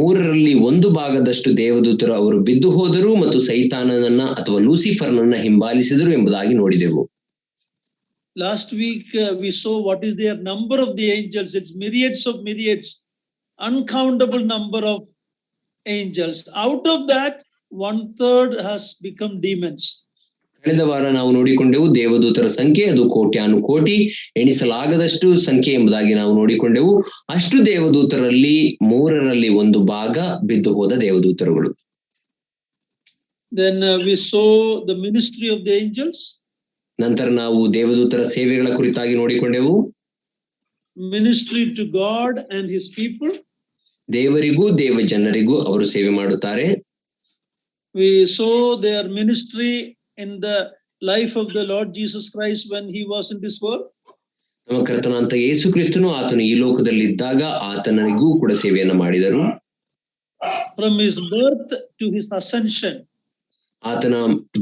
1/3 ಭಾಗದಷ್ಟು ದೇವದೂತರು ಅವರು ಬಿದ್ದು ಹೋದರು ಮತ್ತು ಸೈತಾನನನ್ನ ಅಥವಾ ಲೂಸಿಫರ್ನನ್ನ ಹಿಂಬಾಲಿಸಿದರು ಎಂಬುದಾಗಿ ನೋಡಿದೆವು.
Last week we saw what is their number of the angels. It's myriads of myriads, uncountable number of angels. Out of that 1/3 has become demons.
ಕಳೆದ ವಾರ ನಾವು ನೋಡಿಕೊಂಡೆವು ದೇವದೂತರ ಸಂಖ್ಯೆ ಅದು ಕೋಟ್ಯಾನುಕೋಟಿ, ಎಣಿಸಲಾಗದಷ್ಟು ಸಂಖ್ಯೆ ಎಂಬುದಾಗಿ ನಾವು ನೋಡಿಕೊಂಡೆವು. ಅಷ್ಟು ದೇವದೂತರಲ್ಲಿ 1/3 ಭಾಗ ಬಿದ್ದು ಹೋದ ದೇವದೂತರುಗಳು.
Then we saw the ministry of the angels.
ನಂತರ ನಾವು ದೇವದೂತರ ಸೇವೆಗಳ ಕುರಿತಾಗಿ ನೋಡಿಕೊಂಡೆವು.
Ministry to God and his people.
ದೇವರಿಗೂ ದೇವ ಜನರಿಗೂ ಅವರು ಸೇವೆ ಮಾಡುತ್ತಾರೆ.
We saw their ministry in the life of the Lord Jesus Christ when he was in this world.
ನಮ್ಮ ಕರ್ತನಾಂತ ಯೇಸು ಕ್ರಿಸ್ತನು ಆತನು ಈ ಲೋಕದಲ್ಲಿ ಇದ್ದಾಗ ಆತನಿಗೂ ಕೂಡ ಸೇವೆಯನ್ನು ಮಾಡಿದರು.
From his birth to his ascension.
ಆತನ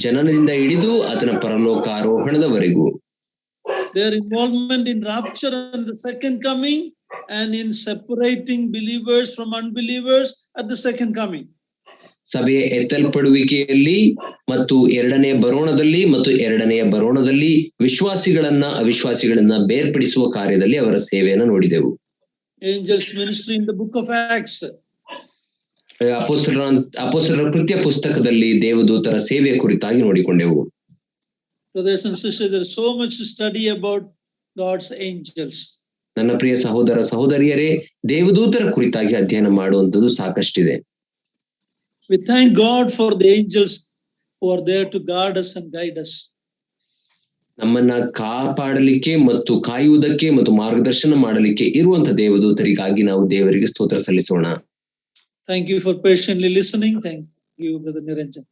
ಜನನದಿಂದ ಹಿಡಿದು ಆತನ ಪರಲೋಕ ಆರೋಹಣದವರೆಗೂ.
Their involvement in rapture and the second coming and in separating believers from unbelievers at the second coming.
ಸಭೆಯ ಎತ್ತಲ್ಪಡುವಿಕೆಯಲ್ಲಿ ಮತ್ತು ಎರಡನೆಯ ಬರೋಣದಲ್ಲಿ ವಿಶ್ವಾಸಿಗಳನ್ನ ಅವಿಶ್ವಾಸಿಗಳನ್ನ ಬೇರ್ಪಡಿಸುವ ಕಾರ್ಯದಲ್ಲಿ ಅವರ ಸೇವೆಯನ್ನು ನೋಡಿದೆವು.
angels ministry in the book of Acts.
ಅಪೊಸ್ತಲರ ಕೃತ್ಯ ಪುಸ್ತಕದಲ್ಲಿ ದೇವದೂತರ ಸೇವೆಯ ಕುರಿತಾಗಿ ನೋಡಿಕೊಂಡೆವು.
Brothers and sisters, there is so much to study about God's angels.
ನನ್ನ ಪ್ರಿಯ ಸಹೋದರ ಸಹೋದರಿಯರೇ, ದೇವದೂತರ ಕುರಿತಾಗಿ ಅಧ್ಯಯನ ಮಾಡುವಂತದ್ದು ಸಾಕಷ್ಟಿದೆ.
We thank God for the angels who are there to guard us and guide us.
ನಮ್ಮನ್ನ ಕಾಪಾಡಲಿಕ್ಕೆ ಮತ್ತು ಕಾಯುವುದಕ್ಕೆ ಮತ್ತು ಮಾರ್ಗದರ್ಶನ ಮಾಡಲಿಕ್ಕೆ ಇರುವಂತ ದೇವದೂತರಿಗಾಗಿ ನಾವು ದೇವರಿಗೆ ಸ್ತೋತ್ರ ಸಲ್ಲಿಸೋಣ.
Thank you for patiently listening. Thank you, Brother Niranjan.